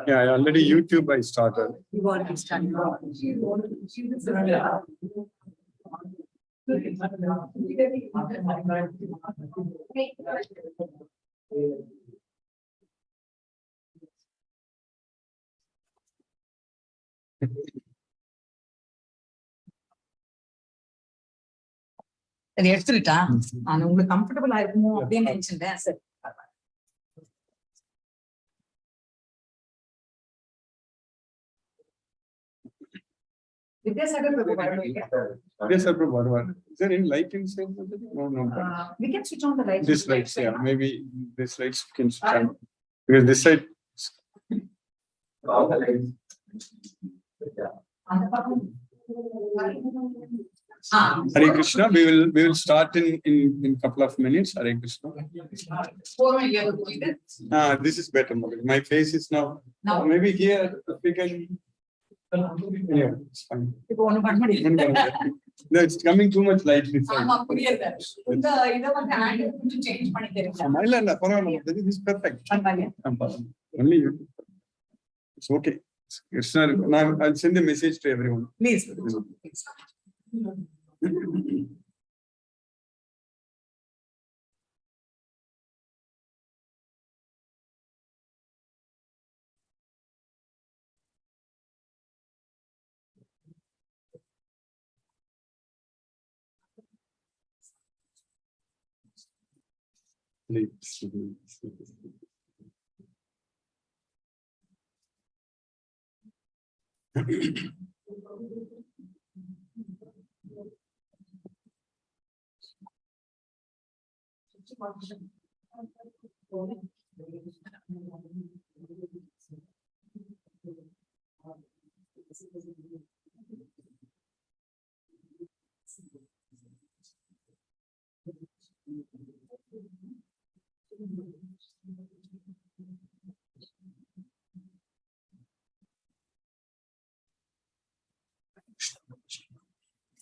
Yeah, already YouTube I started. You already started. எடுத்துட்டா உங்களுக்கு கம்ஃபர்டபுளா இருக்குமோ அப்படின்னு நினைச்சிட்டேன் sir. Vidyasagar Prabhu. Is there any light inside? No. We can switch on the lights. This lights, yeah. Maybe this lights can switch on. Because this side. All the lights. Hare Krishna. We will start in couple of minutes. Hare Krishna. This is better. My face is now. Maybe here we can. Yeah, it's fine. No, it's coming too much light. This is perfect. Only you. It's okay. Krishna, now I'll send a message to everyone. Please.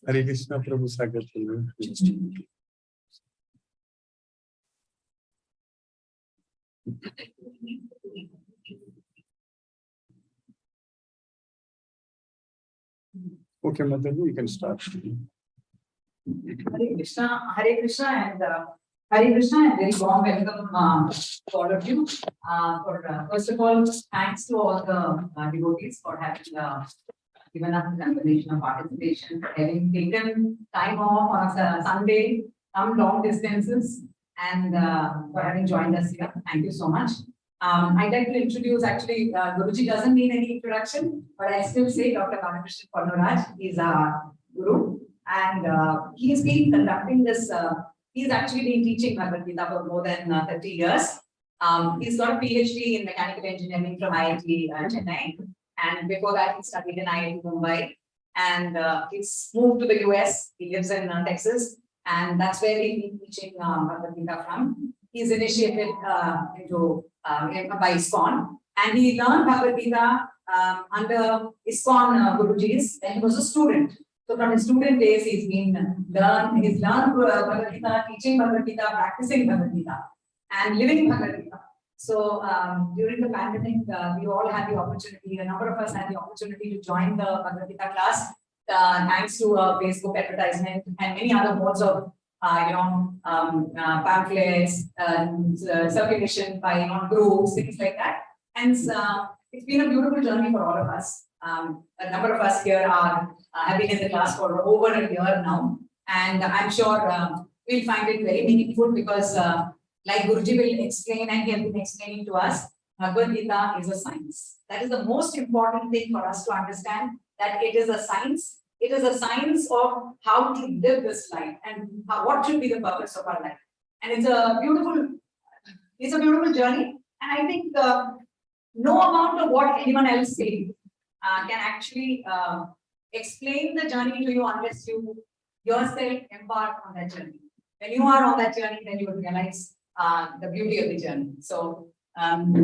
Hare Krishna, Prabhu Sagar. Okay, Mataji, you can start. Hare Krishna, and very warm welcome to all of you. First of all, thanks to all the devotees for having given us the confirmation of participation, having taken time off on a Sunday, some long distances, and for having joined us here. Thank you so much. I'd like to introduce, actually, Guruji doesn't need any introduction, but I still say Dr. Krishna Parnuraj is our Guru, and he's been conducting this, he's actually been teaching Bhagavad Gita for more than 30 years. He's got a PhD in mechanical engineering from IIT Chennai, and before that he studied in IIT Mumbai, and he's moved to the US. He lives in Texas, and that's where he's been teaching Bhagavad Gita from. He's initiated by ISKCON, and he learned Bhagavad Gita under ISKCON Gurujis when he was a student. So from his student days, he's learned Bhagavad Gita, teaching Bhagavad Gita, practicing Bhagavad Gita, and living Bhagavad Gita. So during the pandemic, we all had the opportunity, a number of us had the opportunity to join the Bhagavad Gita class, thanks to Facebook advertisement and many other modes of pamphlets, circulation by groups, things like that. And it's been a beautiful journey for all of us. A number of us here have been in the class for over a year now, and I'm sure we'll find it very meaningful because, like Guruji will explain, and he has been explaining to us, Bhagavad Gita is a science. That is the most important thing for us to understand, that it is a science. It is a science of how to live this life and what should be the purpose of our life. And it's a beautiful journey. And I think no amount of what anyone else says can actually explain the journey to you unless you yourself embark on that journey. When you are on that journey, then you will realize the beauty of the journey. So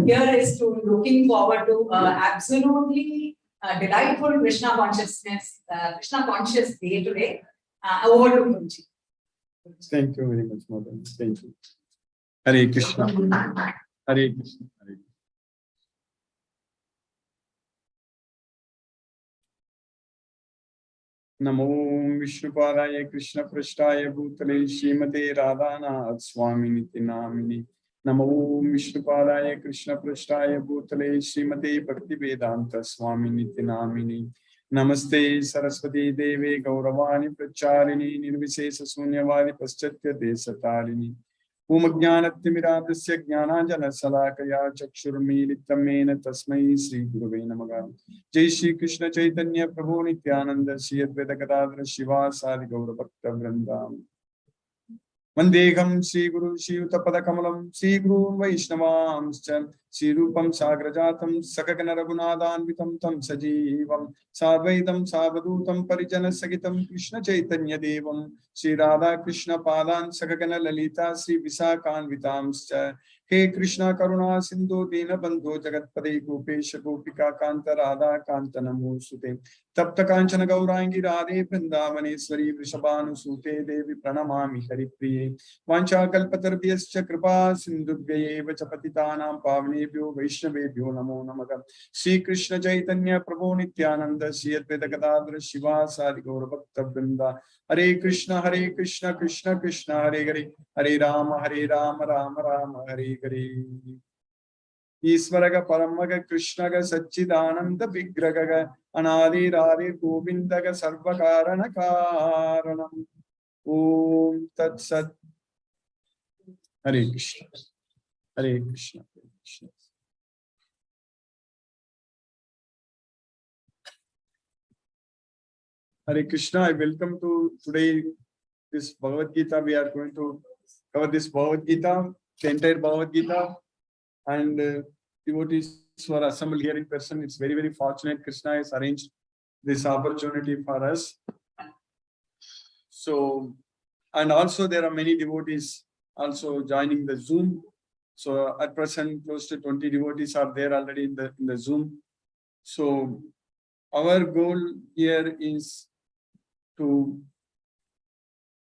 here is to looking forward to absolutely delightful Krishna consciousness, Krishna conscious day today. Over to Munji. Thank you very much, Mother. Thank you. Hare Krishna. Hare Krishna. Hare Namo Vishnupadaya Krishna Prashtaya Bhutale Srimate Radhanath Swami Niti Namini. Namo Vishnupadaya Krishna Prashtaya Bhutale Srimate Bhakti Vedanta Swami Niti Namini. Namaste Saraswati Deve Gauravani Pracharini Nirvisesa Sunyavadi Paschatya Desatarini. Umajnanattimiradasya Jnananjana Salakaya Chakshurmilitamena Tasmai Sri Guruve Namaha. Jai Shri Krishna Chaitanya Prabhu Nityananda Shri Advaita Gadadhara Shiva Sadi Gaura Bhakta Vrindam. Vandegam Sri Guru Shri Utapada Kamalam Sri Guru Vaishnavamscha Sri Rupam Sagrajatam Sakagana Raghunadhanvitam Tam Sajivam Sadvaitam Savadutam Parijana Sagitam Krishna Chaitanya Devam Sri Radha Krishna Padan Sakagana Lalita Sri Visakanvitamscha. He Krishna Karuna Sindhu Dina Bandhu Jagatpade Gopesha Gopika Kanta Radha Kanta Namo Sute Tapta Kanchana Gaurangi Radhe Vrindavaneshwari Vrishabhanu Sute Devi Pranamami Haripriye Vancha Kalpatarbhyascha Kripa Sindhubhye Vachapatitanam Pavnebhyo Vaishnavebhyo Namo Namaha. Sri Krishna Chaitanya Prabhu Nityananda Sri Advaita Gadadhara Shiva Sadi Gaura Bhakta Vrinda. Hare Krishna Krishna Krishna Hare Hare Hare Rama Rama Rama Hare Hare. Isvaraga Paramaga Krishnaga Satchidananda Vigraga Anadi Radhe Govindaga Sarvakarana Karanam. Om Tat Sat. Hare Krishna. Hare Krishna. Hare Krishna. Hare Krishna, I welcome to today this Bhagavad Gita. We are going to cover this Bhagavad Gita, the entire Bhagavad Gita, and devotees who are assembled here in person. It's very, very fortunate Krishna has arranged this opportunity for us. So, and also there are many devotees also joining the Zoom. So at present, close to 20 devotees are there already in the Zoom. So our goal here is to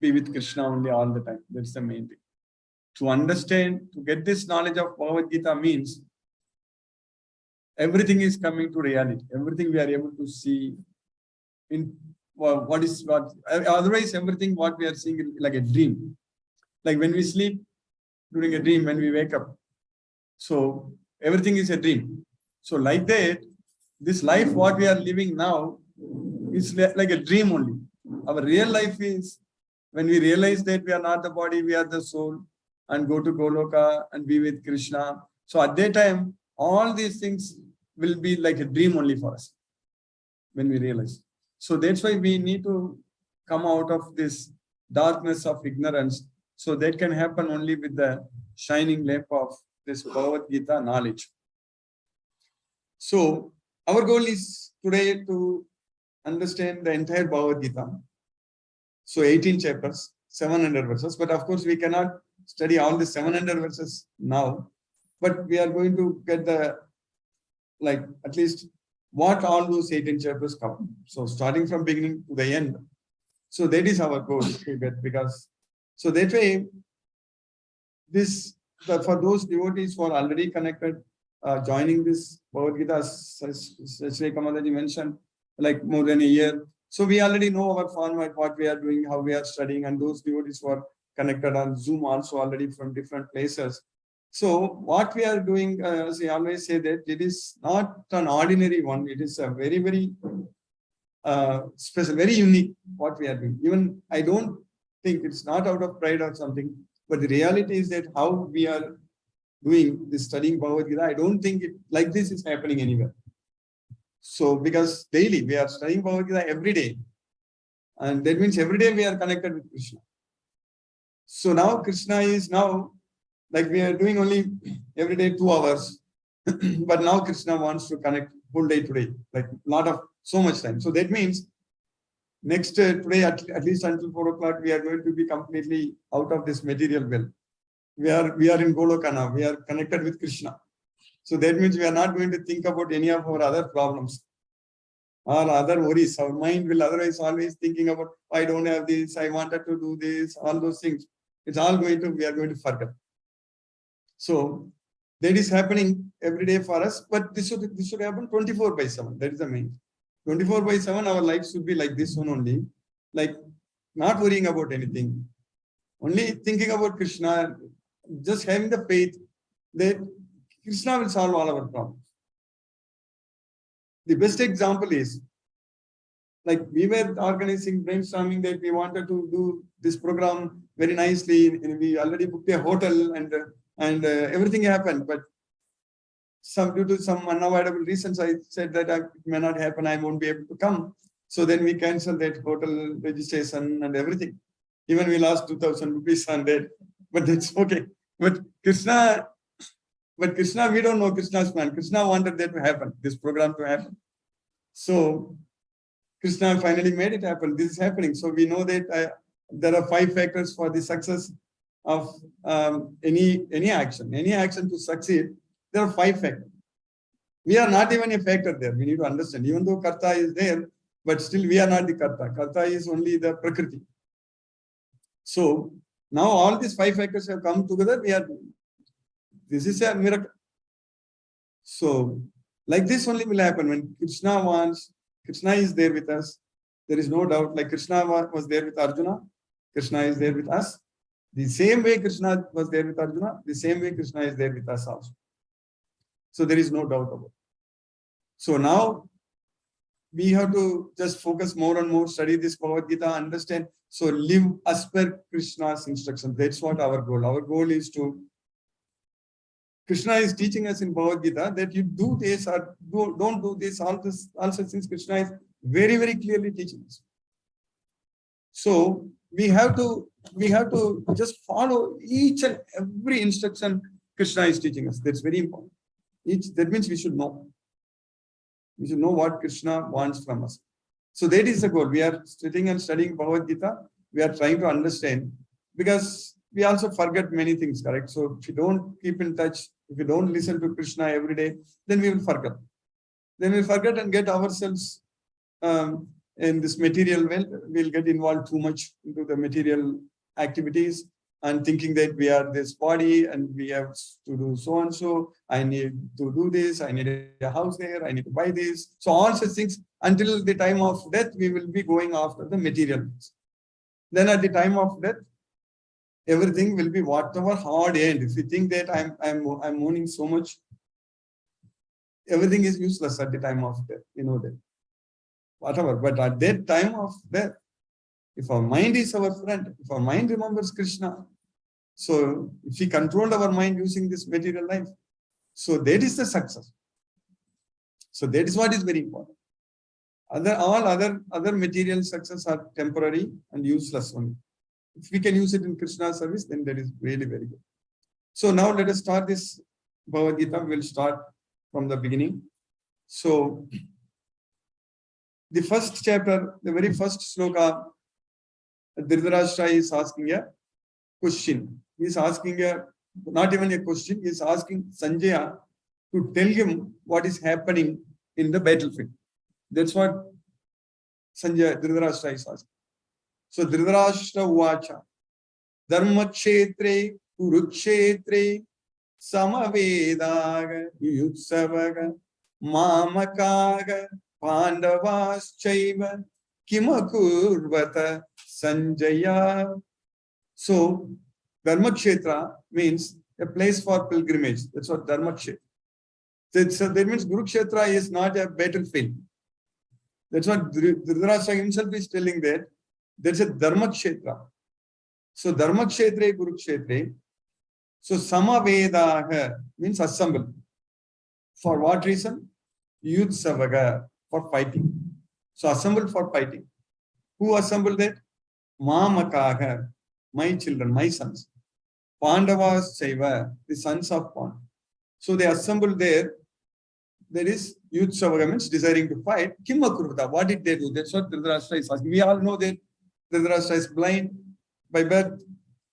be with Krishna only all the time. That's the main thing. To understand, to get this knowledge of Bhagavad Gita means everything is coming to reality. Everything we are able to see in what. Otherwise, everything what we are seeing is like a dream. Like when we sleep, during a dream, when we wake up. So everything is a dream. So like that, this life what we are living now is like a dream only. Our real life is when we realize that we are not the body, we are the soul, and go to Goloka and be with Krishna. So at that time, all these things will be like a dream only for us when we realize. So that's why we need to come out of this darkness of ignorance. So that can happen only with the shining lamp of this Bhagavad Gita knowledge. So our goal is today to understand the entire Bhagavad Gita. So 18 chapters, 700 verses. But of course, we cannot study all the 700 verses now. But we are going to get the, like, at least what all those 18 chapters cover. So starting from beginning to the end. So that is our goal to get, because, so that way, for those devotees who are already connected, joining this Bhagavad Gita, as Sri Kamalaji mentioned, like more than a year. So we already know our format, what we are doing, how we are studying, and those devotees who are connected on Zoom also already from different places. So what we are doing, as I always say, that it is not an ordinary one. It is a very, very special, very unique what we are doing. Even I don't think it's not out of pride or something, but the reality is that how we are doing this studying Bhagavad Gita, I don't think it like this is happening anywhere. So because daily we are studying Bhagavad Gita every day, and that means every day we are connected with Krishna. So now Krishna is now, like we are doing only every day 2 hours, but now Krishna wants to connect whole day today, like lot of so much time. So that means next today at least until 4 o'clock we are going to be completely out of this material world. we are in Goloka now. We are connected with Krishna. So that means we are not going to think about any of our other problems or other worries. Our mind will otherwise always thinking about, I don't have this, I wanted to do this, all those things. It's all we are going to forget. So that is happening every day for us, but this should happen 24/7. That is the main. 24/7, our life should be like this one only, like not worrying about anything, only thinking about Krishna, just having the faith that Krishna will solve all our problems. The best example is, like we were organizing, brainstorming that we wanted to do this program very nicely, and we already booked a hotel and everything happened, but due to some unavoidable reasons, I said that it may not happen, I won't be able to come. So then we canceled that hotel registration and everything. Even we lost 2,000 rupees on that, but that's okay. But Krishna, we don't know Krishna's plan. Krishna wanted that to happen, this program to happen. So Krishna finally made it happen. This is happening. So we know that there are 5 factors for the success of any action. Any action to succeed, there are 5 factors. We are not even a factor there. We need to understand. Even though Karta is there, but still we are not the Karta. Karta is only the Prakriti. So now all these 5 factors have come together. This is a miracle. So like this only will happen when Krishna wants. Krishna is there with us. There is no doubt. Like Krishna was there with Arjuna, Krishna is there with us. The same way Krishna was there with Arjuna, the same way Krishna is there with us also. So there is no doubt about it. So now we have to just focus more and more, study this Bhagavad Gita, understand. So live as per Krishna's instructions. That's what our goal. Our goal is to, Krishna is teaching us in Bhagavad Gita that you do this or don't do this. All this also, since Krishna is very, very clearly teaching us. So we have to just follow each and every instruction Krishna is teaching us. That's very important. That means we should know. We should know what Krishna wants from us. So that is the goal. We are sitting and studying Bhagavad Gita. We are trying to understand, because we also forget many things, correct? So if you don't keep in touch, if you don't listen to Krishna every day, then we will forget. Then we'll forget and get ourselves in this material world. We'll get involved too much into the material activities and thinking that we are this body and we have to do so and so. I need to do this. I need a house there. I need to buy this. So all such things, until the time of death, we will be going after the material things. Then at the time of death, everything will be whatever hard end. If you think that I'm mourning so much, everything is useless at the time of death. You know that. Whatever. But at that time of death, if our mind is our friend, if our mind remembers Krishna, so if we control our mind using this material life, so that is the success. So that is what is very important. All other material success are temporary and useless only. If we can use it in Krishna's service, then that is really very good. So now let us start this Bhagavad Gita. We will start from the beginning. So the first chapter, the very first sloka, Dhritarashtra is asking a question. He is asking not even a question, he is asking Sanjaya to tell him what is happening in the battlefield. That's what Dhritarashtra is asking. So Dhritarashtra Uvacha Dharmakshetre Kurukshetre Samavedaga Yutsavaga Mamakaga Pandavaschaiva Kimakurvata Sanjaya. So Dharmakshetra means a place for pilgrimage. That's what Dharmakshetra. So that means Kurukshetra is not a battlefield. That's what Dhritarashtra himself is telling that. There's a Dharmakshetra. So Dharmakshetre Kurukshetre. So Samavedaha means assemble. For what reason? Yutsavaga, for fighting. So assemble for fighting. Who assembled that? Mamakaha, my children, my sons. Pandavas Chaiva, the sons of Pandu. So they assembled there. There is Yutsavaga means desiring to fight. Kimakurvata, what did they do? That's what Dhritarashtra is asking. We all know that Dhritarashtra is blind by birth.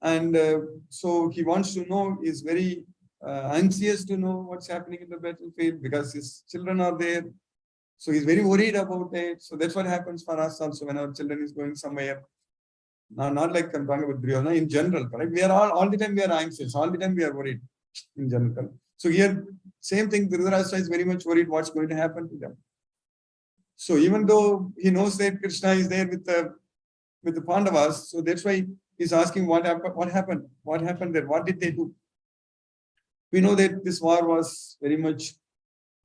And so he wants to know, is very anxious to know what's happening in the battlefield because his children are there. So he's very worried about it. So that's what happens for us also when our children is going somewhere. Not like I'm talking about Duryodhana, in general, correct? We are all the time we are anxious, all the time we are worried in general. So here, same thing, Dhritarashtra is very much worried what's going to happen to them. So even though he knows that Krishna is there with the Pandavas, so that's why he's asking what happened there, what did they do? We know that this war was very much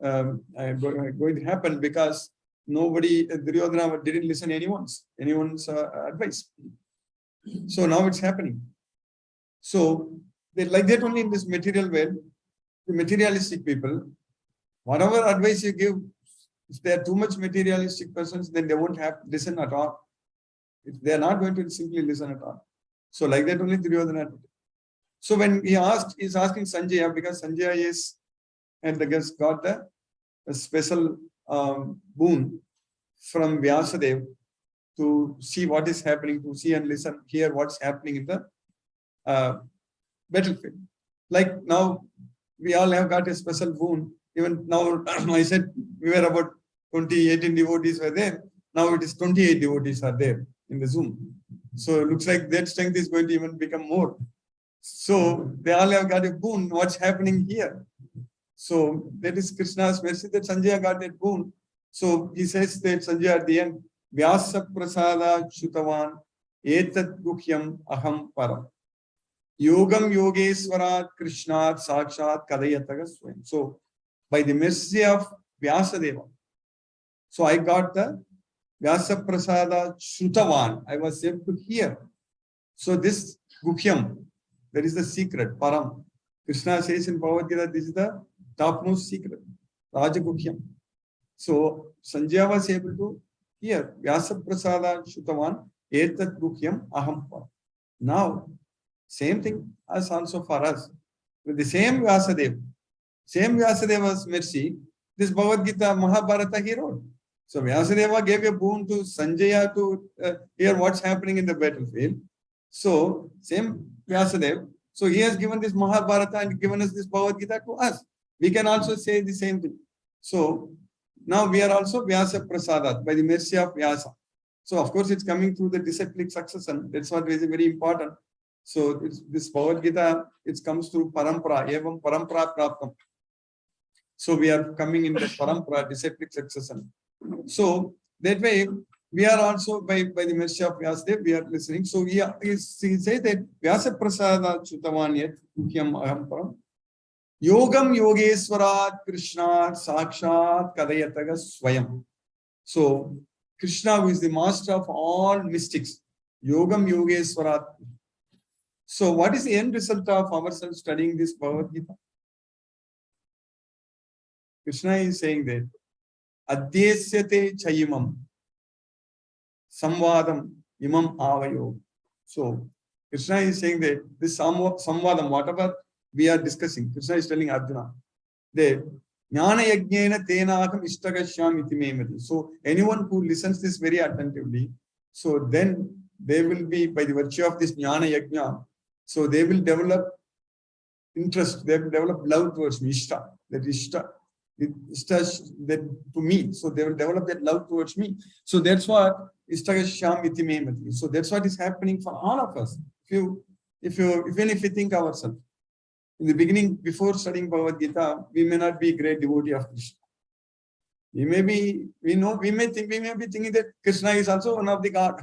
going to happen because nobody, Duryodhana didn't listen anyone's advice. So now it's happening. So like that only in this material world, the materialistic people, whatever advice you give, if they are too much materialistic persons, then they won't have listen at all. If they are not going to simply listen at all. So like that only Duryodhana. So when he's asking Sanjaya, because Sanjaya is, and I guess got a special boon from Vyasadev to see what is happening, to see and listen, hear what's happening in the battlefield. Like now, we all have got a special boon. Even now, I said we were about 18 devotees were there. Now it is 28 devotees are there in the Zoom. So it looks like that strength is going to even become more. So they all have got a boon. What's happening here? So that is Krishna's mercy that Sanjaya got that boon. So he says that Sanjaya at the end, Vyasa prasada chutavan etat guhyam aham param. Yogam yogeswarat Krishnat sakshat kadayataga swayam. So by the mercy of Vyasadeva, so I got the Vyasa prasada chutavan. I was able to hear. So this guhyam, that is the secret, param. Krishna says in Bhagavad Gita, this is the topmost secret, Raja Guhyam. So Sanjaya was able to hear Vyasa prasada chutavan etat guhyam aham param. Now, same thing as also for us. With the same Vyasadeva's mercy, this Bhagavad Gita, Mahabharata he wrote. So Vyasadeva gave a boon to Sanjaya to hear what's happening in the battlefield. So same Vyasadeva. So he has given this Mahabharata and given us this Bhagavad Gita to us. We can also say the same thing. So now we are also Vyasa Prasadat by the mercy of Vyasa. So of course it's coming through the disciplic succession. That's what is very important. So this Bhagavad Gita, it comes through parampara, evam parampara praptam. So we are coming in the parampara, disciplic succession. So that way, we are also by the mercy of Vyasadev, we are listening. So he says that Vyasa Prasada Chutavanyat Muhyam Aham Param. Yogam Yogeswarat Krishna Sakshat Kadayataga Swayam. So Krishna, who is the master of all mystics, Yogam Yogeswarat. So what is the end result of ourselves studying this Bhagavad Gita? Krishna is saying that Adyesyate Chayimam Samvadam Imam Avayo. So Krishna is saying that this Samvadam, whatever we are discussing, Krishna is telling Arjuna that Jnana Yajnena Tenaham Ishtagashyam iti memati. So anyone who listens this very attentively, so then they will be, by the virtue of this Jnana Yajna, so they will develop interest, they will develop love towards me, Ishta, that Ishta. That to me, so they will develop that love towards me. So that's what Ishtagashyam iti memati. So that's what is happening for all of us. Even if we think ourselves, in the beginning, before studying Bhagavad Gita, we may not be a great devotee of Krishna. We may be thinking that Krishna is also one of the God.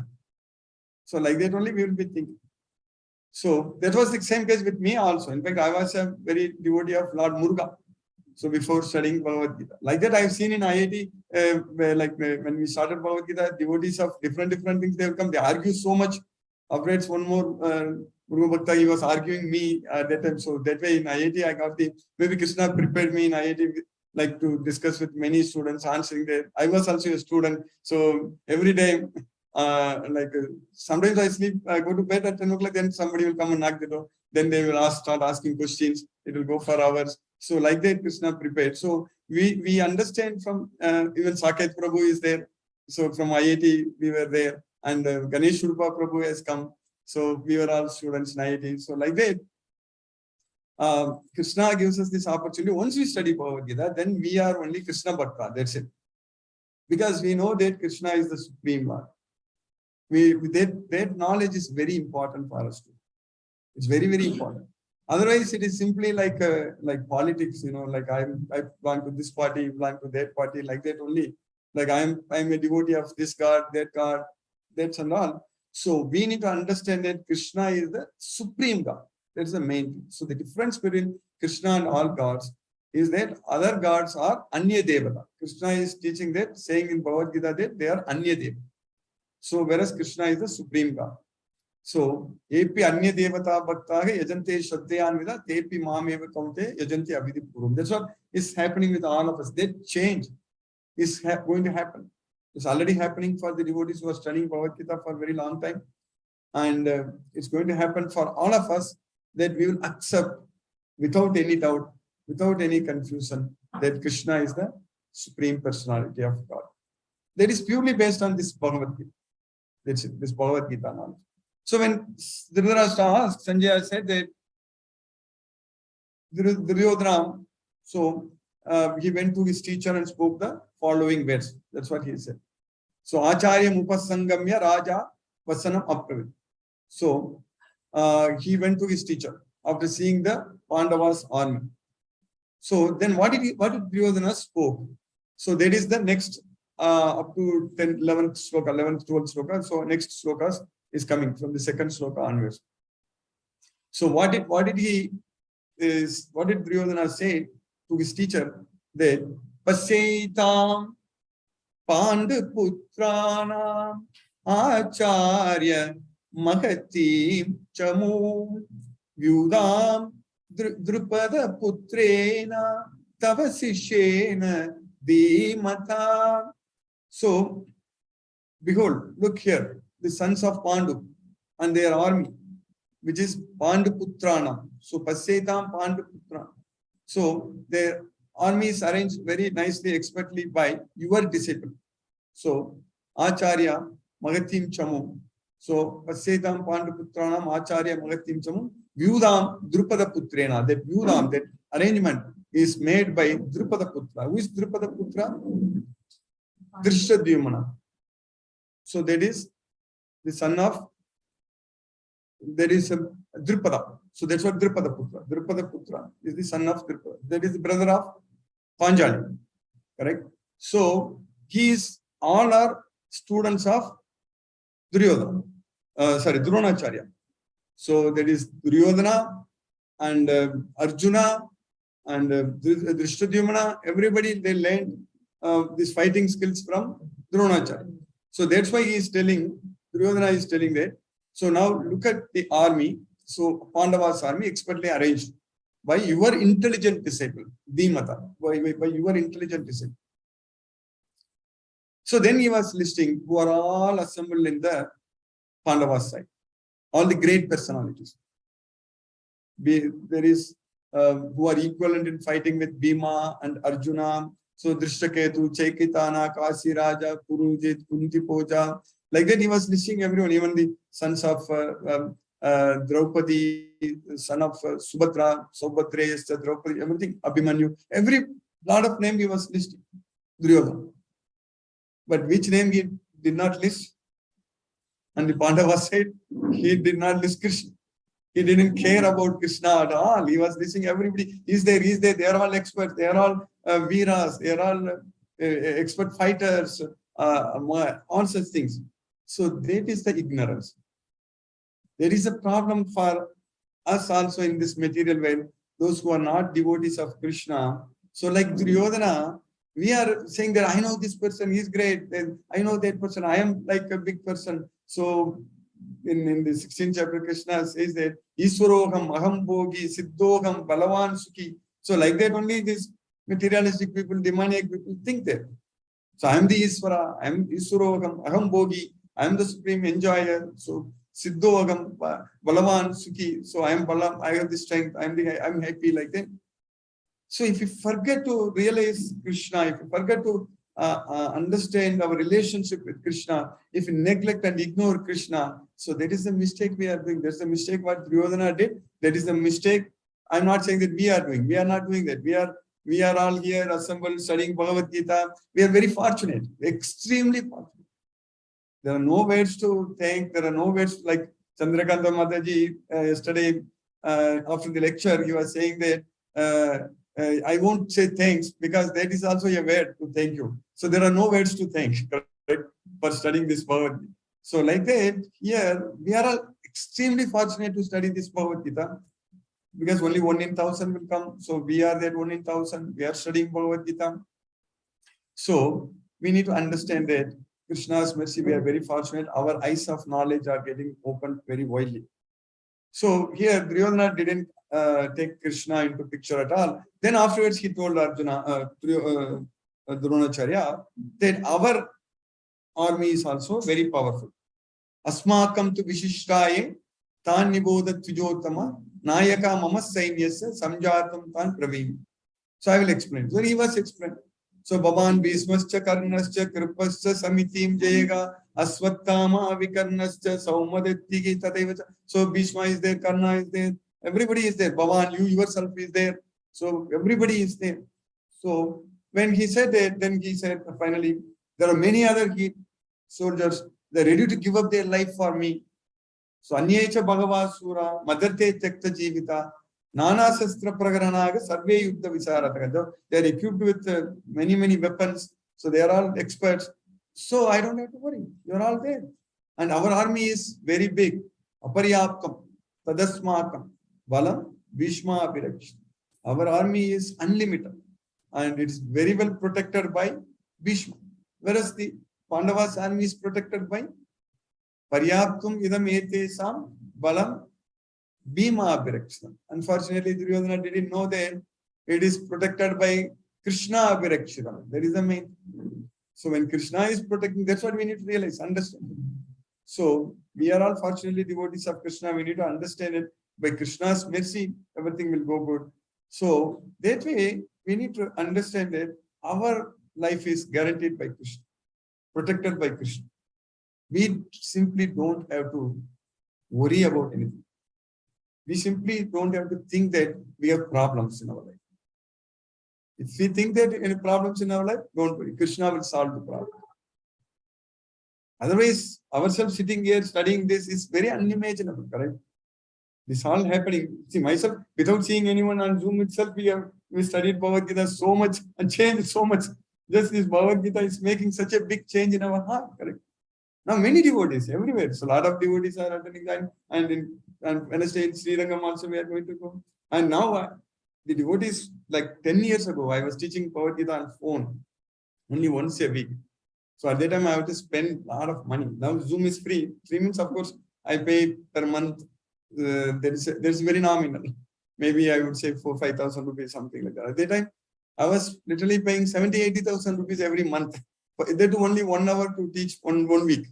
So like that only we will be thinking. So that was the same case with me also. In fact, I was a very devotee of Lord Muruga. So before studying Bhagavad Gita, like that I've seen in IIT, when we started Bhagavad Gita, devotees of different things, they will come, they argue so much. After it's one more Guru Bhakta, he was arguing me at that time. So that way in IIT, I got maybe Krishna prepared me in IIT, like to discuss with many students, answering that. I was also a student. So every day, sometimes I sleep, I go to bed at 10 o'clock, then somebody will come and knock the door. Then they will start asking questions. It will go for hours. So like that, Krishna prepared. So we understand from, even Saket Prabhu is there. So from IIT, we were there. And Ganesh Rupa Prabhu has come. So we were all students, 90. So like that, Krishna gives us this opportunity. Once we study Bhagavad Gita, then we are only Krishna Bhakta. That's it. Because we know that Krishna is the Supreme Lord. That knowledge is very important for us too. It's very, very important. Otherwise, it is simply like politics, like I belong to this party, belong to that party, like that only. Like I'm a devotee of this god, that's and all. So we need to understand that Krishna is the supreme God. That's the main thing. So the difference between Krishna and all gods is that other gods are Anya Devata. Krishna is teaching that, saying in Bhagavad Gita that they are Anya Devata. So whereas Krishna is the supreme God. So, epi anya devata bhaktahe yajante shraddhayanvida tepi mameva kaunte yajanti abhidhi purum. That's what is happening with all of us. That change is going to happen. It's already happening for the devotees who are studying Bhagavad Gita for a very long time. And it's going to happen for all of us that we will accept without any doubt, without any confusion, that Krishna is the Supreme Personality of God. That is purely based on this Bhagavad Gita. That's it, this Bhagavad Gita knowledge. So when Dhritarashtra asked, Sanjaya said that Duryodhana, so he went to his teacher and spoke the following verse. That's what he said. So Acharya Mupasangamya Raja Vasanam Apravit. So he went to his teacher after seeing the Pandavas' army. So then what did Duryodhana spoke? So that is the next up to 11th, 12th sloka. So next slokas is coming from the second sloka onwards. So what did Duryodhana say to his teacher? That Pasaitam Pandaputranam Acharya Mahati Chamu Vyudam Drupada Putrena Tavasishena Dhimata. So behold, look here, the sons of Pandu and their army, which is Panduputrana. So Pasaitam Panduputrana. So their army is arranged very nicely, expertly by your disciple. So Acharya Magatim Chamu. So Pasaitam Panduputranam Acharya Magatim Chamu. Vyudam Drupada Putrena. That Vyudam, that arrangement is made by Drupada Putra. Who is Drupada Putra? Drishtadyumna. So that is the son of, there is a Drupada. So that's what Drupada Putra. Drupada Putra is the son of Drupada. That is the brother of Panjali. Correct? So all are students of Duryodhana. Dronacharya. So that is Duryodhana and Arjuna and Drishtadyumna. Everybody, they learned these fighting skills from Dronacharya. So that's why Duryodhana is telling that. So now look at the army. So Pandava's army expertly arranged by your intelligent disciple, Dhimata, by your intelligent disciple. So then he was listing who are all assembled in the Pandava's side, all the great personalities. There is who are equivalent in fighting with Bhima and Arjuna. So Drishtaketu, Chaikitana, Kasi Raja, Purujit, Kunti Poja. Like that, he was listing everyone, even the sons of Draupadi, son of Subhadra, Saubhadres, Draupadi, everything, Abhimanyu. Every lot of name he was listing. Duryodhana. But which name he did not list? And the Pandava said he did not list Krishna. He didn't care about Krishna at all. He was listing everybody. He's there. They are all experts. They are all Veeras. They are all expert fighters. All such things. So that is the ignorance. There is a problem for us also in this material world. Those who are not devotees of Krishna. So like Duryodhana, we are saying that I know this person, he's great. And I know that person, I am like a big person. So in the 16th chapter, Krishna says that Iswaroham, Aham Bhogi, Siddhoham, Balavan Sukhi. So like that only these materialistic people, demoniac people think that. So I am the Iswara, I am Iswaroham, Aham Bhogi, I am the supreme enjoyer. So Siddhoham, Balavan Sukhi. So I am Balam, I have the strength, I am happy like that. So if you forget to realize Krishna, if you forget to understand our relationship with Krishna, if we neglect and ignore Krishna, so that is the mistake we are doing. That's the mistake what Duryodhana did. That is the mistake. I'm not saying that we are doing. We are not doing that. We are all here assembled studying Bhagavad Gita. We are very fortunate, extremely fortunate. There are no words to thank. There are no words like Chandrakanta Mataji yesterday after the lecture, he was saying that I won't say thanks because that is also a word to thank you. So there are no words to thank, correct, for studying this Bhagavad Gita. So like that, here we are all extremely fortunate to study this Bhagavad Gita because only 1 in 1,000 will come. So we are that 1 in 1,000. We are studying Bhagavad Gita. So we need to understand that Krishna's mercy, we are very fortunate. Our eyes of knowledge are getting opened very widely. So here, Duryodhana didn't take Krishna into picture at all. Then afterwards, he told Arjuna, Dronacharya, that our army is also very powerful. Asmakam tu vishishtaye tan niboda tujotama nayaka mama sainyasya samjatam tan praveen. So I will explain. So he was explaining. So Bhavan Bhismascha Karnascha Kripascha Samitim Jayega Aswattama Vikarnascha Saumadetiki Tadevacha. So Bhishma is there, Karna is there, everybody is there. Bhavan, you yourself is there. So everybody is there. So when he said that, then he said finally, there are many other soldiers, they're ready to give up their life for me. So Anyecha Bhagavasura, Madarte Tekta Jivita. Nana Sastra Pragaranaga, Sarve Yuddha Visarataka. They are equipped with many weapons. So they are all experts. So I don't have to worry. You are all there. And our army is very big. Aparyapkam, Tadasmakam, Balam, Bhishma Abhirakshita. Our army is unlimited. And it is very well protected by Bhishma. Whereas the Pandavas army is protected by Paryaptum Idam Ete Sam, Balam, Bhima Abhirakshita. Unfortunately, Duryodhana didn't know that it is protected by Krishna Abhirakshita. That is the main. So when Krishna is protecting, that's what we need to realize, understand. So we are all fortunately devotees of Krishna. We need to understand it. By Krishna's mercy, everything will go good. So that way, we need to understand that our life is guaranteed by Krishna, protected by Krishna. We simply don't have to worry about anything. We simply don't have to think that we have problems in our life. If we think that any problems in our life, don't worry. Krishna will solve the problem. Otherwise, ourselves sitting here studying this is very unimaginable, correct? This all happening. See, myself, without seeing anyone on Zoom itself, we studied Bhagavad Gita so much and changed so much. Just this Bhagavad Gita is making such a big change in our heart, correct? Now, many devotees everywhere. So, a lot of devotees are attending that. And Wednesday in Sri Rangam also we are going to go. And now, the devotees, like 10 years ago, I was teaching Bhagavad Gita on phone only once a week. So, at that time, I have to spend a lot of money. Now, Zoom is free. 3 months, of course, I pay per month. There's very nominal. Maybe I would say 4,000-5,000 rupees, something like that. At that time, I was literally paying 70,000-80,000 rupees every month. That only 1 hour to teach one week.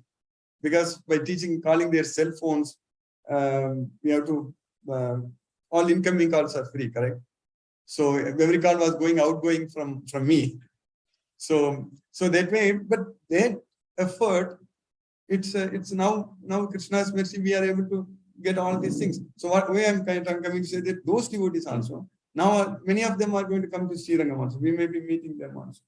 Because by teaching, calling their cell phones, we have to, all incoming calls are free, correct? So every call was outgoing from me. So that way, but that effort, it's now Krishna's mercy, we are able to get all these things. So what way I'm coming to say that those devotees also, now many of them are going to come to Sri Rangam also. We may be meeting them also.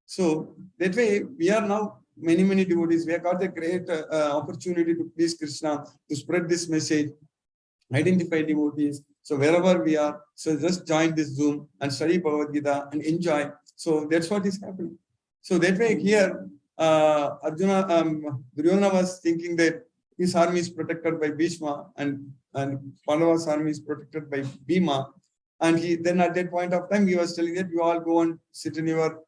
So that way, we are now many devotees. We have got a great opportunity to please Krishna, to spread this message, identify devotees. So wherever we are, so just join this Zoom and study Bhagavad Gita and enjoy. So that's what is happening. So that way here, Arjuna, Duryodhana was thinking that his army is protected by Bhishma and Pandava's army is protected by Bhima. And then at that point of time, he was telling that you all go and sit in your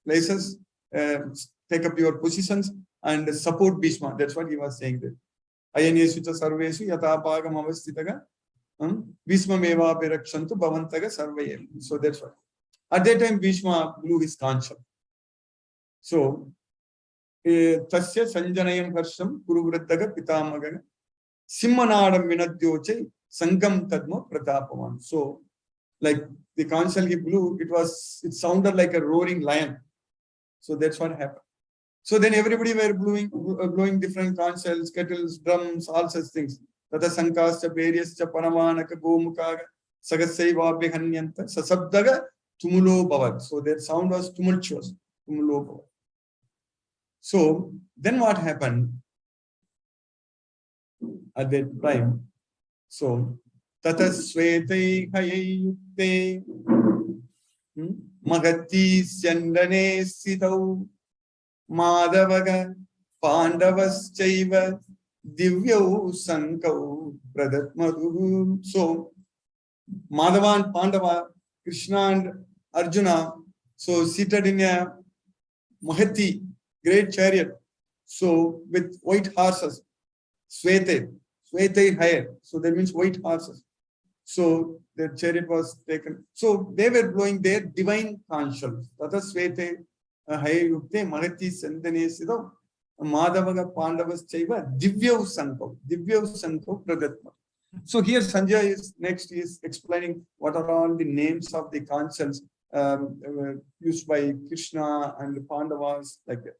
places, take up your positions and support Bhishma. That's what he was saying there. Ayaneshu cha sarveshu yatha bhagam avastitaga Bhishma meva pirakshantu bhavantaga sarvayem. So that's what. At that time, Bhishma blew his conch. So, tasya sanjanayam harsham kuruvrittaga pitamaga simmanadam vinadyoche sangam tadma pratapavan. So, like the conch he blew, it sounded like a roaring lion. So that's what happened. So then everybody were blowing different conch shells, kettles, drums, all such things. Tata sankascha peryascha paramanaka gomukaga sagasaivaabhya hanyanta sasabdaga tumulo bhavat. So their sound was tumultuous. Tumulo bhavat. So then what happened at that time? So tata svetai hayayukte magati syandane sitau Madhavaga Pandavaschaiva Divyau Sankau Pradatmadhu. So Madhava and Pandava, Krishna and Arjuna, so seated in a Mahati, great chariot, so with white horses, Swete higher, so that means white horses. So their chariot was taken. So they were blowing their divine conscience. Tata Swete Hayukte Mahati Sandane Sido Madhavaga Pandavas Chaiva Divyav Sanko Pradatma. So here Sanjay is next is explaining what are all the names of the conchals used by Krishna and the Pandavas, like that.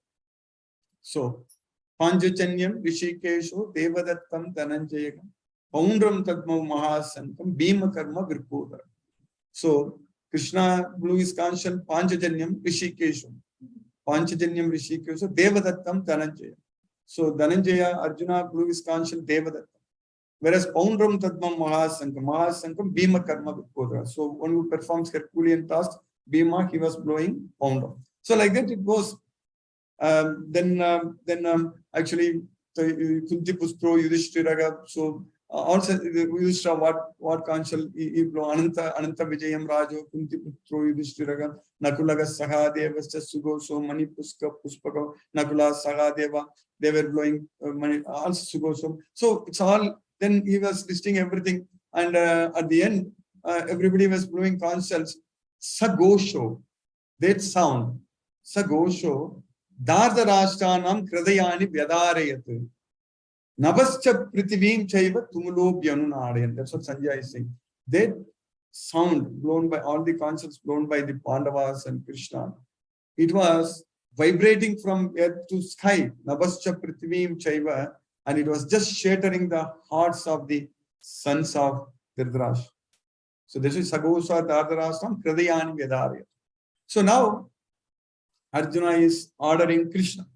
So Panjachanyam Rishikesho Devadattam Dhananjayam Poundram Tadma Mahasankam Bhima Karma Virpodara. So Krishna blew his conchal Panjajanyam Rishikesho. Panchajanyam Rishikesho Devadattam Dhananjaya. So Dhananjaya Arjuna blew his conchal Devadattam. Whereas Poundram Tadma Mahasankam Bhima Karma Virpodara. So one who performs Herculean tasks, Bhima, he was blowing Poundram. So like that it goes. Then actually Kunti Puspro Yudhishthiraga. So also Yudhishthira what conchal he blew Ananta Vijayam Rajo Kunti Putro Yudhishthiraga Nakulaga Sahadeva Sugo so Mani Puska Puspaka Nakula Sahadeva, they were blowing Mani also Sugo. So it's all, then he was listing everything, and at the end everybody was blowing conchals. Sagosho, that sound, Sagosho Dardha Rashtanam Kradayani Vyadarayat Navascha Prithivim Chaiva Tumulo Byanunarayan. That's what Sanjay is saying. That sound blown by all the conchals blown by the Pandavas and Krishna, it was vibrating from earth to sky. Navascha Prithivim Chaiva, and it was just shattering the hearts of the sons of Dhritarashtra. So this is Sagosha Dardha Rashtanam Kradayani Vyadarayat. So now Arjuna is ordering Krishna.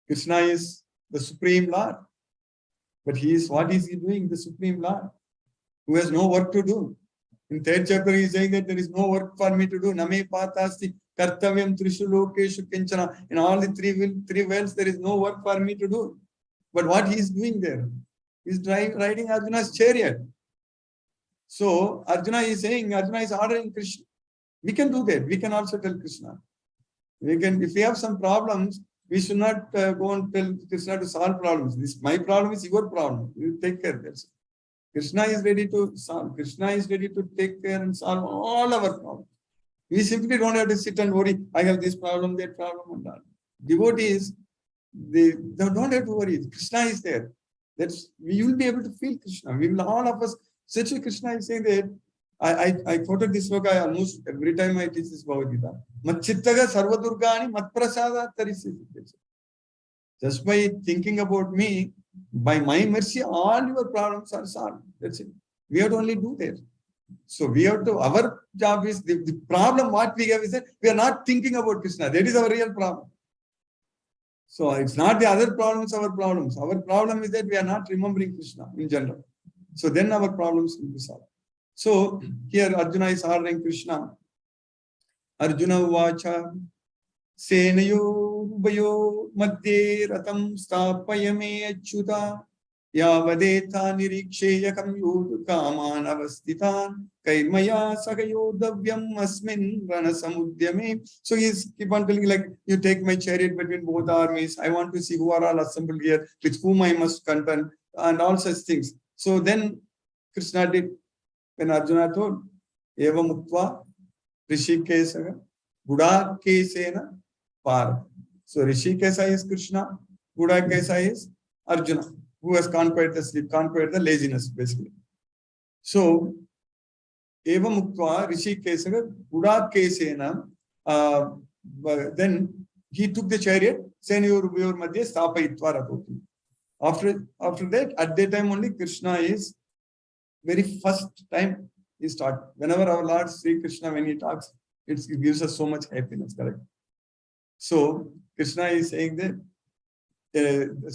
Krishna is the Supreme Lord. But what is he doing? The Supreme Lord, who has no work to do. In third chapter, he is saying that there is no work for me to do. Name patasti kartavyam trishu lokeshu kinchana. In all the three worlds, there is no work for me to do. But what he is doing there? He is riding Arjuna's chariot. So Arjuna is ordering Krishna. We can do that. We can also tell Krishna. If we have some problems, we should not go and tell Krishna to solve problems. My problem is your problem. You take care of that. Krishna is ready to solve. Krishna is ready to take care and solve all our problems. We simply don't have to sit and worry. I have this problem, that problem, and that. Devotees, they don't have to worry. Krishna is there. We will be able to feel Krishna. We will, all of us. Such Krishna is saying that. I quoted this book almost every time I teach this Bhagavad Gita. Matchittaga sarvadurgani matprasada tarisi. Just by thinking about me, by my mercy, all your problems are solved. That's it. We have to only do that. So we have to, our job is, the problem what we have is that we are not thinking about Krishna. That is our real problem. So it's not the other problems, our problems. Our problem is that we are not remembering Krishna in general. So then our problems will be solved. So here Arjuna is ordering Krishna. Arjuna Vacha Senayo Ubayo Madhye Ratam Stapayame Achyuta Yavadeta Niriksheyakam Yod Kaman Avastitan Kaimaya Sakayo Davyam Asmin Ranasamudyame. So he's keep on telling, like, you take my chariot between both armies. I want to see who are all assembled here, with whom I must contend, and all such things. So then Krishna did. When Arjuna told, Eva Mukva, Rishikesa, Buddha Kesena, Par. So Rishikesa is Krishna, Buddha Kesa is Arjuna, who has conquered the sleep, conquered the laziness, basically. So, Eva Mukva, Rishikesa, Buddha Kesena, then he took the chariot, Senayor Madhya Stapayitva Rathoti. After that, at that time only Krishna is very first time he started. Whenever our Lord Sri Krishna, when he talks, it gives us so much happiness, correct? So Krishna is saying that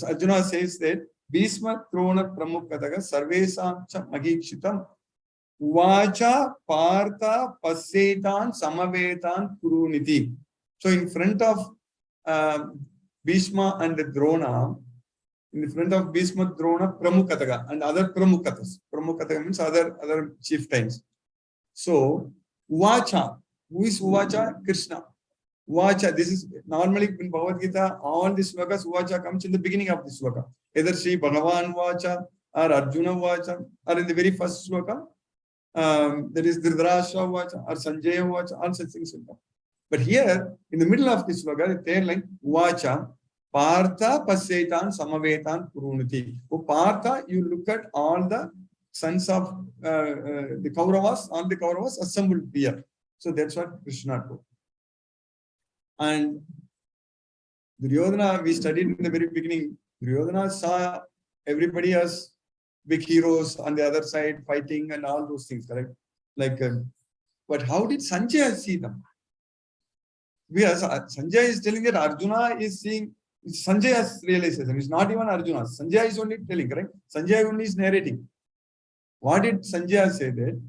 Arjuna says that Bhisma Trona Pramukataga Sarvesam Cha Magikshitam Uvacha Partha Pasetan Samavetan Kuruniti. So in front of Bhisma and Drona, in the front of Bhisma, Drona, Pramukataga and other Pramukatas. Pramukataga means other chieftains. So Uvacha, who is Uvacha? Krishna. Uvacha, this is normally in Bhagavad Gita, all these slokas, Uvacha comes in the beginning of this sloka. Either Sri Bhagavan Uvacha or Arjuna Uvacha, or in the very first sloka, there is Dhritarashtra Uvacha or Sanjaya Uvacha, all such things will come. But here, in the middle of this sloka, the third line, Uvacha, Partha Pasetan Samavetan Kurunati. Oh, Partha, you look at all the sons of the Kauravas, all the Kauravas assembled here. So that's what Krishna told. And Duryodhana, we studied in the very beginning, Duryodhana saw everybody as big heroes on the other side fighting and all those things, correct? Like, but how did Sanjaya see them? Because Sanjaya is telling that Arjuna is seeing Sanjaya's realization. It's not even Arjuna. Sanjaya is only telling, correct? Sanjaya only is narrating. What did Sanjaya say that?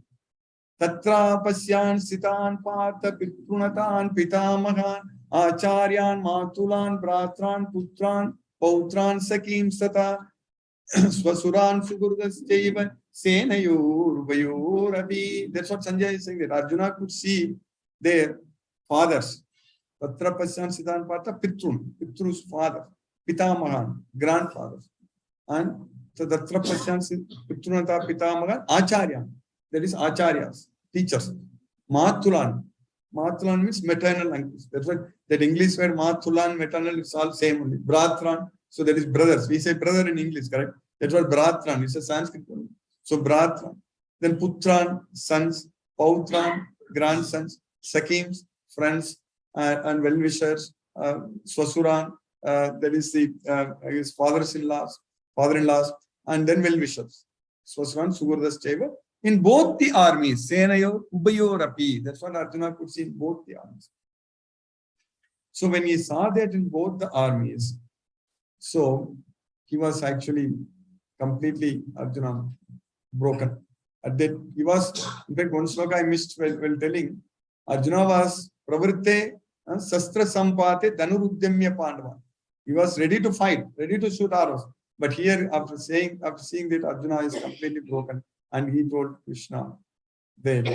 Tatra pasyan sitan partha pitrunatan pitamahan acharyan matulan bratran putran pautran sakim sata swasuran sugurdas jaiva senayor vayor abhi. That's what Sanjaya is saying, that Arjuna could see their fathers. Tatra pasyan sitan partha pitrun, Pitru's father, pitamahan, grandfathers. And so tatra pasyan pitrunata pitamahan acharyan. That is acharyas, teachers. Matulan. Matulan means maternal uncles. That's why that English word Matulan, maternal, it's all same only. Bratran. So that is brothers. We say brother in English, correct? That's what Bratran. It's a Sanskrit word. So Bratran. Then Putran, sons. Pautran, grandsons. Sakims, friends and well-wishers. Swasuran, that is the his fathers-in-laws, father-in-laws, and then well-wishers. Swasuran, Sugurdas Cheva. In both the armies, Senayor, Ubayor Api. That's what Arjuna could see in both the armies. So when he saw that in both the armies, so he was actually completely, Arjuna, broken. At that, he was, in fact, one sloka I missed while telling, Arjuna was Pravritte, Sastra Sampate, Dhanuruddhamya Pandava. He was ready to fight, ready to shoot arrows. But here, after seeing that Arjuna is completely broken, and he told Krishna that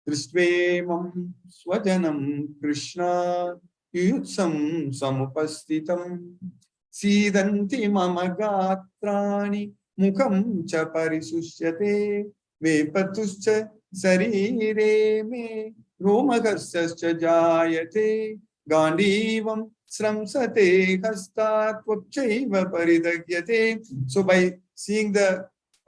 Dristvemam Swajanam Krishna Yutsam Samupastitam Sidanti Mamagatrani Mukam Cha Parisusyate Vepatuscha Sarire Me Romagarsascha Jayate Gandivam Sramsate Hastat Vapchaiva Paridagyate. So by seeing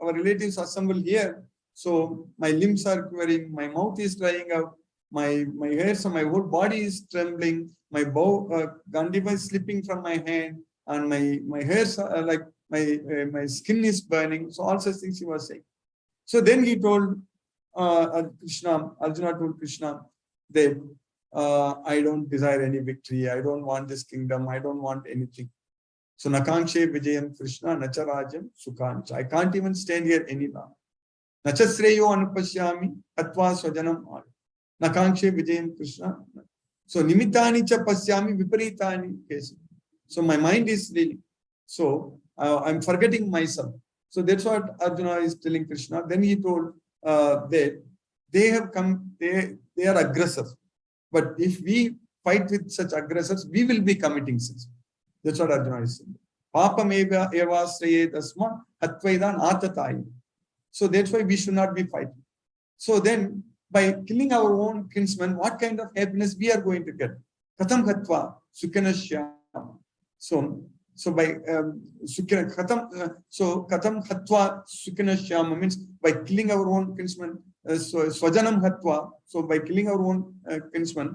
our relatives assembled here, so my limbs are quivering, my mouth is drying up, my hairs and my whole body is trembling, my Gandiva is slipping from my hand, and my hairs are like my skin is burning. So all such things he was saying. So then he told Krishna, Arjuna told Krishna that I don't desire any victory, I don't want this kingdom, I don't want anything. So Nakankshe Vijayam Krishna Nacharajam Sukhancha. I can't even stand here any longer. Nachasreyo Anupashyami Atva Swajanam Al. Nakankshe Vijayam Krishna. So Nimitani Cha Pasyami Viparitani Kesi. So my mind is reeling. So I'm forgetting myself. So that's what Arjuna is telling Krishna. Then he told that they have come, they are aggressors. But if we fight with such aggressors, we will be committing sins. That's what Arjuna is saying. Papam eva evasraye tasma atvaidan atatayi. So that's why we should not be fighting. So then, by killing our own kinsmen, what kind of happiness we are going to get? Katham khatva sukhanashyam. So by katham khatva sukhanashyam means by killing our own kinsmen. So swajanam khatva. So by killing our own kinsmen.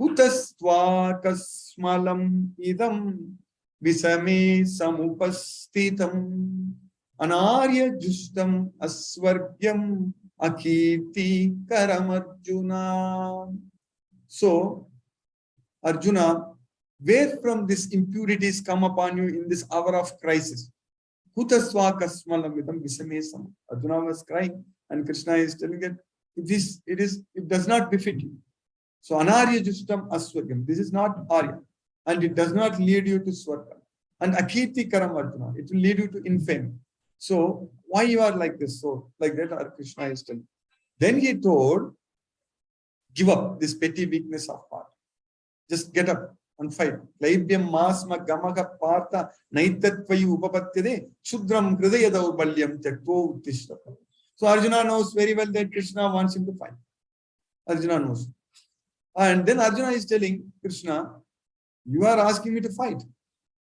Kutastva kasmalam idam visame samupastitam anarya justam asvargyam akirti karam Arjuna. So, Arjuna, where from these impurities come upon you in this hour of crisis? Kutasva kasmalam idam visame sam. Arjuna was crying, and Krishna is telling that it does not befit you. So anarya justam aswargam. This is not arya, and it does not lead you to swarga. And akirti karam Arjuna, it will lead you to infamy. So why you are like this? So like that, our Krishna is telling. Then he told, give up this petty weakness of heart. Just get up and fight. Laibhyam masma gamaka partha naitatvayu upapatyade shudram hridaya daurbalyam tyakto uttishtata. So Arjuna knows very well that Krishna wants him to fight. Arjuna knows. And then Arjuna is telling Krishna, you are asking me to fight,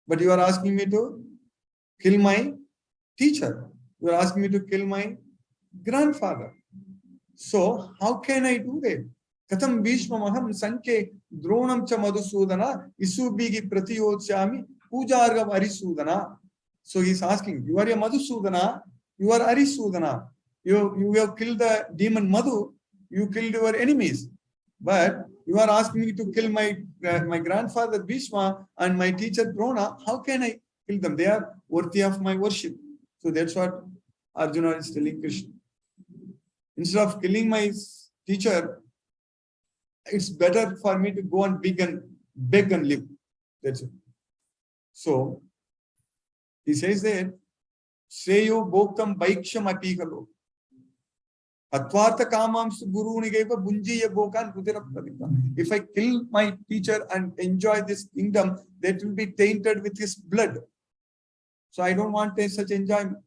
but you are asking me to kill my teacher. You are asking me to kill my grandfather. So how can I do that? Katham bhishmamaham sanke dronam cha madhusudana isubhigi pratiyotsyami pujargav arisudana. So he is asking, you are a Madhusudana, you are Arisudana. You have killed the demon Madhu, you killed your enemies. But you are asking me to kill my grandfather Bhishma and my teacher Drona. How can I kill them? They are worthy of my worship. So that's what Arjuna is telling Krishna. Instead of killing my teacher, it's better for me to go and beg and live. That's it. So he says that Shreyo Bhoktam Bhaiksham Apikalo. Atvartha Kamamsu Guru Nigeva Bunjiya Bokan Kutirapavika. If I kill my teacher and enjoy this kingdom, that will be tainted with his blood. So I don't want such enjoyment.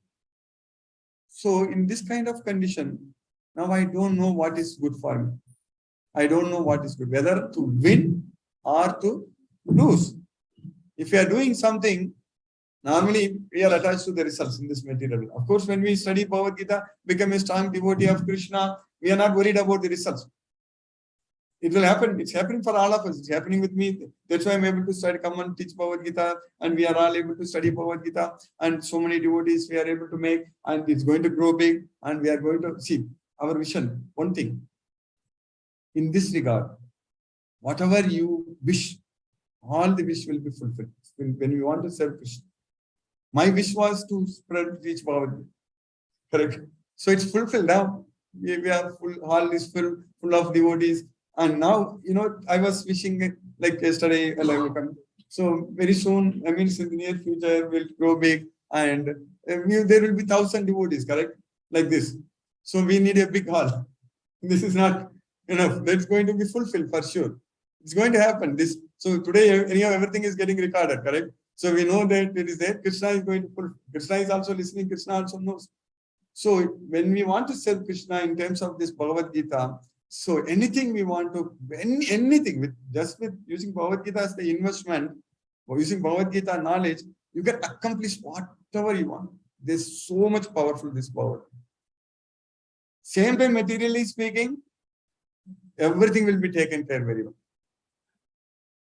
So in this kind of condition, now I don't know what is good for me. I don't know what is good, whether to win or to lose. If you are doing something, normally we are attached to the results in this material. Of course, when we study Bhagavad Gita, become a strong devotee of Krishna, we are not worried about the results. It will happen. It's happening for all of us. It's happening with me. That's why I'm able to study, come and teach Bhagavad Gita, and we are all able to study Bhagavad Gita, and so many devotees we are able to make, and it's going to grow big, and we are going to see our vision. One thing, in this regard, whatever you wish, all the wish will be fulfilled when we want to serve Krishna. My wish was to teach Bhagavad Gita. Correct. So it's fulfilled now. We are full, hall is full of devotees. And now, I was wishing like yesterday, so very soon, in the near future, will grow big, and there will be 1,000 devotees, correct? Like this. So we need a big hall. This is not enough. That's going to be fulfilled for sure. It's going to happen. So today, anyhow, everything is getting recorded, correct? So we know that it is there. Krishna is going to fulfill. Krishna is also listening. Krishna also knows. So when we want to serve Krishna in terms of this Bhagavad Gita, so anything we want to, anything with using Bhagavad Gita as the investment, or using Bhagavad Gita knowledge, you can accomplish whatever you want. There's so much powerful this Bhagavad. Same time, materially speaking, everything will be taken care very well.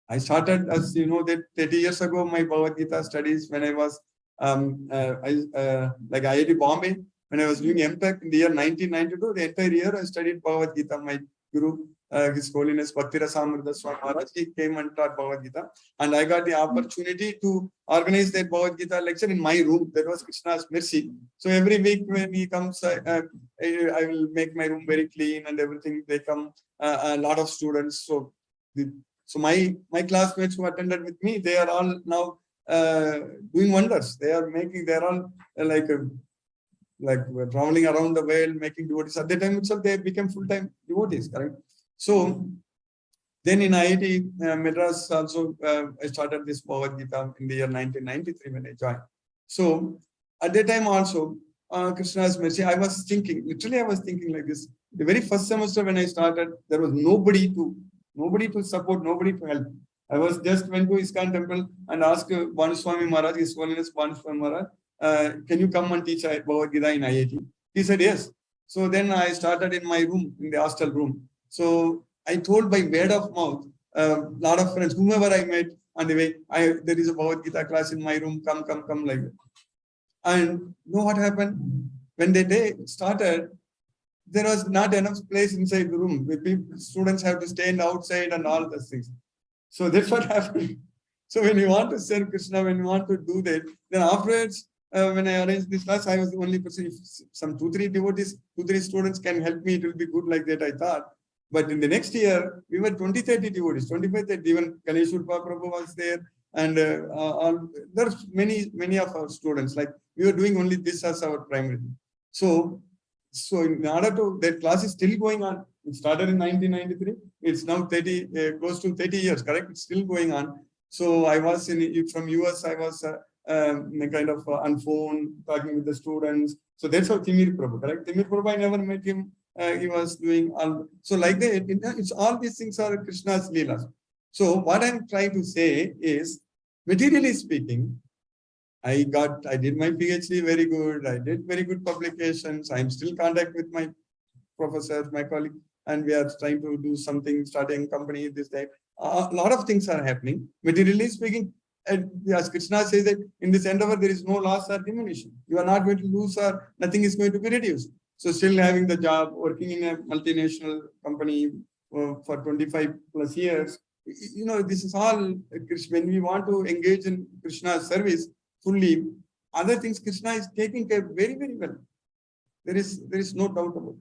I started, as you know, that 30 years ago, my Bhagavad Gita studies when I was like IIT Bombay. When I was doing MTech in the year 1992, the entire year I studied Bhagavad Gita. My Guru, His Holiness Bhaktira Samrudha Swami Maharaj, he came and taught Bhagavad Gita. And I got the opportunity to organize that Bhagavad Gita lecture in my room. That was Krishna's mercy. So every week when he comes, I will make my room very clean and everything. They come, a lot of students. So my classmates who attended with me, they are all now doing wonders. They are all like we're traveling around the world, making devotees. At the time itself, they became full-time devotees, correct? So then in IIT Madras also, I started this Bhagavad Gita in the year 1993 when I joined. So at that time also, Krishna's mercy, I was thinking like this. The very first semester when I started, there was nobody to support, nobody to help. I was just went to ISKCON temple and asked Banuswami Maharaj, His Holiness Banuswami Maharaj, can you come and teach Bhagavad Gita in IIT? He said yes. So then I started in my room, in the hostel room. So I told by word of mouth, lot of friends, whomever I met on the way, there is a Bhagavad Gita class in my room, come like that. And you know what happened? When the day started, there was not enough place inside the room. Students have to stand outside and all those things. So that's what happened. So when you want to serve Krishna, when you want to do that, then afterwards, when I arranged this class, I was the only person. If some 2-3 devotees, 2-3 students can help me, it will be good like that, I thought. But in the next year, we were 20-30 devotees, 25-30, even Ganesh Urpa Prabhu was there. And there's many of our students, like we were doing only this as our primary. So in order to, that class is still going on. It started in 1993. It's now close to 30 years, correct? It's still going on. So I was from US, I was kind of on phone, talking with the students. So that's how Timir Prabhu, correct? Timir Prabhu, I never met him. He was doing all. So like that, it's all these things are Krishna's Leelas. So what I'm trying to say is, materially speaking, I did my PhD very good. I did very good publications. I'm still in contact with my professors, my colleagues, and we are trying to do something, starting a company, this type. A lot of things are happening. Materially speaking, and as Krishna says that in this endeavor, there is no loss or diminution. You are not going to lose or nothing is going to be reduced. So still having the job, working in a multinational company for 25 plus years, this is all, when we want to engage in Krishna's service fully, other things Krishna is taking care very, very well. There is no doubt about it.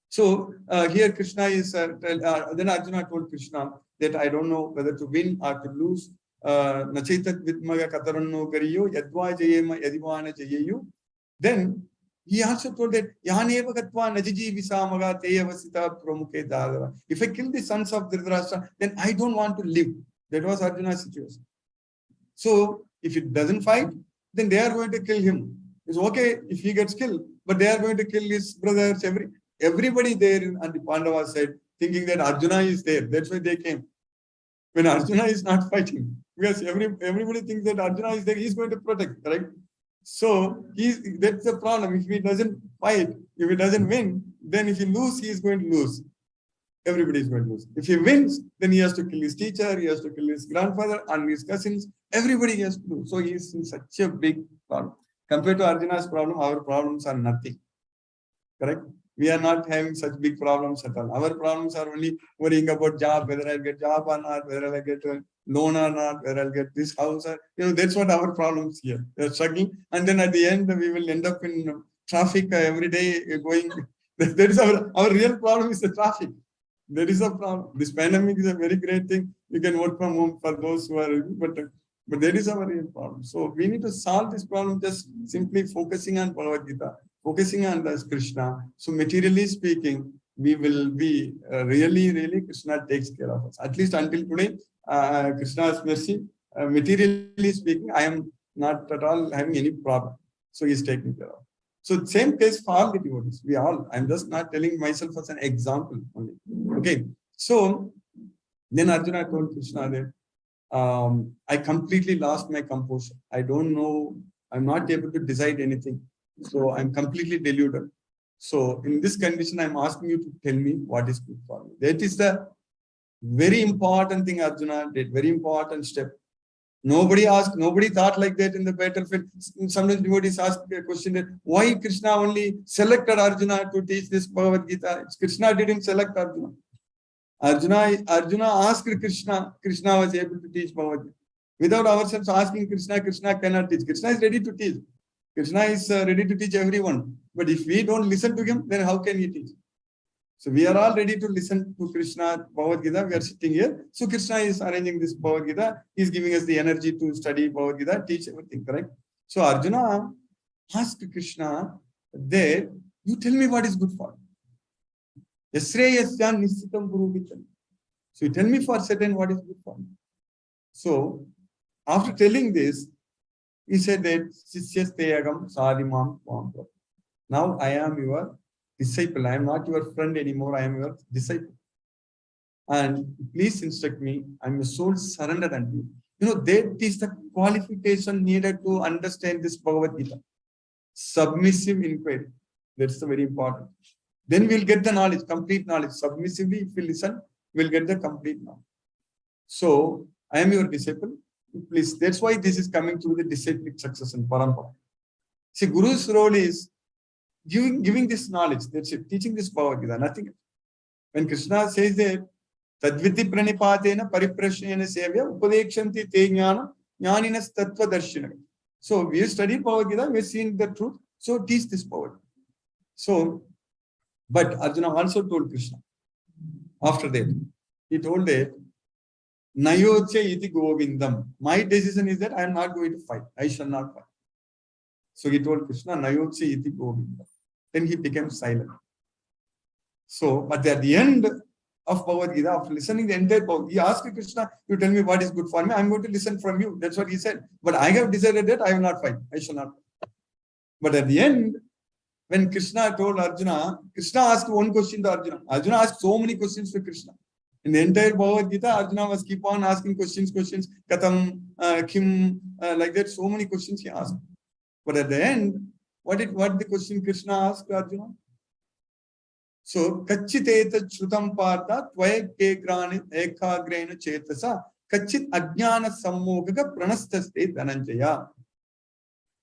So here Krishna is, then Arjuna told Krishna that I don't know whether to win or to lose. Nachaitat vidmaga kataranno gariyo yadva jayema yadivana jayeyu. Then he also told that Yaneva Gatva Najiji Visamaga Teyavasita Promukhe Dadava. If I kill the sons of Dhritarashtra, then I don't want to live. That was Arjuna's situation. So if it doesn't fight, then they are going to kill him. It's okay if he gets killed, but they are going to kill his brothers, everybody there on the Pandava side, thinking that Arjuna is there. That's why they came. When Arjuna is not fighting, because everybody thinks that Arjuna is there, he's going to protect, right? So that's the problem. If he doesn't fight, if he doesn't win, then if he loses, he is going to lose. Everybody is going to lose. If he wins, then he has to kill his teacher, he has to kill his grandfather and his cousins. Everybody has to do. So he is in such a big problem. Compared to Arjuna's problem, our problems are nothing. Correct? We are not having such big problems at all. Our problems are only worrying about job, whether I'll get job or not, whether I'll get a loan or not, whether I'll get this house. Or, that's what our problems here. They're struggling. And then at the end, we will end up in traffic every day going. That is our real problem is the traffic. There is a problem. This pandemic is a very great thing. You can work from home for those who are, but that is our real problem. So we need to solve this problem just simply focusing on Bhagavad Gita, focusing on this Krishna. So materially speaking, we will be really Krishna takes care of us. At least until today, Krishna's mercy, materially speaking, I am not at all having any problem. So he is taking care of. So same case for all the devotees. I'm just not telling myself as an example only. Okay. So then Arjuna told Krishna that I completely lost my composure. I don't know. I'm not able to decide anything. So I'm completely deluded. So in this condition, I'm asking you to tell me what is good for me. That is the very important thing Arjuna did, very important step. Nobody thought like that in the battlefield. Sometimes devotees ask a question that why Krishna only selected Arjuna to teach this Bhagavad Gita. Krishna didn't select Arjuna. Arjuna asked Krishna. Krishna was able to teach Bhagavad Gita. Without ourselves asking Krishna, Krishna cannot teach. Krishna is ready to teach. Krishna is ready to teach everyone. But if we don't listen to him, then how can he teach? So we are all ready to listen to Krishna Bhagavad Gita. We are sitting here. So Krishna is arranging this Bhagavad Gita. He is giving us the energy to study Bhagavad Gita, teach everything, correct? So Arjuna asked Krishna that you tell me what is good for me. Yasreyasya nisitam puruhitam. So you tell me for certain what is good for me. So after telling this, he said that Sisyasteyagam sadimam vampa. Now I am your disciple. I am not your friend anymore. I am your disciple. And please instruct me. I am a soul surrendered unto you. That is the qualification needed to understand this Bhagavad Gita. Submissive inquiry. That's the very important. Then we'll get the knowledge, complete knowledge. Submissively, if we listen, we'll get the complete knowledge. So I am your disciple. Please, that's why this is coming through the disciplic succession, parampara. See, Guru's role is giving this knowledge. That's it. Teaching this Bhagavad Gita, nothing else. When Krishna says that Tadviti pranipatena pariprashnena sevya upadekshanti te jnana jnaninas tattva darshina. So we have studied Bhagavad Gita, we have seen the truth. So teach this Bhagavad Gita. So, but Arjuna also told Krishna, after that, he told that, Nayotse iti govindam. My decision is that I am not going to fight. I shall not fight. So he told Krishna, Nayotse iti govindam. Then he became silent. So, but at the end of Bhagavad Gita, after listening the entire Bhagavad Gita, he asked Krishna, you tell me what is good for me. I am going to listen from you. That's what he said. But I have decided that I will not fight. I shall not fight. But at the end, when Krishna told Arjuna, Krishna asked one question to Arjuna. Arjuna asked so many questions to Krishna. In the entire Bhagavad Gita, Arjuna was keep on asking questions, Katam, Kim, like that, so many questions he asked. But at the end, what the question Krishna asked Arjuna? So, Kachit etat shrutam partha tvaya ekagrena chetasa Kachit ajnana sammogaga pranastaste dhananjaya.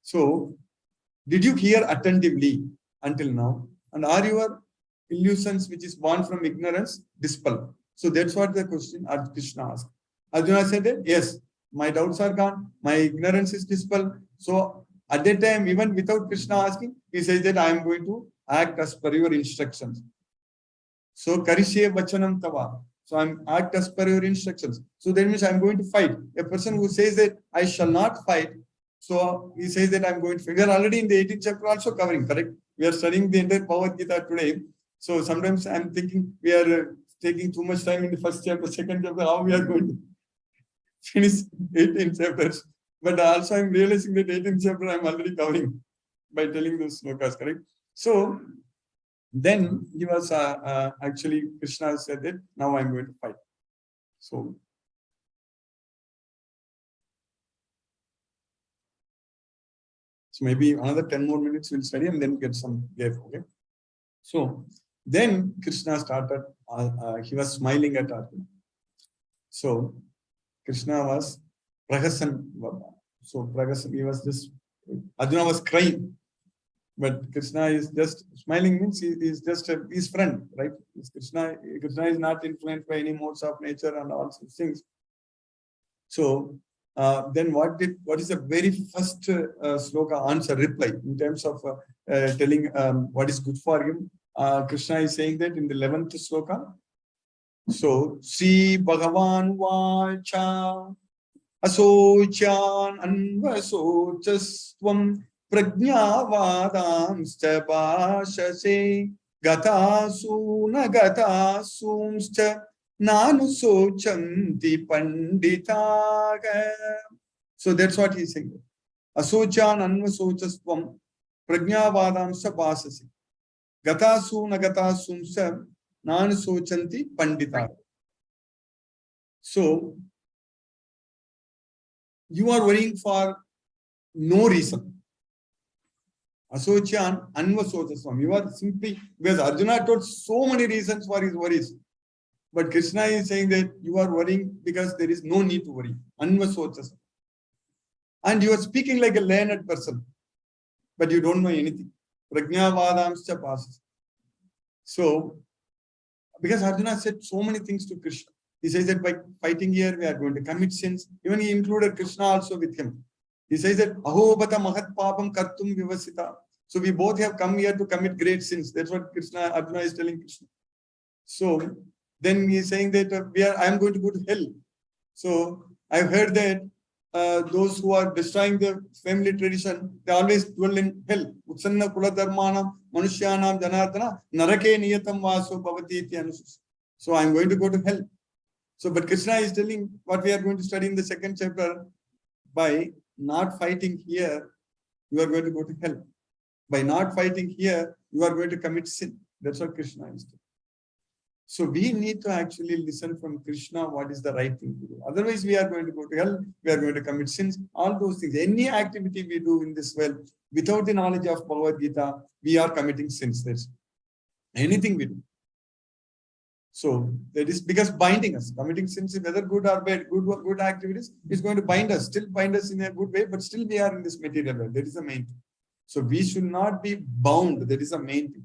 So, did you hear attentively until now? And are your illusions which is born from ignorance dispelled? So that's what the question Krishna asked. Arjuna said that, yes, my doubts are gone, my ignorance is dispelled. So at that time, even without Krishna asking, he says that I am going to act as per your instructions. So Karishe Vachanam Tava. So I'm act as per your instructions. So that means I'm going to fight. A person who says that I shall not fight, so he says that I'm going to fight. We are already in the 18th chapter also covering, correct? We are studying the entire Bhagavad Gita today. So sometimes I'm thinking we are taking too much time in the first chapter, second chapter, how we are going to finish 18 chapters. But also I'm realizing that 18th chapter I'm already covering by telling those slokas, correct? So then he was actually, Krishna said that now I'm going to fight. So maybe another 10 more minutes we'll study and then get some gap, okay? So then Krishna started, he was smiling at Arjuna. So Krishna was Prahasan. So Prahasan, he was just, Arjuna was crying. But Krishna is just smiling, means he is just his friend, right? Krishna is not influenced by any modes of nature and all such things. So then what is the very first sloka answer, reply, in terms of telling what is good for him? Krishna is saying that in the 11th sloka. So, Sri Bhagavan Vacha Asochan Anvasocastvam Prajnavadamscha Bhashase Gatasuna Gatasumscha Nanusochanti Panditaga. So that's what he's saying. Asochan Anvasocastvam Prajnavadamscha Bhashase Gatasuna Gatasumscha Nanusochanti Panditaga. So you are worrying for no reason. Asochan Anvasocaswam. You are simply, because Arjuna told so many reasons for his worries. But Krishna is saying that you are worrying because there is no need to worry. Anvasocaswam. And you are speaking like a learned person, but you don't know anything. Prajnavadamscha pasas. So, because Arjuna said so many things to Krishna. He says that by fighting here, we are going to commit sins. Even he included Krishna also with him. He says that, Aho bata mahat papam kartum vivasita. So we both have come here to commit great sins. That's what Arjuna is telling Krishna. So then he is saying that I am going to go to hell. So I've heard that those who are destroying the family tradition, they always dwell in hell. Utsanna kula dharmanam manushyanam janardana narake niyatam vaso bhavati iti anusus. So I'm going to go to hell. So, but Krishna is telling what we are going to study in the 2nd chapter. By not fighting here, you are going to go to hell. By not fighting here, you are going to commit sin. That's what Krishna is doing. So we need to actually listen from Krishna what is the right thing to do. Otherwise, we are going to go to hell, we are going to commit sins, all those things. Any activity we do in this world, without the knowledge of Bhagavad Gita, we are committing sins. That's anything we do. So that is because binding us. Committing sins, whether good or bad, good activities, is going to bind us, still bind us in a good way, but still we are in this material world. That is the main thing. So we should not be bound. That is the main thing.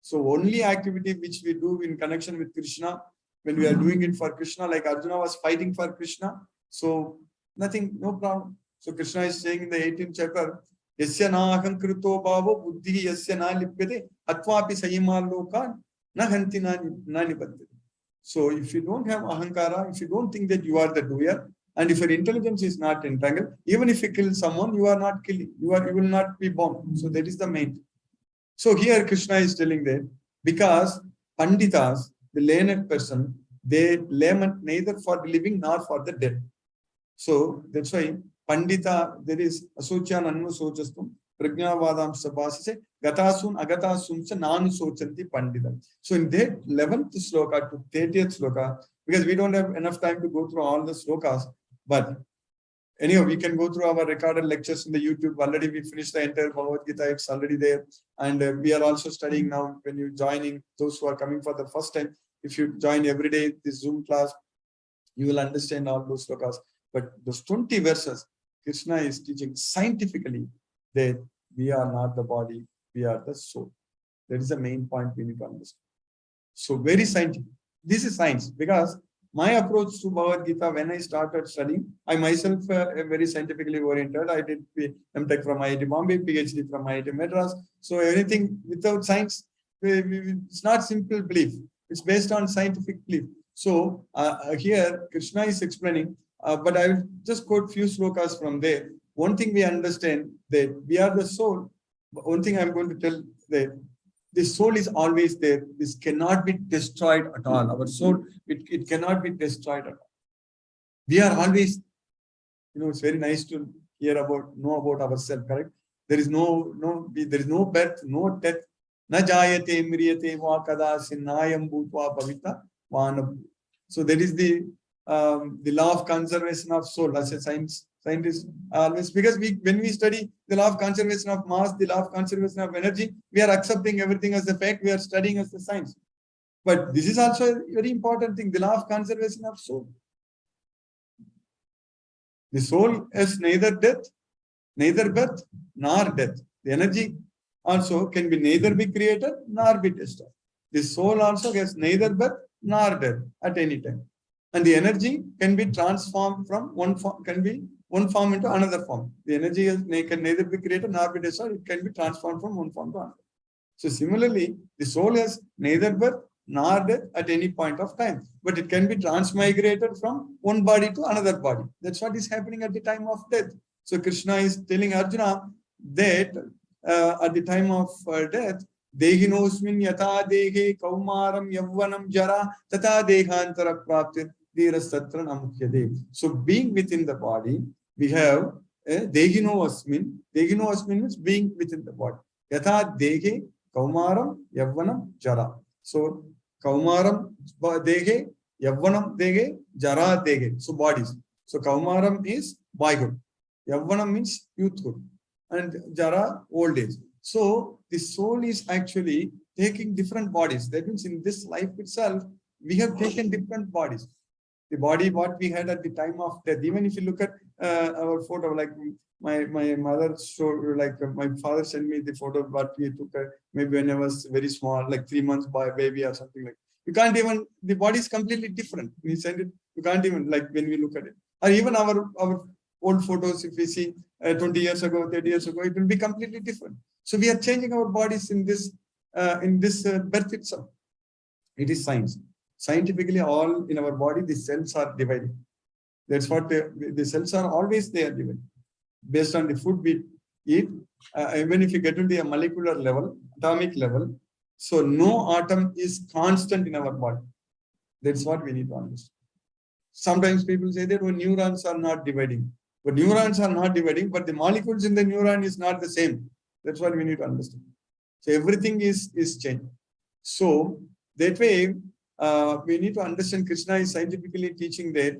So only activity which we do in connection with Krishna, when we are doing it for Krishna, like Arjuna was fighting for Krishna, so nothing, no problem. So Krishna is saying in the 18th chapter, Yasya na ahankrito bhavo buddhi yasya na lipyate atvapi sayima loka na hanti na nipatyate. So if you don't have ahankara, if you don't think that you are the doer, and if your intelligence is not entangled, even if you kill someone, you are not killing. You will not be bound. So that is the main thing. So here Krishna is telling that because Panditas, the learned person, they lament neither for the living nor for the dead. So that's why Pandita, there is Asochan Anu Sochastum, Pragnavadam Sabhasase, Gatasun Agatasum Nanu Sochanti Pandita. So in that 11th sloka to 30th sloka, because we don't have enough time to go through all the slokas, but anyhow, we can go through our recorded lectures in the YouTube. Already we finished the entire Bhagavad Gita, it's already there. And we are also studying now. When you joining, those who are coming for the first time, if you join every day this Zoom class, you will understand all those slokas. But those 20 verses, Krishna is teaching scientifically that we are not the body, we are the soul. That is the main point we need to understand. So very scientific. This is science, because my approach to Bhagavad Gita, when I started studying, I myself am very scientifically oriented. I did MTech from IIT Bombay, PhD from IIT Madras. So anything without science, it's not simple belief. It's based on scientific belief. So here Krishna is explaining, but I will just quote few slokas from there. One thing we understand that we are the soul. One thing I'm going to tell that the soul is always there. This cannot be destroyed at all. Our soul, it cannot be destroyed at all. We are always, it's very nice to know about ourselves, correct? There is no birth, no death. Na jayate mriyate va kadasin nayam bhutva pavita vanam. So that is the law of conservation of soul. As a scientist always, because when we study the law of conservation of mass, the law of conservation of energy, we are accepting everything as a fact, we are studying as a science. But this is also a very important thing, the law of conservation of soul. The soul has neither death, neither birth, nor death. The energy also can be neither be created nor be destroyed. The soul also has neither birth nor death at any time. And the energy can be transformed from one form into another form. The energy can neither be created nor be destroyed. It can be transformed from one form to another. So similarly, the soul has neither birth nor death at any point of time, but it can be transmigrated from one body to another body. That's what is happening at the time of death. So Krishna is telling Arjuna that at the time of death, Dehinosmin yata dehe kaumaram yavvanam jara tata dehantara praptir. So being within the body, we have Dehino Asmin. Dehino Asmin means being within the body. Yatha Dehe Kaumaram Yavvanam Jara. So Kaumaram Dehe, Yavvanam Dehe, Jara Dehe. So bodies. So Kaumaram is boyhood. Yavvanam means youthhood. And Jara, old age. So the soul is actually taking different bodies. That means in this life itself, we have taken different bodies. The body what we had at the time of death. Even if you look at our photo, like my mother showed, like my father sent me the photo of what we took maybe when I was very small, like 3 months by baby or something like. You can't even, the body is completely different. We send it, you can't even, like when we look at it. Or even our old photos, if we see 20 years ago, 30 years ago, it will be completely different. So we are changing our bodies in this birth itself. It is science. Scientifically, all in our body, the cells are divided. That's what the cells are always there divided. Based on the food we eat, even if you get to the molecular level, atomic level, so no atom is constant in our body. That's what we need to understand. Sometimes people say that neurons are not dividing. But neurons are not dividing, but the molecules in the neuron is not the same. That's what we need to understand. So everything is changed. So that way, we need to understand Krishna is scientifically teaching that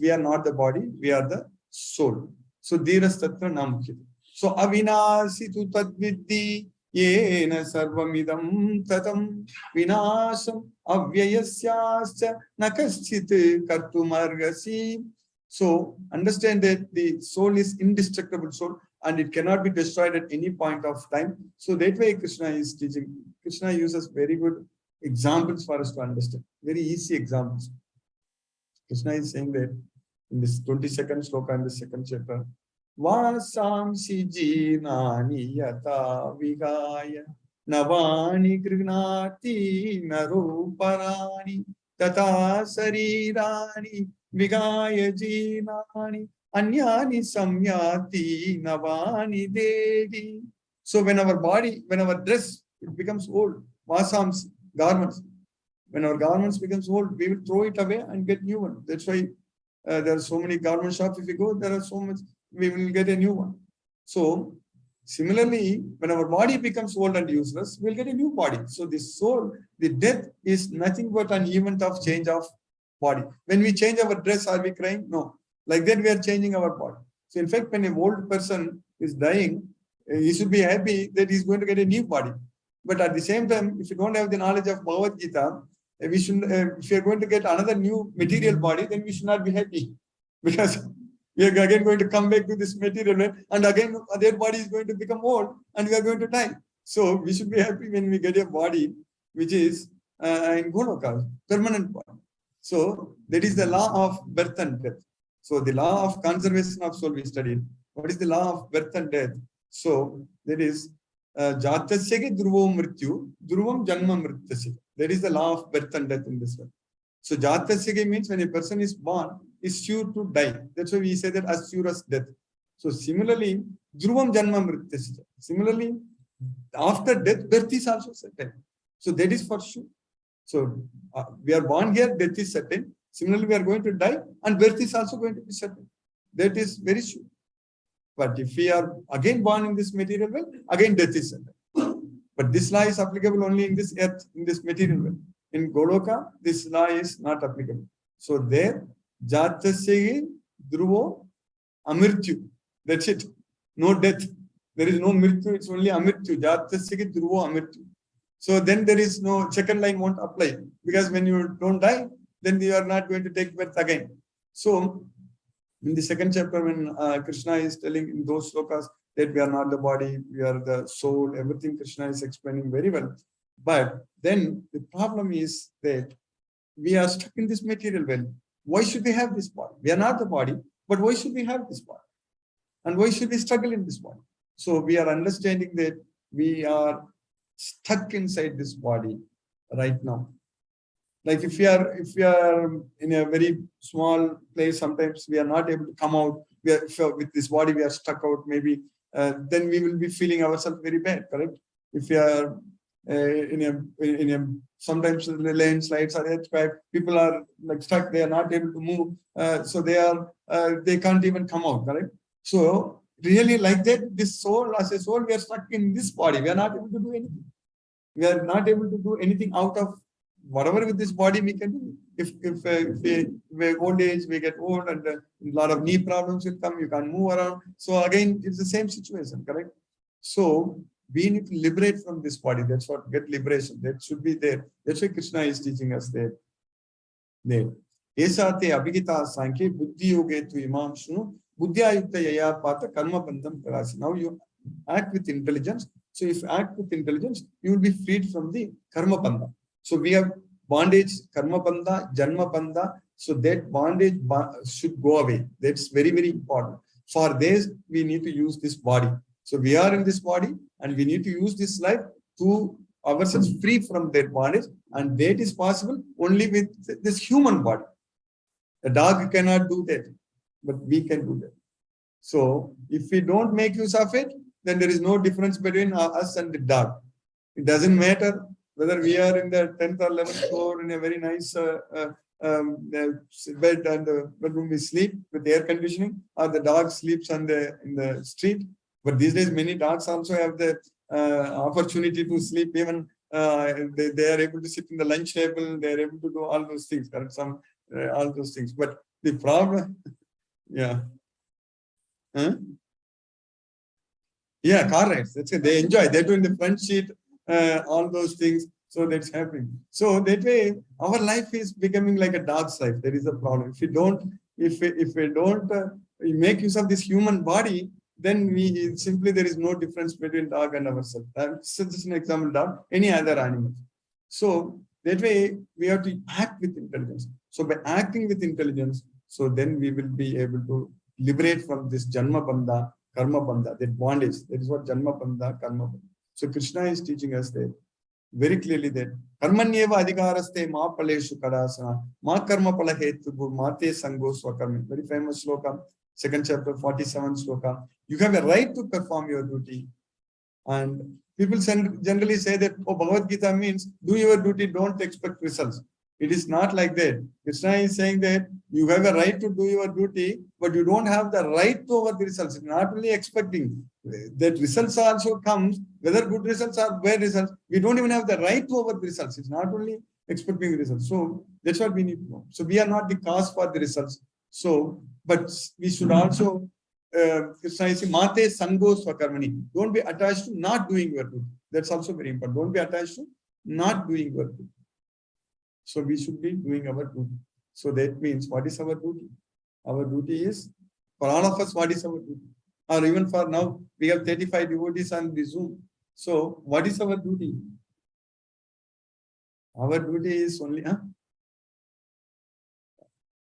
we are not the body, we are the soul. So Dhiras Tatra Namukhyate. So Avinasi tu tadviddi Yena sarvamidam tatam vinasam avyayasyascha nakaschit kartumargasi. So understand that the soul is indestructible soul and it cannot be destroyed at any point of time. So that way Krishna is teaching. Krishna uses very good examples for us to understand. Very easy examples. Krishna is saying that in this 22nd sloka in the second chapter, Vasamsi jinani yata vigaya navani grignati naruparani tata sarirani vigaya jinani anyani samyati navani devi. So when our body, when our dress, it becomes old, Vasamsi, garments. When our garments becomes old, we will throw it away and get new one. That's why there are so many garment shops. If we go, there are so much, we will get a new one. So similarly, when our body becomes old and useless, we'll get a new body. So the soul, the death is nothing but an event of change of body. When we change our dress, are we crying? No. Like that, we are changing our body. So in fact, when an old person is dying, he should be happy that he's going to get a new body. But at the same time, if you don't have the knowledge of Bhagavad Gita, we should, if we are going to get another new material body, then we should not be happy, because we are again going to come back to this material, and again their body is going to become old, and we are going to die. So we should be happy when we get a body which is in Goloka, permanent body. So that is the law of birth and death. So the law of conservation of soul we studied. What is the law of birth and death? So that is Jatasyage dhruvam mrityu, dhruvam janma mrityasya. That is the law of birth and death in this world. So Jatasyage means when a person is born, is sure to die. That's why we say that as sure as death. So similarly, dhruvam janma mrityasya. Similarly, after death, birth is also certain. So that is for sure. So we are born here, death is certain. Similarly, we are going to die, and birth is also going to be certain. That is very sure. But if we are again born in this material world, again death is certain. But this law is applicable only in this earth, in this material world. In Goloka, this law is not applicable. So there, Jatasya dhruvo amirtyu. That's it. No death. There is no mrityu, it's only amirtyu. Jatasya dhruvo amirtyu. So then there is no second line won't apply. Because when you don't die, then you are not going to take birth again. So in the second chapter, when Krishna is telling in those slokas that we are not the body, we are the soul, everything Krishna is explaining very well. But then the problem is that we are stuck in this material world. Why should we have this body? We are not the body, but why should we have this body? And why should we struggle in this body? So we are understanding that we are stuck inside this body right now. Like if we are in a very small place, sometimes we are not able to come out. We are, with this body, we are stuck out. Maybe then we will be feeling ourselves very bad. Correct? If we are in a sometimes the landslides are earthquake, people are like stuck. They are not able to move. So they can't even come out. Correct? So really like that, this soul as a soul, we are stuck in this body. We are not able to do anything. We are not able to do anything out of whatever with this body we can do. If we old age, we get old, and a lot of knee problems will come, you can't move around. So again, it's the same situation, correct? So we need to liberate from this body. That's what, get liberation. That should be there. That's why Krishna is teaching us there. Esate abhigita sankhe buddhi yoge tu imam shunu buddhya yukta yaya pata karma bandham karasi. Now you act with intelligence. So if you act with intelligence, you will be freed from the karma bandha. So we have bondage, karma bandha, janma bandha. So that bondage should go away. That's very, very important. For this, we need to use this body. So we are in this body, and we need to use this life to ourselves free from that bondage. And that is possible only with this human body. A dog cannot do that, but we can do that. So if we don't make use of it, then there is no difference between us and the dog. It doesn't matter whether we are in the 10th or 11th floor in a very nice bed, and the bedroom we sleep with air conditioning, or the dog sleeps in the street. But these days, many dogs also have the opportunity to sleep. Even they are able to sit in the lunch table. They are able to do all those things. All those things. But the problem, yeah. Huh? Yeah, car rides. That's it. They enjoy. They're doing the front seat, all those things. So that's happening. So that way, our life is becoming like a dog's life. There is a problem. If we don't make use of this human body, then we simply there is no difference between dog and ourselves. So just an example, dog, any other animal. So that way, we have to act with intelligence. So by acting with intelligence, so then we will be able to liberate from this janma bandha, karma bandha, that bondage. That is what janma bandha, karma bandha. So Krishna is teaching us that very clearly that karmanyeva adhikaraste ma paleshu kadasana ma karma pala hetubu mate sango swakarmi. Very famous sloka, second chapter, 47 sloka. You have a right to perform your duty. And people generally say that, oh, Bhagavad Gita means do your duty, don't expect results. It is not like that. Krishna is saying that you have a right to do your duty, but you don't have the right to over the results. Not only expecting that results also comes, whether good results or bad results, we don't even have the right to over the results. It's not only expecting the results. So that's what we need to know. So we are not the cause for the results. So, but we should also Krishna is saying, Mate Sango Swakarmani. Don't be attached to not doing your duty. That's also very important. Don't be attached to not doing your duty. So we should be doing our duty. So that means, what is our duty? Our duty is, for all of us, what is our duty? Or even for now, we have 35 devotees on the Zoom. So what is our duty? Our duty is only,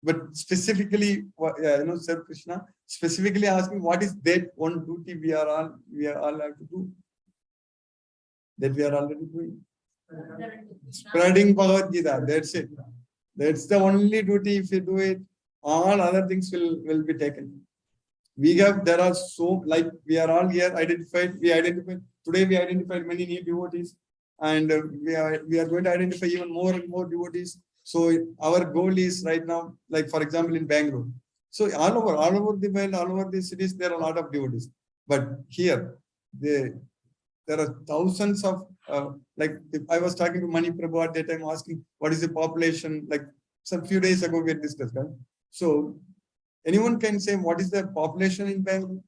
but specifically, Sir Krishna specifically asking what is that one duty we are all have to do, that we are already doing. Spreading Bhagavad Gita. That's it. That's the only duty. If you do it, all other things will be taken. There are so, like we are all here identified. Today we identified many new devotees, and we are going to identify even more and more devotees. So our goal is right now, like for example in Bangalore. So all over the world, all over the cities, there are a lot of devotees. But here, there are thousands of, like if I was talking to Mani Prabhu at that time, asking what is the population, like some few days ago we had discussed, right? So anyone can say what is the population in Bangalore?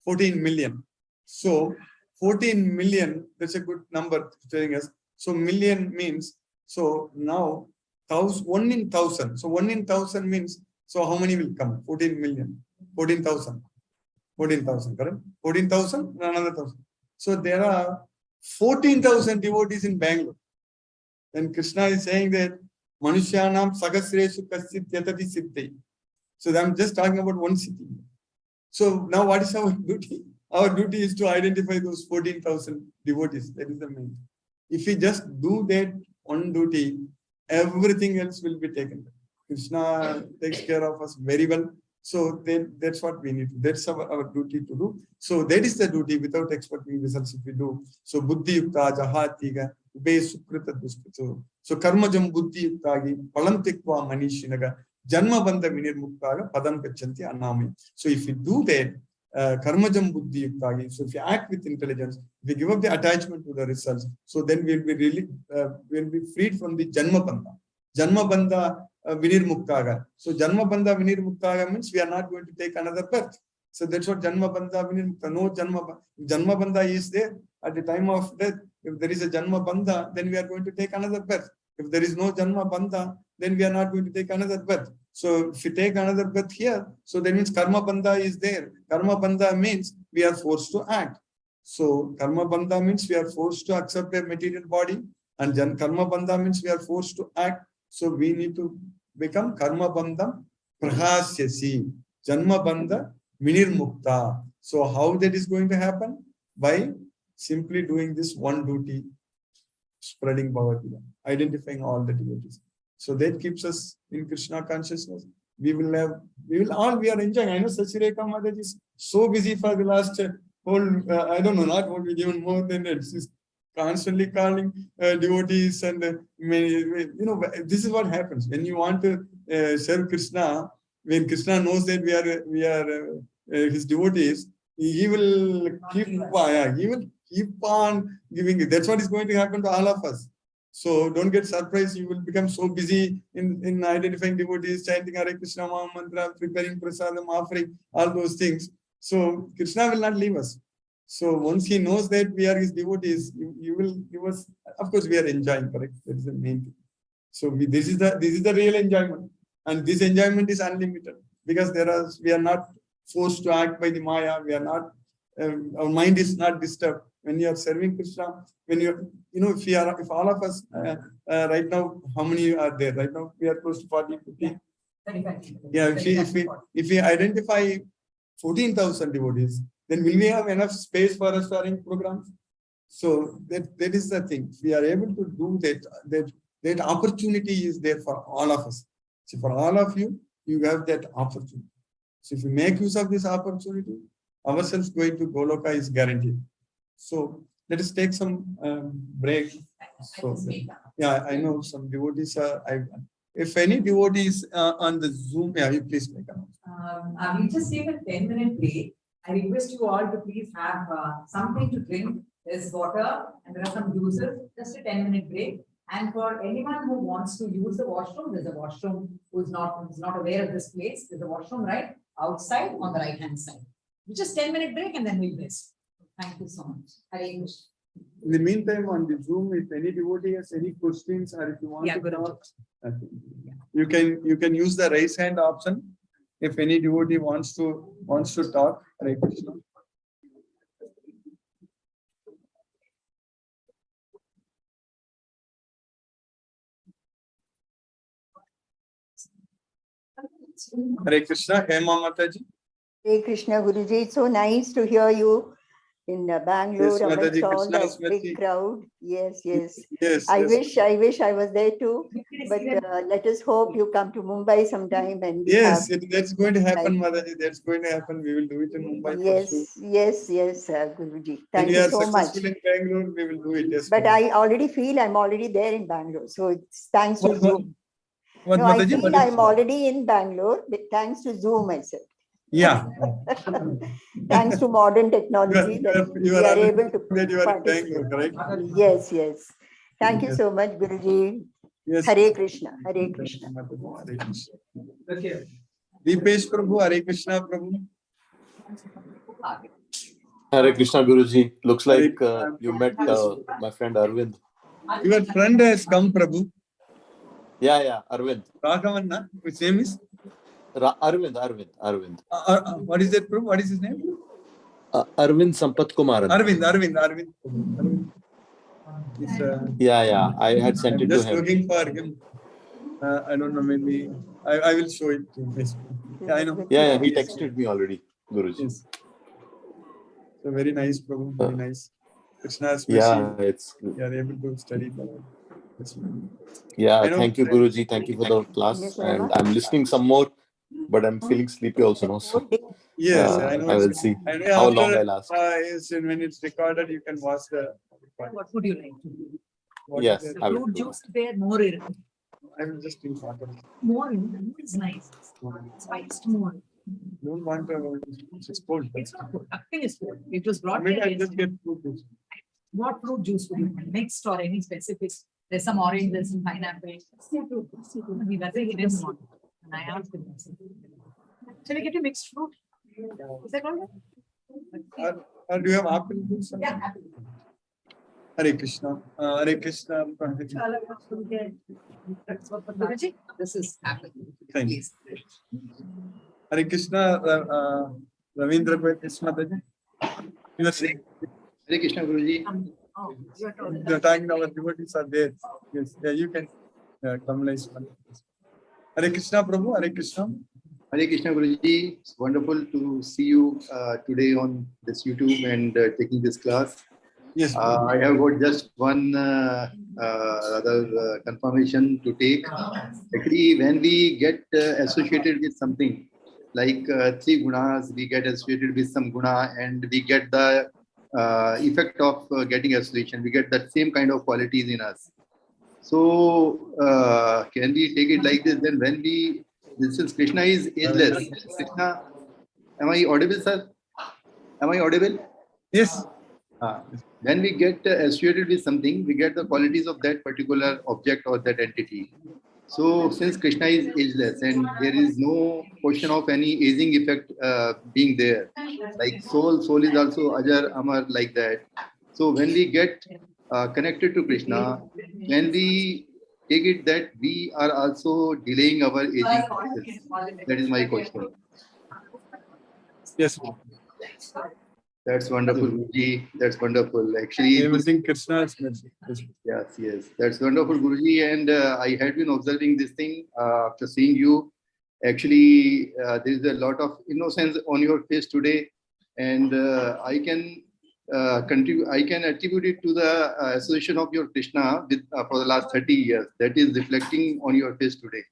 14 million. So 14 million, that's a good number telling us. So million means, so now 1 in 1,000. So 1 in 1,000 means, so how many will come? 14 million. 14,000. 14,000, correct? 14,000, another 1,000. So there are 14,000 devotees in Bangalore. And Krishna is saying that Manushyanam Sagasreshu Kasit Yatati Siddhi. So I'm just talking about one city. So now what is our duty? Our duty is to identify those 14,000 devotees. That is the main. If we just do that one duty, everything else will be taken. Krishna takes care of us very well. So then that's what we need to. That's our duty to do. So that is the duty without expecting results if we do. So buddhi yukta jahatiga ube sukrita duskritu. So karmajam buddhi yuktagi palam tikva manishinaga janma bandha vinirmuktaga padam kachanti anami. So if we do that, karmajam buddhi yuktagi, so if you act with intelligence, if we give up the attachment to the results, so then we'll be freed from the janma bandha. Janma bandha vinirmuktaga. So janma bandha vinirmuktaga means we are not going to take another birth. So that's what janma bandha vinirmuktaga. No janma bandha is there at the time of death. If there is a janma bandha, then we are going to take another birth. If there is no janma bandha, then we are not going to take another birth. So if we take another birth here, so that means karma bandha is there. Karma bandha means we are forced to act. So karma bandha means we are forced to accept a material body, and karma bandha means we are forced to act. So we need to become karma bandham prahasyasi, janma bandha vinirmukta. So how that is going to happen? By simply doing this one duty, spreading Bhagavad Gita, identifying all the devotees. So that keeps us in Krishna consciousness. We are enjoying. I know Sachireka Mataji is so busy for the last whole, I don't know, not whole, even more than that. She's constantly calling devotees, and this is what happens when you want to serve Krishna. When Krishna knows that we are his devotees, he will keep on giving it. That's what is going to happen to all of us. So don't get surprised. You will become so busy in identifying devotees, chanting Hare Krishna Maha Mantra, preparing prasadam, offering all those things. So Krishna will not leave us. So once he knows that we are his devotees, you will give us. Of course, we are enjoying. Correct. That is the main thing. So this is the real enjoyment, and this enjoyment is unlimited because we are not forced to act by the Maya. We are not. Our mind is not disturbed when you are serving Krishna. When if all of us right now, how many are there right now? We are close to 40, 50. Yeah, if we identify 14,000 devotees, then will we have enough space for us to arrange programs? So that is the thing. We are able to do that opportunity is there for all of us. So for all of you, you have that opportunity. So if you make use of this opportunity, ourselves going to Goloka is guaranteed. So let us take some break. So yeah, I know some devotees are. If any devotees on the Zoom, yeah, you please make a note. We'll just take a 10-minute break. I request you all to please have something to drink. There's water and there are some juices. Just a 10-minute break. And for anyone who wants to use the washroom, there's a washroom who's not aware of this place. There's a washroom right outside on the right-hand side. Just 10-minute break and then we'll rest. Thank you so much. Hare Krishna. In the meantime, on the Zoom, if any devotee has any questions or if you want to talk, you can use the raise hand option. If any devotee wants to talk, Hare Krishna. Hare Krishna, Hema Mataji. Hare Krishna Guruji, it's so nice to hear you in Bangalore Yes, amidst Mataji, all Krishna's the big mercy. crowd. Yes. Yes. I wish I was there too. But let us hope you come to Mumbai sometime and Yes, that's going to happen, Mataji. That's going to happen. We will do it in Mumbai. Yes, Guruji. Thank you you are so much. successful in Bangalore, we will do it. Yes, But I already feel I'm already there in Bangalore. So it's thanks to Zoom. What, No, I Mataji? feel I'm already in Bangalore, but thanks to Zoom, I said. Yeah. Thanks to modern technology we are able to participate. Yes. Thank you so much, Guruji. Yes. Hare Krishna. Hare Krishna. Deepesh Prabhu, Hare Krishna Prabhu. Hare Krishna Guruji. Looks like you met my friend Arvind. Your friend has come, Prabhu. Yeah, Arvind. Raghavan, which name is? Arvind. What is that, Prabhu? What is his name? Arvind Sampat Kumaran. Arvind. Yeah. I had sent it to him. Just looking for him. I don't know, maybe I will show it to him. Yeah, I know. Yeah, he texted me already, Guruji. Yes. So very nice, Prabhu. Very nice. Krishna's mercy. Yeah, You are able to study. Yeah, thank you, Guruji. Thank you for the class. And I'm listening some more, but I'm feeling sleepy also now. So yes, I know. I will see how long I last. Yes, and when it's recorded, you can watch the. What would you like to do? Yes, I will. Fruit juice there, more. I will just drink water. More is nice. Spiced more. Don't want to. It's cold. It's not good. Nothing is cold. It was brought Maybe here. I'll just get fruit juice. What fruit juice would you want? Mixed or any specific? There's some orange, there's some pineapple. That's it. He didn't want. And I asked him. Shall we get a mixed fruit? Is that all right? Or do you have apple juice? Yeah, apple. Hare Krishna. Hare Krishna. Guruji, this is apple. Thank you. Please. Hare Krishna. Ravindra Krishna. You are saying. Hare Krishna Guruji. You're talking our devotees are there. Yes, yeah, you can come nice one. Hare Krishna, Prabhu. Hare Krishna. Hare Krishna Guruji. It's wonderful to see you today on this YouTube and taking this class. Yes. I have got just one confirmation to take. Actually, when we get associated with something like three gunas, we get associated with some guna and we get the effect of getting association. We get that same kind of qualities in us. So can we take it like this? Then when since Krishna is ageless, Krishna, am I audible, sir? Am I audible? Yes. When we get associated with something, we get the qualities of that particular object or that entity. So since Krishna is ageless and there is no question of any aging effect being there, like soul is also Ajar, Amar, like that. So when we get connected to Krishna, when we take it that we are also delaying our aging process. That is my question. Yes. That's wonderful, Guruji. That's wonderful. Actually, Everything Krishna is mentioned. yes. That's wonderful, Guruji. And I had been observing this thing after seeing you. Actually, there is a lot of innocence on your face today, and I can contribute. I can attribute it to the association of your Krishna with for the last 30 years. That is reflecting on your face today.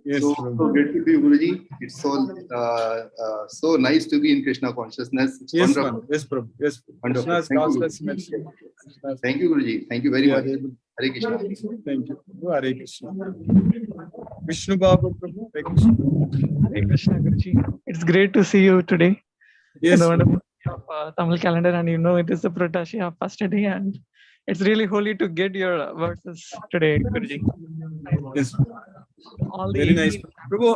Yes, So grateful to you, Guruji. It's so nice to be in Krishna consciousness. It's yes, wonderful. man. Yes, Prabhu. Yes. Wonderful. Krishna's Thank you. causeless mention. Thank you, Guruji. Thank you very much. Hare Krishna. Thank you. Hare Krishna. Vishnu Babu Prabhu. Hare Krishna. Hare Krishna, Guruji. It's great to see you today. Yes. In the wonderful Tamil calendar, and it is the Puratashi first day, and it's really holy to get your verses today, Guruji. Yes. All the Very nice. Prabhu,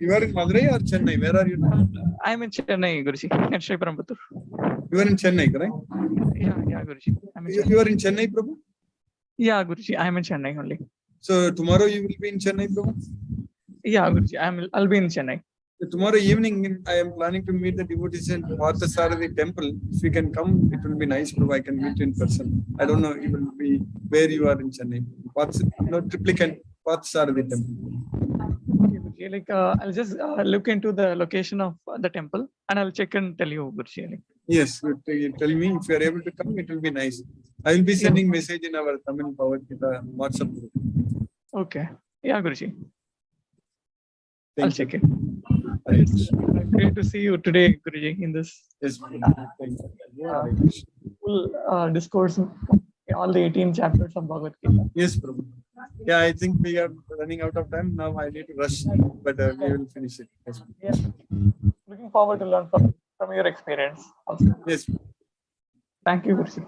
you are in Madurai or Chennai? Where are you now? I'm in Chennai, Guruji, at Shri Parambattur. You are in Chennai, correct? Yeah, Guruji. I'm in Chennai. You are in Chennai, Prabhu? Yeah, Guruji, I'm in Chennai only. So tomorrow you will be in Chennai, Prabhu? Yeah, Guruji, I'll be in Chennai. So tomorrow evening, I am planning to meet the devotees in Parthasarathi temple. If you can come, it will be nice, Prabhu. I can meet you in person. I don't know, you will be where you are in Chennai. Triplicant Parthasarathi temple. Okay, Guruji, I'll just look into the location of the temple, and I'll check and tell you, Guruji. Yes, you tell me if you are able to come, it will be nice. I will be sending message in our Tamil Bhagavad Gita WhatsApp group. Okay. Yeah, Guruji. Thank I'll you. check it. It's great to see you today, Guruji, in this Yes, thank you. full discourse, all the 18 chapters of Bhagavad Gita. Yes, Prabhu. Yeah, I think we are running out of time now. I need to rush, but we will finish it. Yes. Yeah. Looking forward to learn from your experience also. Yes. Thank you, Guruji.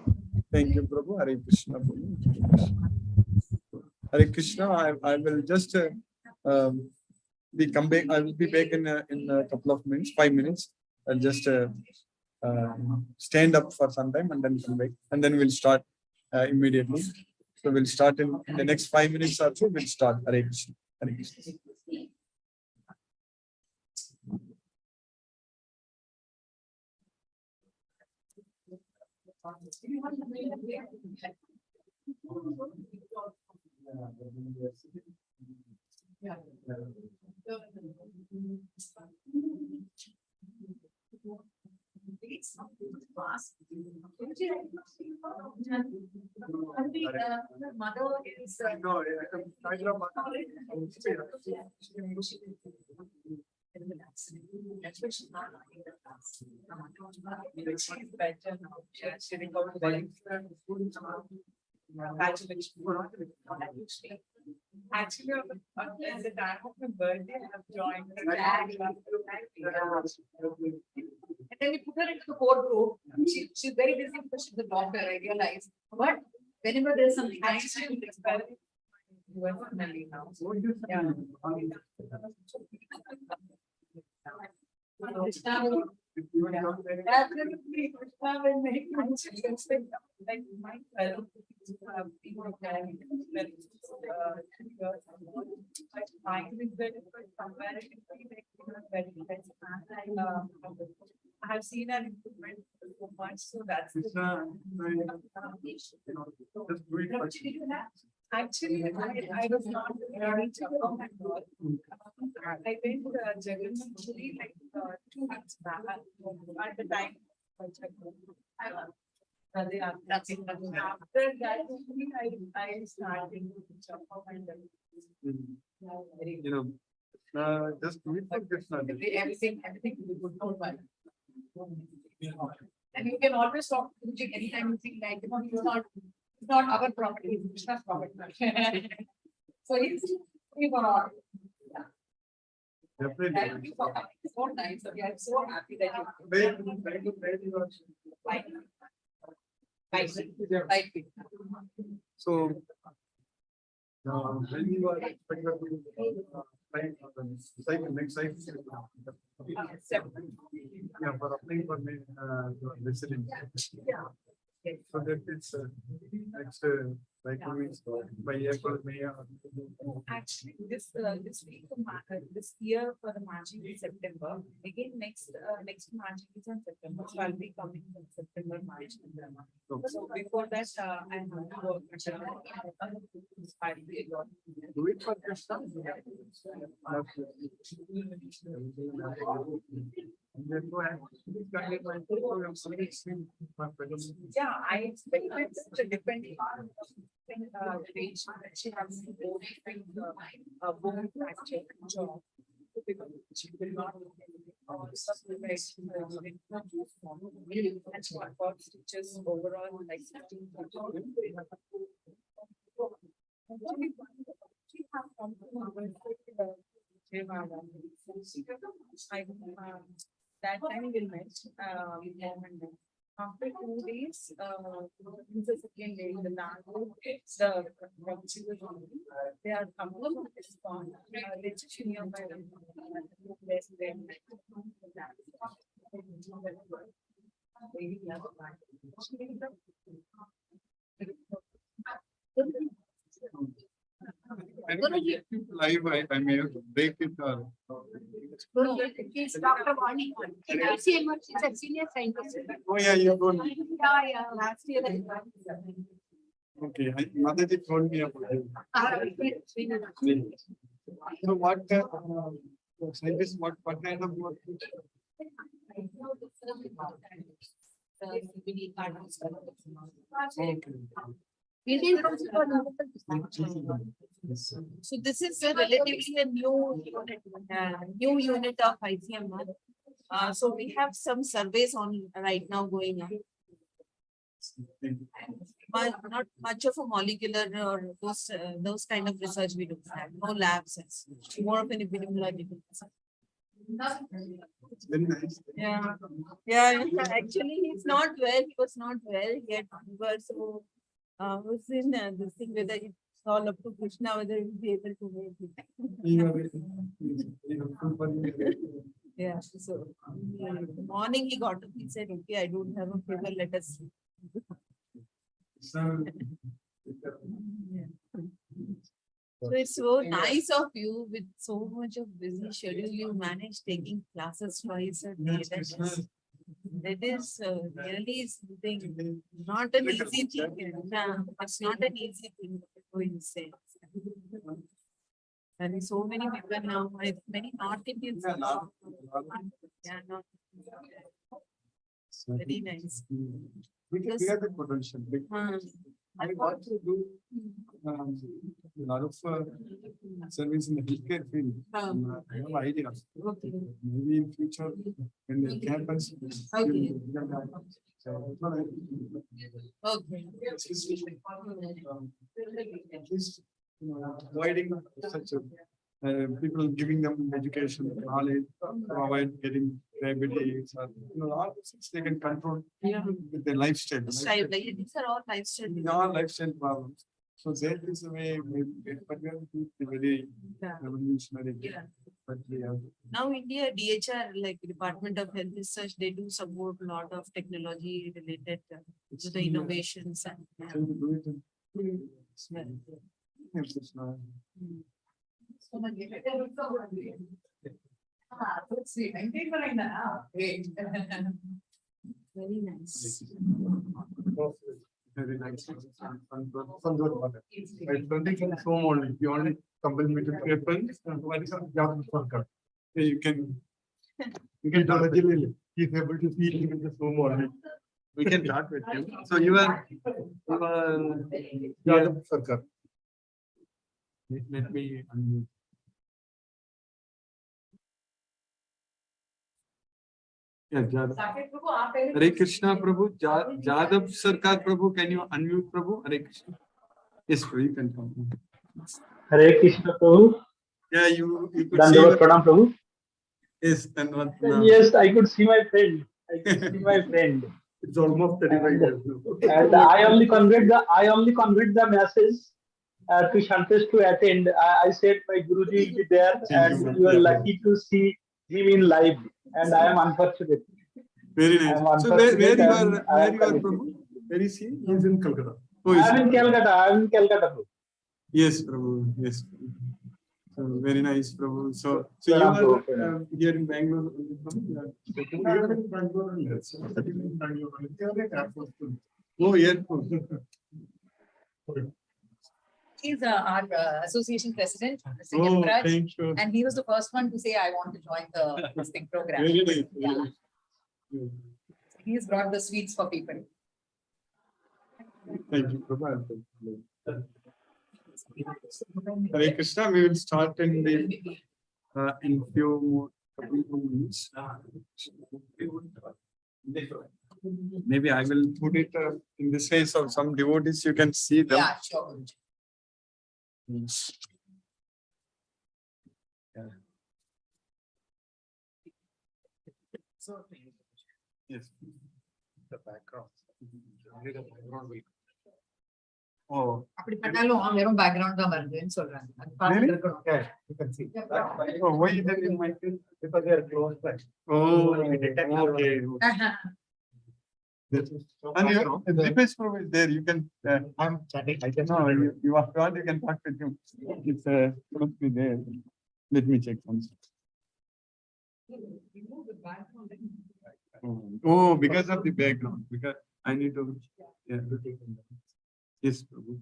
Thank you, Prabhu. Hare Krishna. Hare Krishna. I will just come back. I will be back in a couple of minutes, 5 minutes. I'll just stand up for some time and then come back, and then we'll start immediately. So we'll start in the next 5 minutes or so. We'll start. Hare Krishna. Hare Krishna. Mother is actually, at the time of my birthday, I have joined the and then we put her into the core group. She's very busy because she's a doctor, I realize. But whenever there's some action, it's very now. Yeah. Absolutely, Krishna will make like my fellow people I find it better comparatively very I have seen an improvement so much, so that's actually, I was not ready to come at all. I went Jagannath like 2 weeks back at the time. After that, I started to jump up and just do it for Krishna. everything will be good. Don't worry. And you can always talk to Guruji anytime you think like, it's not our property, it's Krishna's property. So it's free for all. Definitely. Thank you for coming. It's so nice. So I'm so happy that you like. So When you are expected to cycle, next cycle. Yeah, for applying for visiting. So that it's next cycle means by April, May. Actually, this week, this year for the marching is September. Again, next marching is on September. So I'll be coming in September, March. So before that, I have to work. Do it for Krishna. Yeah, I expect it depending on the range that she has bone fracture job. She will not supplement and she got stitches overall like 16. That time we met. After 2 days, the second day, the last they are coming to this pond. They just nearby them. Live, I may have to break it or. He's Dr. Vani. ICMR, she's a senior scientist. Oh, yeah, you're going. Yeah, last year. Okay, Mataji told me about it. So what scientists, what kind of work? Okay. Indian Council for Medical Research. So this is a relatively a new unit of ICMR. So we have some surveys on right now going on. But not much of a molecular or those kind of research we don't have. No labs. It's more of an epidemiological research. It's very nice. Yeah. Yeah. Actually, he's not well. He was not well yet. So was in this thing whether it's all up to Krishna whether he'll be able to make it. Yeah. So in the morning he got up. He said, "Okay, I don't have a fever. Let us sleep." So it's so nice of you with so much of busy schedule. You manage taking classes twice a day. That is really something, not an easy thing. Yeah, it's not an easy thing to insane. And so many people now, many North Indians. Yeah, not very nice. We have the potential. I want to do a lot of service in the healthcare field. I have ideas. Okay. Maybe in future when the campus. Okay. Okay. At least providing such people, giving them education, knowledge, avoid getting diabetes, or all the things they can control with their lifestyle. Lifestyle, like, these are all lifestyle. All lifestyle problems. So that is a way, but we have to be very revolutionary. Yeah. But we have. Now India DHR, like Department of Health Research, they do support a lot of technology related to the innovations and. So we do it in. Very nice. Very nice. I don't think it's home only. You only company with people. You can he's able to see him in the home only. We can start with him. So you are Sarkar. Let me unmute. Yeah, Jadhav. Hare Krishna Prabhu, Jadhav Sarkar Prabhu, can you unmute Prabhu? Hare Krishna. Yes, Prabhu, you can come. Hare Krishna Prabhu. Yeah, you could see. Dandavat Pranam Prabhu. Yes, and what? Yes, I could see my friend. It's almost 35 years. And I only conveyed the message to Shantesh to attend. I said my Guruji will be there, and you are lucky to see him in live. And I am unfortunate. Very I nice. am So where unfortunate you and are, I where am you are connected. from? Where is he? He is in Calcutta. Oh, I is am in he? Calcutta. I am in Calcutta. Prabhu. Yes, Prabhu. Yes. So very nice, Prabhu. So you Pranam, are Prabhu. here in Bangalore. You are in Bangalore. Yes. Oh, airport. He's our association president, Mr. Oh, Yavraj, thank you. and he was the first one to say, I want to join the this thing program. Very nice. Yeah. He has brought the sweets for people. Thank you, Prabhu. Hare Krishna, we will start in few more couple more minutes. Maybe I will put it in this face of some devotees. You can see them. Yeah, sure. Guruji. Yes. Yeah. Yes. The background. Only the background will. Oh. அப்படி பண்ணாலும் வெறும் background தான் வருதுன்னு சொல்றாங்க. அது பார்த்துட்டு இருக்கணும். Yeah, you can see. Yeah. Oh, why is that in my case? Because they are close by. Oh, okay. And Dipesh Prabhu is there. You can. I'm chatting. I can know. You are God. You can talk with him. It's supposed to be there. Let me check once. Oh, because of the background. Because I need to. Yeah. Yes, Prabhu.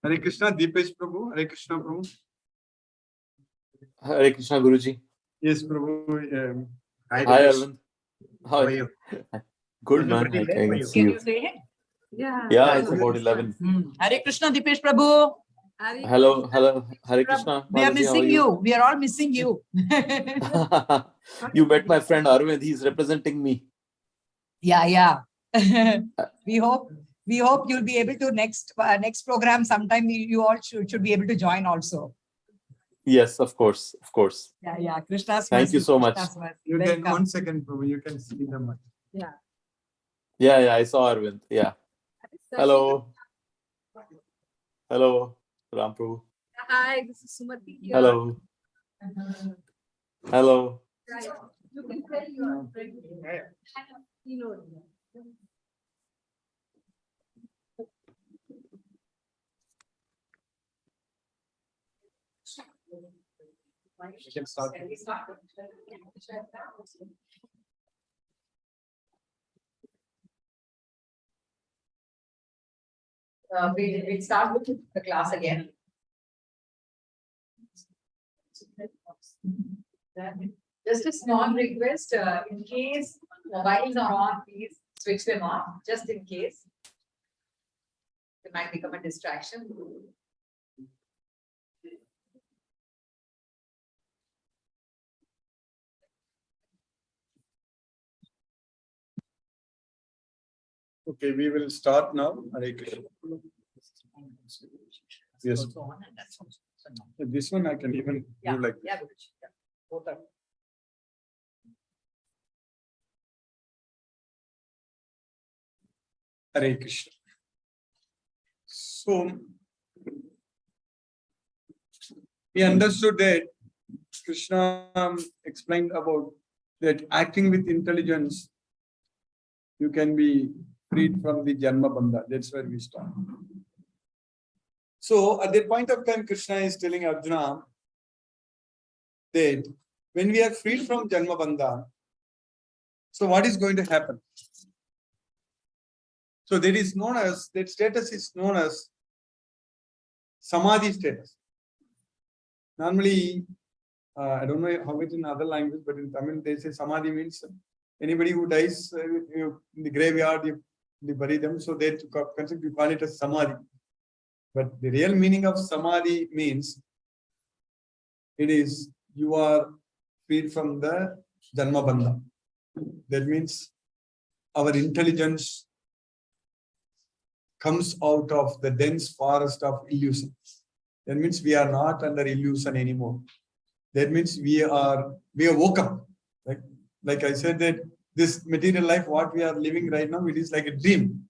Hare Krishna, Dipesh Prabhu. Hare Krishna, Prabhu. Hare Krishna, Guruji. Yes, Prabhu. Hi, Arvind. How are you? Good, man. I can see Can you. you say it? Yeah, it's about 11. Hare Krishna, Dipesh Prabhu. Hello. Hare Krishna. We are Balaji, how missing you. We are all missing you. You met my friend Arvind. He's representing me. Yeah. We hope you'll be able to next program sometime. You all should be able to join also. Yes, of course. Yeah. Krishna's Thank you mercy, so much. Krishna's mercy. You can Welcome. 1 second, Prabhu. You can see them. Yeah, I saw Arvind. Yeah. Hello, Ram Prabhu. Hi, this is Sumadhi here. Hello. You can tell your friend. You know. We can start. We'll start with the class again. Just a small request, in case mobiles are on, please switch them off, just in case. It might become a distraction. Okay, we will start now. Hare Krishna. Yes. This one I can even do like this. Yeah, Guruji. Yeah, both are. Hare Krishna. So we understood that Krishna explained about that acting with intelligence, you can be freed from the Janma Bandha. That's where we start. So at that point of time, Krishna is telling Arjuna that when we are freed from Janma Bandha, so what is going to happen? So that is known as, that status is known as Samadhi status. Normally, I don't know how it in other languages, but in Tamil they say Samadhi means anybody who dies in the graveyard, you bury them. So they you call it as Samadhi. But the real meaning of Samadhi means it is you are freed from the Janma Bandha. That means our intelligence comes out of the dense forest of illusion. That means we are not under illusion anymore. That means we are woke up. Like I said that this material life, what we are living right now, it is like a dream.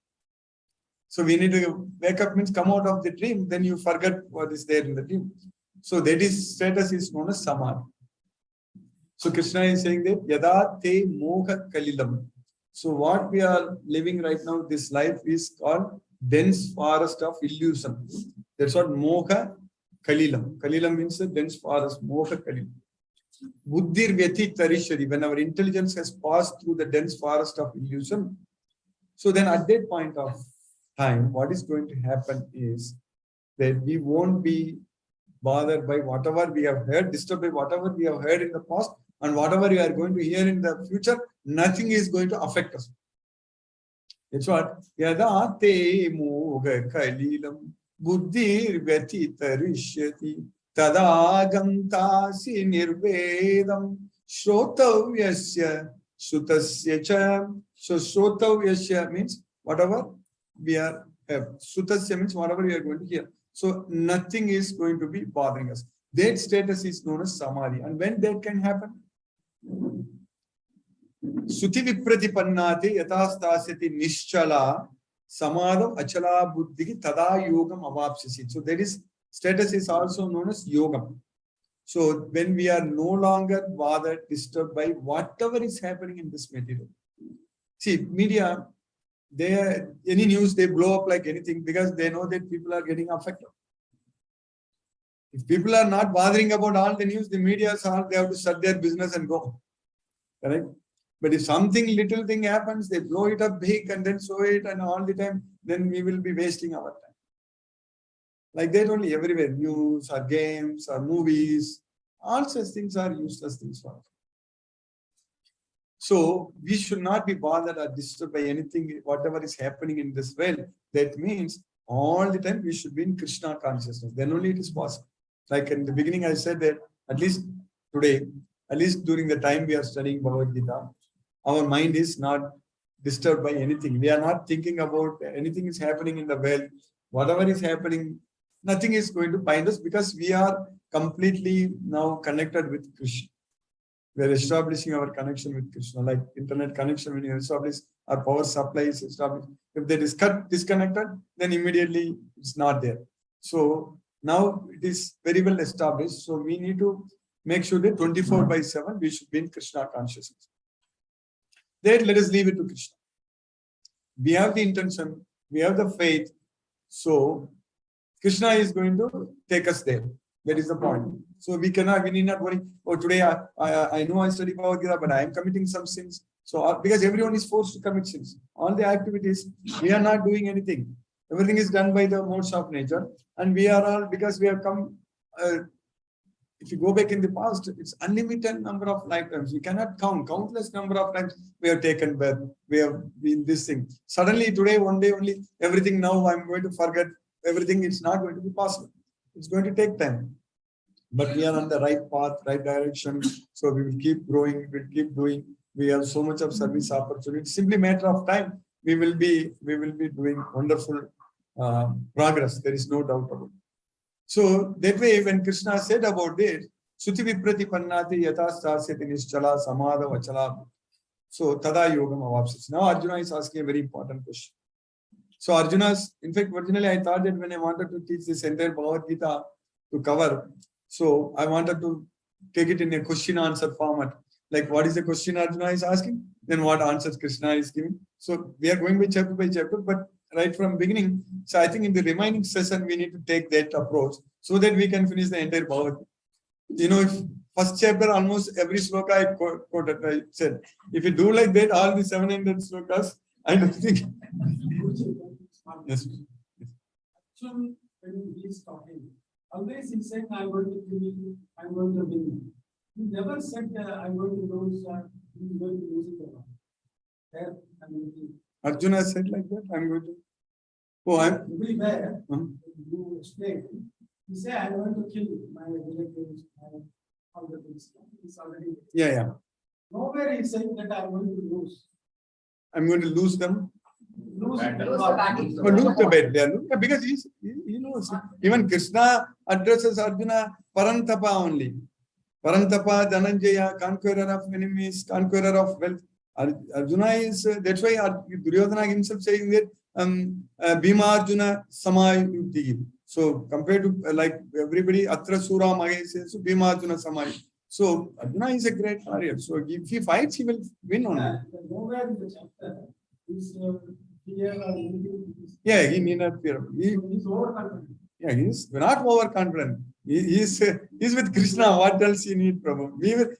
So we need to wake up means come out of the dream, then you forget what is there in the dream. So that is status is known as Samadhi. So Krishna is saying that Yada te moha kalilam. So what we are living right now, this life is called dense forest of illusion. That's what moha kalilam. Kalilam means a dense forest, moha kalilam. Buddhir vyati tarishari. When our intelligence has passed through the dense forest of illusion, so then at that point of time, what is going to happen is that we won't be bothered by whatever we have heard, disturbed by whatever we have heard in the past, and whatever we are going to hear in the future. Nothing is going to affect us. That's what Yada te moga kalilam buddhir vyati tarishyati tadagantasi nirvedam shrotavyasya sutasya cha. So shrotavyasya means whatever we are, sutasya means whatever we are going to hear. So nothing is going to be bothering us. That status is known as Samadhi. And when that can happen? Suti vipratipannate yatastasyati nischala samadhav achala buddhi tada yogam avapsasi. So that is status is also known as yogam. So when we are no longer bothered, disturbed by whatever is happening in this material. See, media, any news, they blow up like anything because they know that people are getting affected. If people are not bothering about all the news, the media they have to shut their business and go. Correct? But if something little thing happens, they blow it up big and then show it and all the time, then we will be wasting our time. Like that only everywhere, news or games or movies, all such things are useless things for us. So we should not be bothered or disturbed by anything, whatever is happening in this world. That means all the time we should be in Krishna consciousness. Then only it is possible. Like in the beginning, I said that at least today, at least during the time we are studying Bhagavad Gita, our mind is not disturbed by anything. We are not thinking about anything is happening in the world. Whatever is happening, nothing is going to bind us because we are completely now connected with Krishna. We are establishing our connection with Krishna, like internet connection. When you establish our power supply is established, if that is disconnected, then immediately it's not there. So now it is very well established. So we need to make sure that 24/7 we should be in Krishna consciousness. Then let us leave it to Krishna. We have the intention, we have the faith. So Krishna is going to take us there. That is the point. So we need not worry. Oh, today I know I study Bhagavad Gita, but I am committing some sins. So because everyone is forced to commit sins. All the activities, we are not doing anything. Everything is done by the modes of nature. And we are all, because we have come, if you go back in the past, it's unlimited number of lifetimes. We cannot count, countless number of times we have taken birth. We have been this thing. Suddenly today, one day only, everything now I'm going to forget everything. It's not going to be possible. It's going to take time. But we are on the right path, right direction. So we will keep growing, we'll keep doing. We have so much of service opportunity. It's simply a matter of time. We will be doing wonderful progress. There is no doubt about it. So that way, when Krishna said about it, Suti Vipratipannati Yatastasyati Nischala Samadha Vachala. So Tada Yogam Avapsasi. Now Arjuna is asking a very important question. So Arjuna's, in fact, originally I thought that when I wanted to teach this entire Bhagavad Gita to cover, so I wanted to take it in a question-answer format. Like what is the question Arjuna is asking? Then what answers Krishna is giving. So we are going by chapter, but right from beginning. So I think in the remaining session, we need to take that approach so that we can finish the entire Bhagavad Gita. You know, if first chapter, almost every sloka I quoted, I said, if you do like that, all the 700 slokas, I don't think. Yes. When he is talking, always he said, I'm going to kill you, I'm going to win you. He never said, I'm going to lose, he's going to lose it all. There, I'm going to. Arjuna said like that, I'm going to. Oh, I'm. Everywhere, you explain, he said, I'm going to kill you, my relatives, all the things. He's already. Yeah. Nowhere he said that I'm going to lose. I'm going to lose them. Lose the battle. Or lose the battle. Yeah, because he knows. Even Krishna addresses Arjuna Parantapa only. Parantapa, Dhananjaya, conqueror of enemies, conqueror of wealth. Arjuna is, that's why Duryodhana himself saying that Bhima Arjuna Samayuddhi. So compared to like everybody, Atra Sura Mahesh, so Bhima Arjuna Samayuddhi. So Arjuna is a great warrior. So if he fights, he will win only. Nowhere in the chapter is fear or anything. Yeah, he need not fear. He's overconfident. Yeah, he's not overconfident. He's with Krishna. What else you need, Prabhu?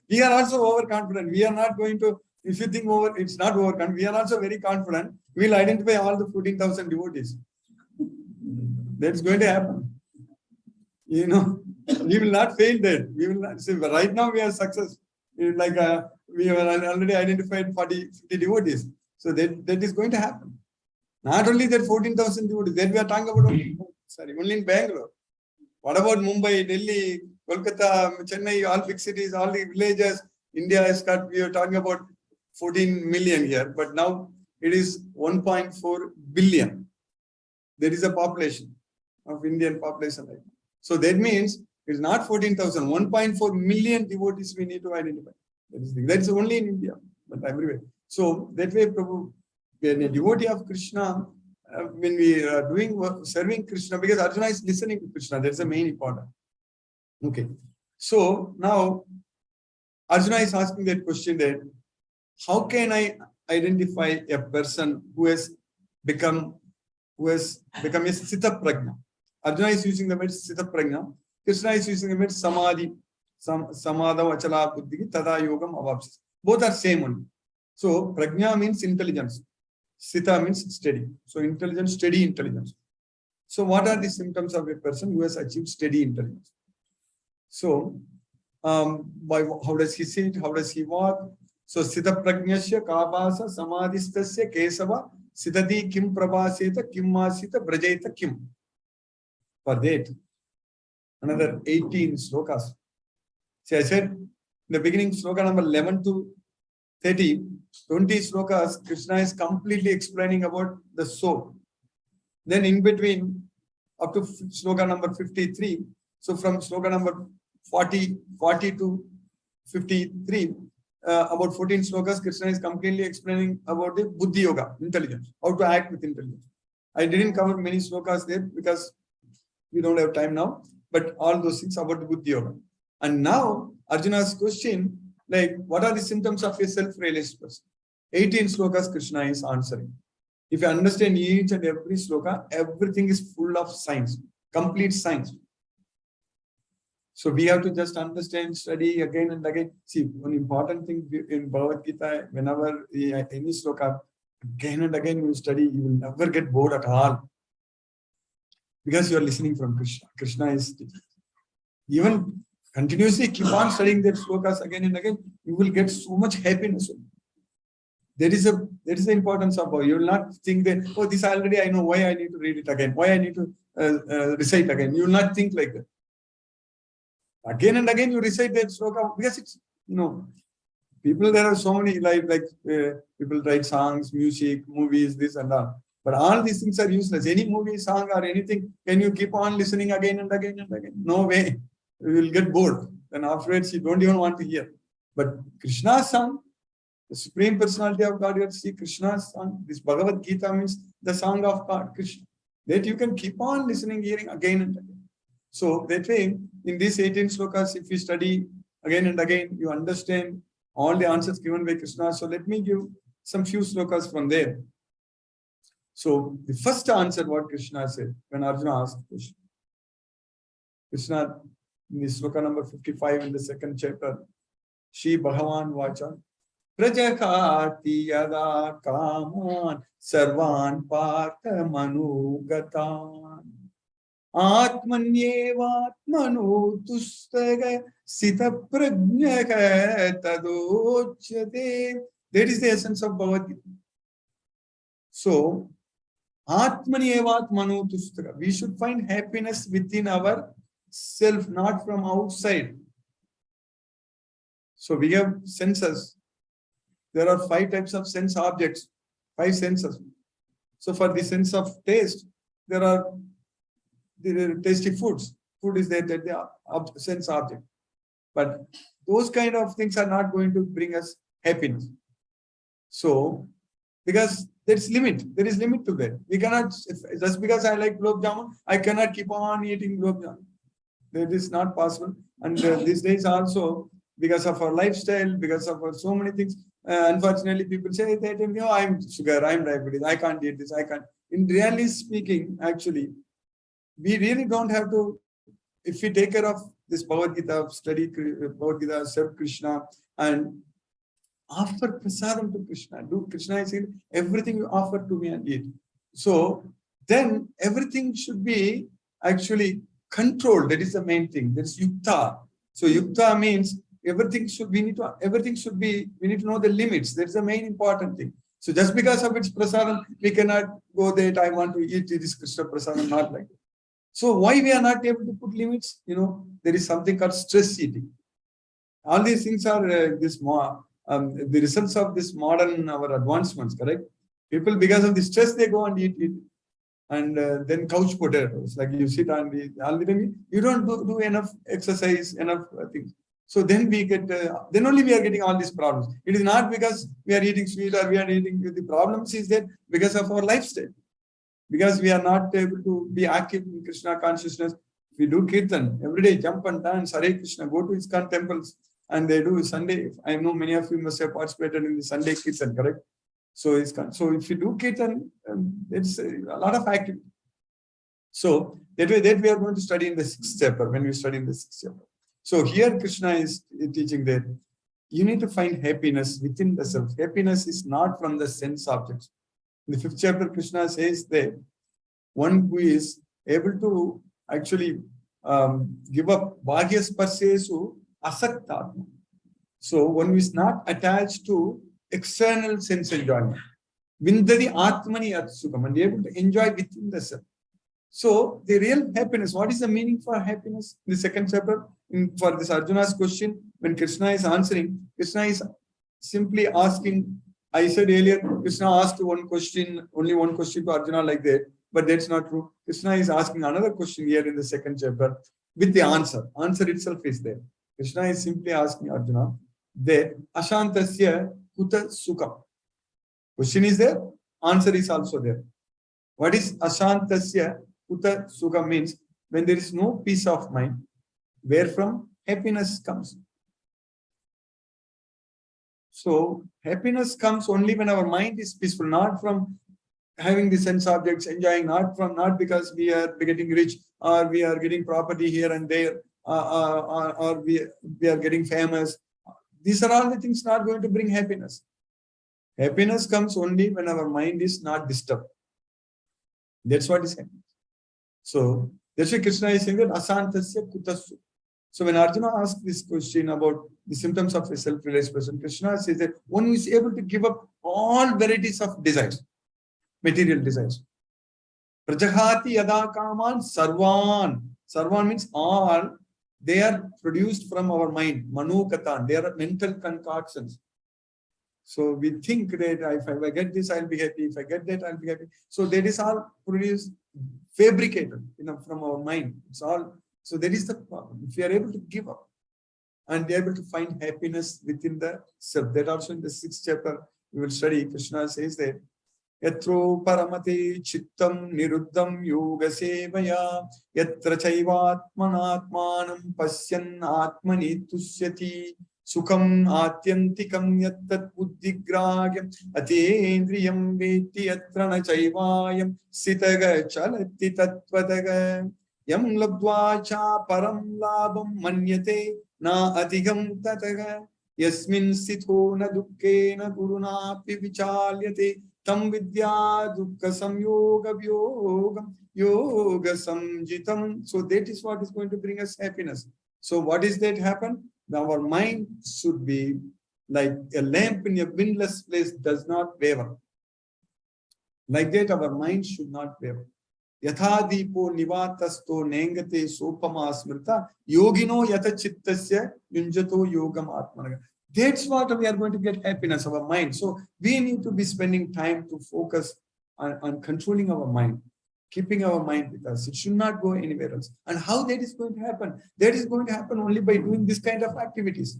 We are also overconfident. We are not going to, if you think it's not overconfident. We are also very confident. We'll identify all the 14,000 devotees. That's going to happen. You know, we will not fail that. We will not say, right now we are success. Like we have already identified 50 devotees. So that is going to happen. Not only that 14,000 devotees, that we are talking about only in Bangalore. What about Mumbai, Delhi, Kolkata, Chennai, all big cities, all the villages? India has got, we are talking about 14 million here, but now it is 1.4 billion. There is a population of Indian population. So that means it's not 14,000, 1.4 million devotees we need to identify. That's only in India, but everywhere. So that way, Prabhu, when a devotee of Krishna, when we are doing work, serving Krishna, because Arjuna is listening to Krishna, that's the main important. Okay. So now Arjuna is asking that question that how can I identify a person who has become a Sthita Prajna? Arjuna is using the word Sthita Prajna. Krishna is using the word Samadhi. Samadha Vachala Buddhi Tada Yogam Avapsis. Both are same only. So Prajna means intelligence. Sthita means steady. So intelligence, steady intelligence. So what are the symptoms of a person who has achieved steady intelligence? So by how does he sit? How does he walk? So Sthita Prajnasya Kabasa Samadhistasya Kesava Siddhati Kim Prabhaseta Kim Masita Brajeta Kim. For that, another 18 slokas. See, I said in the beginning, sloka number 11 to 30, 20 slokas, Krishna is completely explaining about the soul. Then in between, up to sloka number 53, so from sloka number 40 to 53, about 14 slokas, Krishna is completely explaining about the Buddhi Yoga, intelligence, how to act with intelligence. I didn't cover many slokas there because we don't have time now, but all those things about the Buddhi Yoga. And now Arjuna's question, like, what are the symptoms of a self-realized person? 18 slokas Krishna is answering. If you understand each and every sloka, everything is full of science, complete science. So we have to just understand, study again and again. See, one important thing in Bhagavad Gita, whenever any sloka, again and again you study, you will never get bored at all. Because you are listening from Krishna. Krishna is even continuously keep on studying that slokas again and again, you will get so much happiness. That is the importance of Bhagavad. You will not think that, oh, this already I know, why I need to read it again, why I need to recite again. You will not think like that. Again and again you recite that sloka because it's, people, there are so many people write songs, music, movies, this and that. But all these things are useless. Any movie, song or anything, can you keep on listening again and again and again? No way. You will get bored. Then afterwards you don't even want to hear. But Krishna's song, the Supreme Personality of God, see Krishna's song, this Bhagavad Gita means the song of God, Krishna. That you can keep on listening, hearing again and again. So that way, in these 18 slokas, if you study again and again, you understand all the answers given by Krishna. So let me give some few slokas from there. So the first answer, what Krishna said, when Arjuna asked the question. Krishna, in the sloka number 55 in the second chapter, Shri Bhagavan Vacha, Prajakati yada kaman sarvan partha manugatan Atmanyevatmanu tustaga sita prajnaga tadochyate. That is the essence of Bhagavad Gita. So, Atmanyevatmanu tustaga. We should find happiness within our self, not from outside. So we have senses. There are 5 types of sense objects, 5 senses. So for the sense of taste, there are the tasty foods. Food is the sense object. But those kind of things are not going to bring us happiness. So, because there's limit. There is limit to that. We cannot, just because I like gulab jamun, I cannot keep on eating gulab jamun. That is not possible. And these days also, because of our lifestyle, because of our so many things, unfortunately, people say that, you know, I'm sugar, I'm diabetes, I can't eat this, I can't. In really speaking, actually, we really don't have to, if we take care of this Bhagavad Gita, study Bhagavad Gita, serve Krishna, and offer prasadam to Krishna. Do Krishna is saying, everything you offer to me and eat. So then everything should be actually controlled. That is the main thing. That's yukta. So yukta means everything should, we need to know the limits. That's the main important thing. So just because of its prasadam, we cannot go that I want to eat this Krishna prasadam, not like that. So why we are not able to put limits? You know, there is something called stress eating. All these things are the results of this modern our advancements, correct? People, because of the stress, they go and eat. And then couch potatoes, like you sit on all the time, you don't do enough exercise, enough things. So then we get, then only we are getting all these problems. It is not because we are eating sweet or we are eating, the problems is that because of our lifestyle. Because we are not able to be active in Krishna consciousness. We do kirtan every day, jump and dance, Hare Krishna, go to ISKCON temples, and they do Sunday. I know many of you must have participated in the Sunday kirtan, correct? So if you do kirtan, it's a lot of activity. So that way we are going to study in the 6th chapter, when we study in the 6th chapter. So here Krishna is teaching that you need to find happiness within the self. Happiness is not from the sense objects. In the 5th chapter, Krishna says that one who is able to actually give up bhagya sparsesu asaktatma. So one who is not attached to external sense enjoyment. Vindadi atmani atsukam, and able to enjoy within the self. So the real happiness, what is the meaning for happiness? In the 2nd chapter, for this Arjuna's question, when Krishna is answering, Krishna is simply asking. I said earlier, Krishna asked one question, only one question to Arjuna like that, but that's not true. Krishna is asking another question here in the 2nd chapter with the answer. Answer itself is there. Krishna is simply asking Arjuna that Ashantasya kuta sukha. Question is there, answer is also there. What is Ashantasya kuta sukha means? When there is no peace of mind, where from happiness comes. So happiness comes only when our mind is peaceful, not from having the sense objects, enjoying, not because we are getting rich or we are getting property here and there, or we are getting famous. These are all the things not going to bring happiness. Happiness comes only when our mind is not disturbed. That's what is happening. So that's why Krishna is saying that asantasya kutasu. So when Arjuna asked this question about the symptoms of a self-realized person, Krishna says that one who is able to give up all varieties of desires, material desires. Prajahati yada kaman sarvan. Sarvan means all. They are produced from our mind. Manukatan. They are mental concoctions. So we think that if I get this, I'll be happy. If I get that, I'll be happy. So that is all produced, fabricated, from our mind. It's all. So that is the problem. If we are able to give up and be able to find happiness within the self, that also in the 6th chapter we will study. Krishna says that Yatro paramate chittam niruddham yoga sevaya yatra chaivatmanatmanam pasyan atmani tusyati sukham atyantikam yattat buddhigragyam atendriyam veti yatra na chaivayam sitaga chalati tattvadaga yam labdva cha param labam manyate na atigam tataga yasmin sitho na dukkena guruna pi vichalyate tam vidya dukkha samyoga vyogam yoga samjitam. So that is what is going to bring us happiness. So what is that happen? Our mind should be like a lamp in a windless place, does not waver. Like that, our mind should not waver. Yatha dipo nivatasto nengate sopama smrita yogino yata chittasya yunjato yogam atmanaga. That's what we are going to get happiness, our mind. So we need to be spending time to focus on controlling our mind, keeping our mind with us. It should not go anywhere else. And how that is going to happen? That is going to happen only by doing this kind of activities.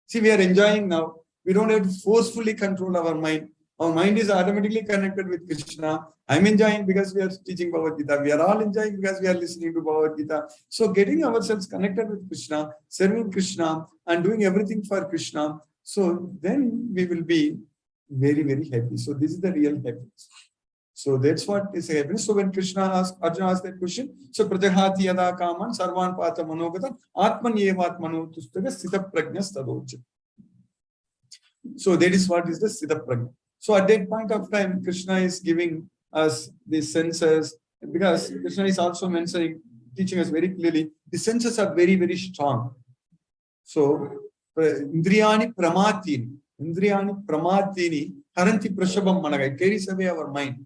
See, we are enjoying now. We don't have to forcefully control our mind. Our mind is automatically connected with Krishna. I'm enjoying because we are teaching Bhagavad Gita. We are all enjoying because we are listening to Bhagavad Gita. So getting ourselves connected with Krishna, serving Krishna, and doing everything for Krishna. So then we will be very, very happy. So this is the real happiness. So that's what is happiness. So when Arjuna asked that question, so Prajahati yada kaman sarvan pata manogatan atman yevatmano tustaga sthita prajna stadocha. So that is what is the sthita prajna. So at that point of time, Krishna is giving us the senses, because Krishna is also mentioning, teaching us very clearly, the senses are very, very strong. So Indriyani pramatini haranti prashabam managa. It carries away our mind.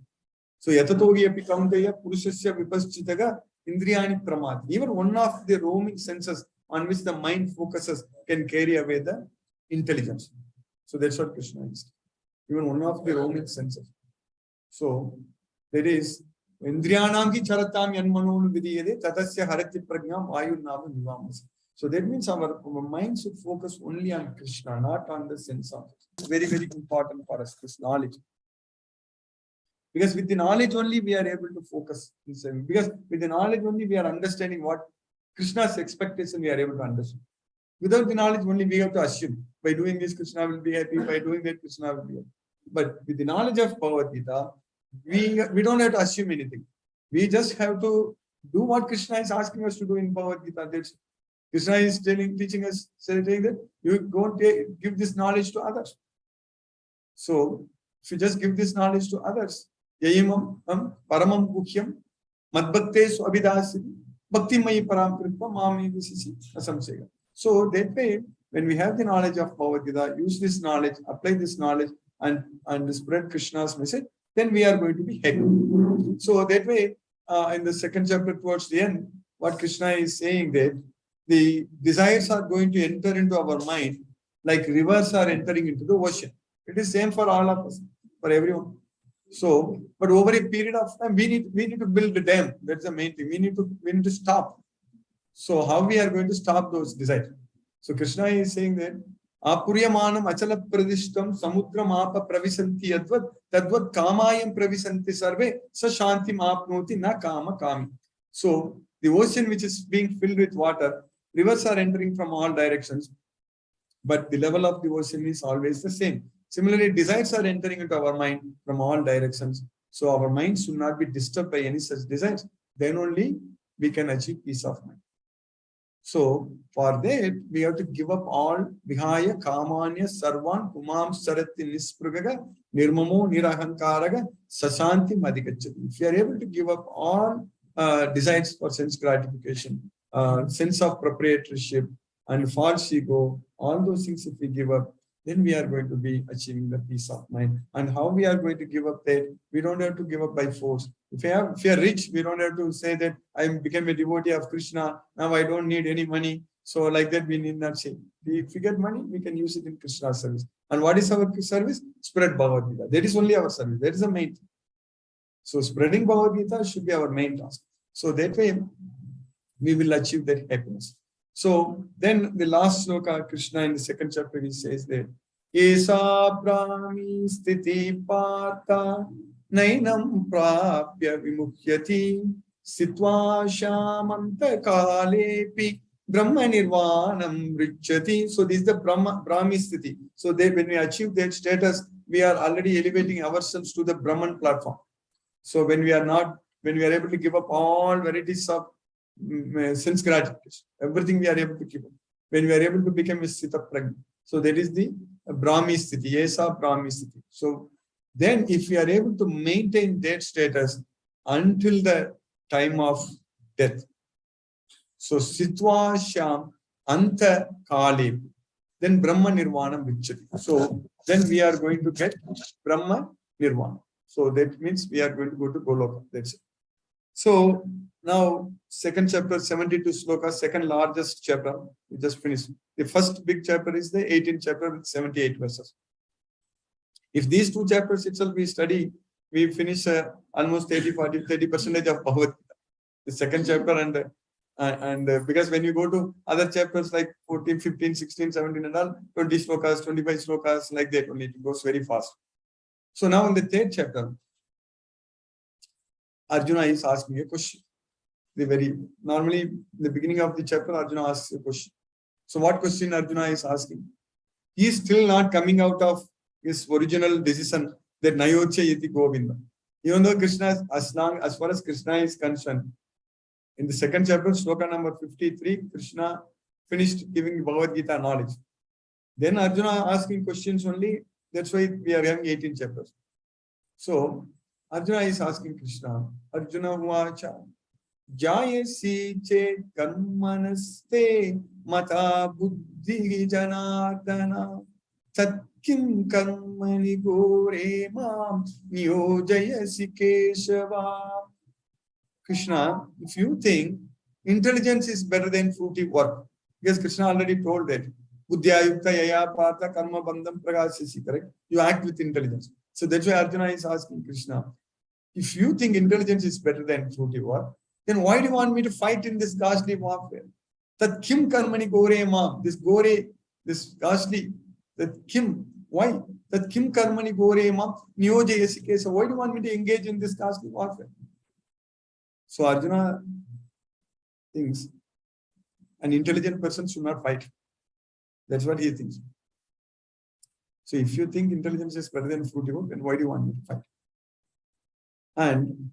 So yatatogi api kamdaya purushasya vipaschitaga indriyani pramat. Even one of the roaming senses on which the mind focuses can carry away the intelligence. So that's what Krishna is. Even one of the roaming senses. So that is indriyanamki charatam yanmanonu vidiyade tatasya harati prajnam ayunnavam nivamas. So that means our mind should focus only on Krishna, not on the sense of it. It's very, very important for us, this knowledge. Because with the knowledge only we are able to focus. Because with the knowledge only we are understanding what Krishna's expectation we are able to understand. Without the knowledge only we have to assume. By doing this, Krishna will be happy. By doing that, Krishna will be happy. But with the knowledge of Bhagavad Gita, we don't have to assume anything. We just have to do what Krishna is asking us to do in Bhagavad Gita. That's Krishna is teaching us, saying that you go give this knowledge to others. So if you just give this knowledge to others, Yayimam paramam guhyam madbhakte swabhidasiti bhakti mayi param kritva mami visisi asamsega. So that way, when we have the knowledge of Bhagavad Gita, use this knowledge, apply this knowledge, and spread Krishna's message, then we are going to be happy. So that way, in the second chapter towards the end, what Krishna is saying that the desires are going to enter into our mind like rivers are entering into the ocean. It is same for all of us, for everyone. So, but over a period of time, we need to build a dam. That's the main thing. We need to stop. So how we are going to stop those desires? So Krishna is saying that Apuryamanam achala pradishtam samudram apa pravisanti tadvat kamayam pravisanti sarve sa shantim apnoti na kama kami. So the ocean which is being filled with water, rivers are entering from all directions, but the level of the ocean is always the same. Similarly, desires are entering into our mind from all directions. So our mind should not be disturbed by any such desires. Then only we can achieve peace of mind. So for that, we have to give up all vihaya kamanya sarvan pumam sarati nispragaga nirmamo nirahankaraga sasanti madhikachati. If you are able to give up all desires for sense gratification, sense of proprietorship and false ego, all those things if we give up, then we are going to be achieving the peace of mind. And how we are going to give up that? We don't have to give up by force. If we are rich, we don't have to say that I became a devotee of Krishna. Now I don't need any money. So like that, we need not say. If we get money, we can use it in Krishna's service. And what is our service? Spread Bhagavad Gita. That is only our service. That is the main thing. So spreading Bhagavad Gita should be our main task. So that way, we will achieve that happiness. So then the last sloka, Krishna in the second chapter, he says that Esa brahmi sthiti partha nainam prapya vimukhyati sitva shamanta kalepi brahma nirvanam richati. So this is the brahmi sthiti. So when we achieve that status, we are already elevating ourselves to the Brahman platform. So when we are able to give up all varieties of sense gratification, everything we are able to keep up. When we are able to become a sthita prajna. So that is the Brahmi sthiti, Esa Brahmi sthiti. So then if we are able to maintain that status until the time of death. So Sitva Sham Anta Kali, then Brahma Nirvanam Vichati. So then we are going to get Brahma Nirvana. So that means we are going to go to Goloka. That's it. So now, second chapter, 72 slokas, second largest chapter, we just finished. The first big chapter is the 18th chapter with 78 verses. If these two chapters itself we study, we finish almost 30% of Bhagavad Gita. The second chapter and because when you go to other chapters like 14, 15, 16, 17 and all, 20 slokas, 25 slokas, like that only, it goes very fast. So now in the third chapter, Arjuna is asking a question. Normally in the beginning of the chapter, Arjuna asks a question. So what question Arjuna is asking? He is still not coming out of his original decision that Nayocha Yati Govinda. Even though Krishna, as far as Krishna is concerned, in the second chapter, sloka number 53, Krishna finished giving Bhagavad Gita knowledge. Then Arjuna asking questions only. That's why we are having 18 chapters. So Arjuna is asking Krishna, Arjuna Vacha, Jayasi che karmanaste mata buddhi janardana tatkim karmani gore mam niyojayasi keshava. Krishna, if you think intelligence is better than fruity work, because Krishna already told that, Buddhya yukta yaya pata karma bandham pragashasi, correct? You act with intelligence. So that's why Arjuna is asking Krishna, if you think intelligence is better than fruity work, then why do you want me to fight in this ghastly warfare? That kim karmani gore ma, this gore, this ghastly, that kim, why? That kim karmani gore ma, niyojayasi kesa, why do you want me to engage in this ghastly warfare? So Arjuna thinks an intelligent person should not fight. That's what he thinks. So if you think intelligence is better than fruity work, then why do you want me to fight? And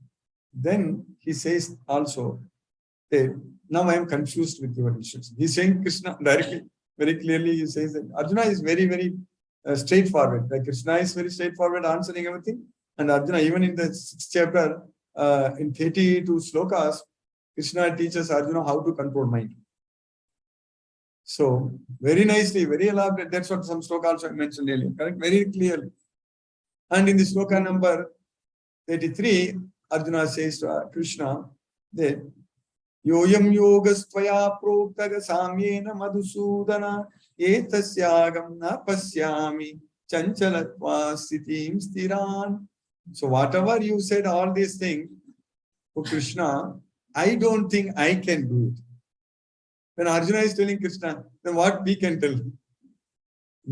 then he says also that now I am confused with your instructions. He's saying Krishna directly, very clearly. He says that Arjuna is very, very straightforward. Like Krishna is very straightforward, answering everything. And Arjuna, even in the 6th chapter, in 32 slokas, Krishna teaches Arjuna how to control mind. So very nicely, very elaborate. That's what some sloka also I mentioned earlier, correct? Very clearly. And in the sloka number 33, Arjuna says to Krishna that Yoyam yogas tvaya proktaga samyena madhusudana etasyagam na pasyami chanchalatva sitim stiran. So whatever you said, all these things, for Krishna, I don't think I can do it. When Arjuna is telling Krishna, then what we can tell? In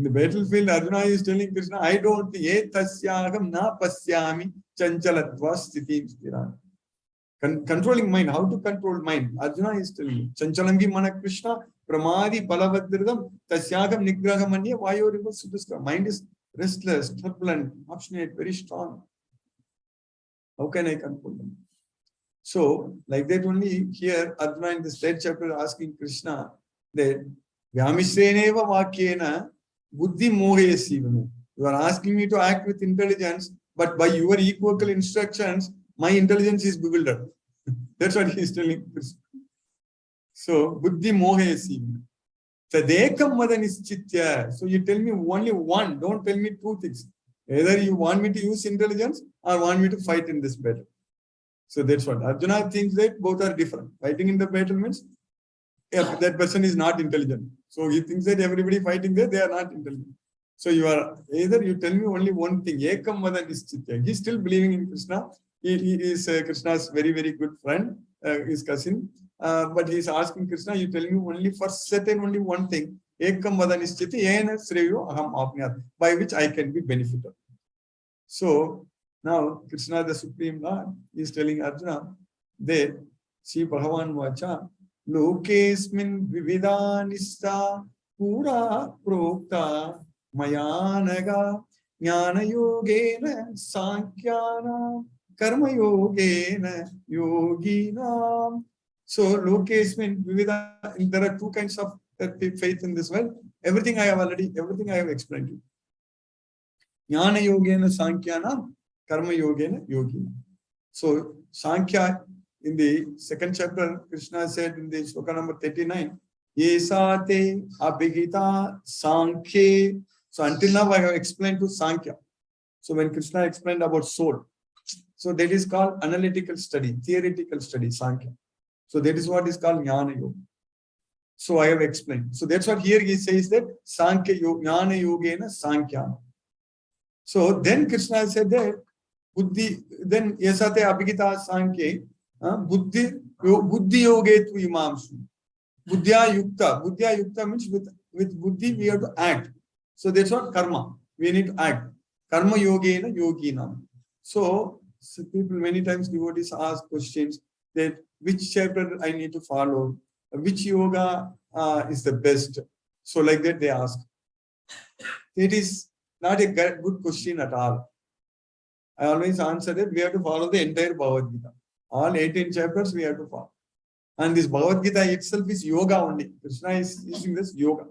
the battlefield, Arjuna is telling Krishna, I don't think, etasyagam na pasyami chanchalatva stitim stiran. Controlling mind, how to control mind? Arjuna is telling you, chanchalangi mana Krishna, pramadi palavadridam, tasyagam nigrahamanya vayoriva suduska. Mind is restless, turbulent, obstinate, very strong. How can I control them? So, like that only here, Arjuna in this 3rd chapter asking Krishna that Vyamisreneva vakyena buddhi mohayasivame. You are asking me to act with intelligence, but by your equivocal instructions, my intelligence is bewildered. That's what he is telling Krishna. So, buddhi mohayasivame. Tadekam madanischitya. So, you tell me only one, don't tell me 2 things. Either you want me to use intelligence or want me to fight in this battle. So that's what Arjuna thinks, that both are different. Fighting in the battle means that person is not intelligent. So he thinks that everybody fighting there, they are not intelligent. So you are either you tell me only one thing. Ekam vadan nischitya. He's still believing in Krishna. He is Krishna's very, very good friend, his cousin. But he's asking Krishna, you tell me only for certain only one thing. Ekam vadan nischitya yena sreyo aham apnyat, by which I can be benefited. So now Krishna, the Supreme Lord, is telling Arjuna that Sri Bhagavan Vacha Lokesmin Vividanista Pura Prokta Mayanaga Jnana Yogena Sankyana Karma Yogena Yogina. So Lokesmin Vivida, there are 2 kinds of faith in this world. Everything I have explained to you. Jnana Yogena Sankyana Karma Yogena Yogina. So Sankhya, in the 2nd chapter, Krishna said in the sloka number 39, Yesate Abhigita Sankhya. So until now I have explained to Sankhya. So when Krishna explained about soul, so that is called analytical study, theoretical study, Sankhya. So that is what is called Jnana Yoga. So I have explained. So that's what here he says that Sankhya Jnana Yogena Sankhya. So then Krishna said that Buddhi, then Yesate Abhigita Sankhya, Buddhi Yoge tu Imamsu. Buddhya Yukta. Buddhya Yukta means with Buddhi we have to act. So that's what karma. We need to act. Karma yogena yoginam. So people, many times devotees ask questions that which chapter I need to follow, which yoga is the best. So like that they ask. It is not a good question at all. I always answer that we have to follow the entire Bhagavad Gita. All 18 chapters we have to follow. And this Bhagavad Gita itself is yoga only. Krishna is using this yoga.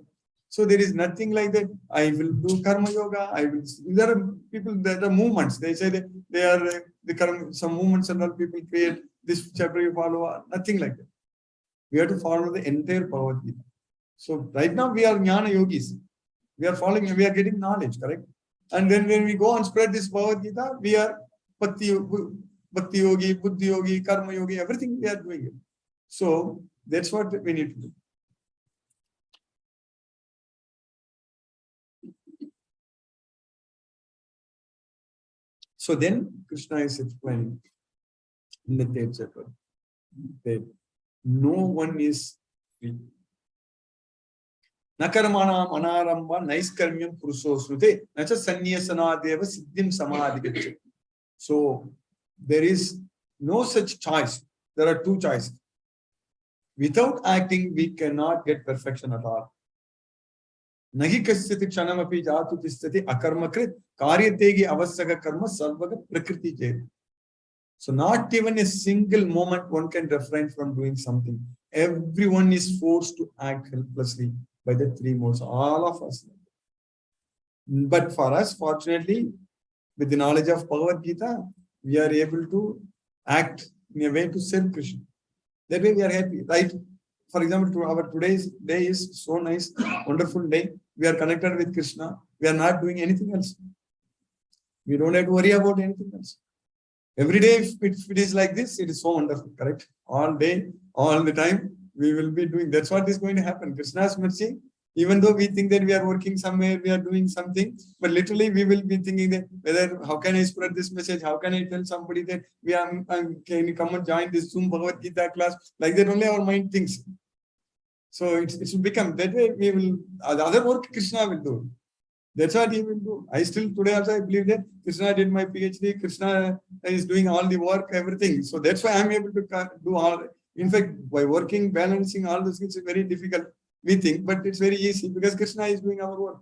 So there is nothing like that. I will do karma yoga. There are people, there are movements. They say that they are the karma, some movements and all people create this chapter you follow. Nothing like that. We have to follow the entire Bhagavad Gita. So right now we are jnana yogis. We are following, we are getting knowledge, correct? And then when we go and spread this Bhagavad Gita, we are bhakti yogi, buddhi yogi, karma yogi, everything we are doing it. So that's what we need to do. So then Krishna is explaining in the 3rd chapter that no one is free. Nakarmanam anaramba naiskarmyam purusosnute nacha sanyasanadeva siddhim samadhigacchati. So there is no such choice. There are 2 choices. Without acting, we cannot get perfection at all. Nahi kasyati kshanamapi jatu tisthati akarmakrit karyategi avasyaga karma sarvaga prakriti jayati. So not even a single moment one can refrain from doing something. Everyone is forced to act helplessly by the 3 modes, all of us. But for us, fortunately, with the knowledge of Bhagavad Gita, we are able to act in a way to serve Krishna. That way we are happy, right? For example, our today's day is so nice, wonderful day. We are connected with Krishna. We are not doing anything else. We don't have to worry about anything else. Every day, if it is like this, it is so wonderful, correct? All day, all the time, we will be doing. That's what is going to happen. Krishna's mercy, even though we think that we are working somewhere, we are doing something, but literally we will be thinking that how can I spread this message? How can I tell somebody that can you come and join this Zoom Bhagavad Gita class? Like that only our mind thinks. So it will become that way. We will, the other work Krishna will do. That's what he will do. I still today also I believe that Krishna did my PhD. Krishna is doing all the work, everything. So that's why I'm able to do all. In fact, by working, balancing all those things is very difficult. We think, but it's very easy because Krishna is doing our work.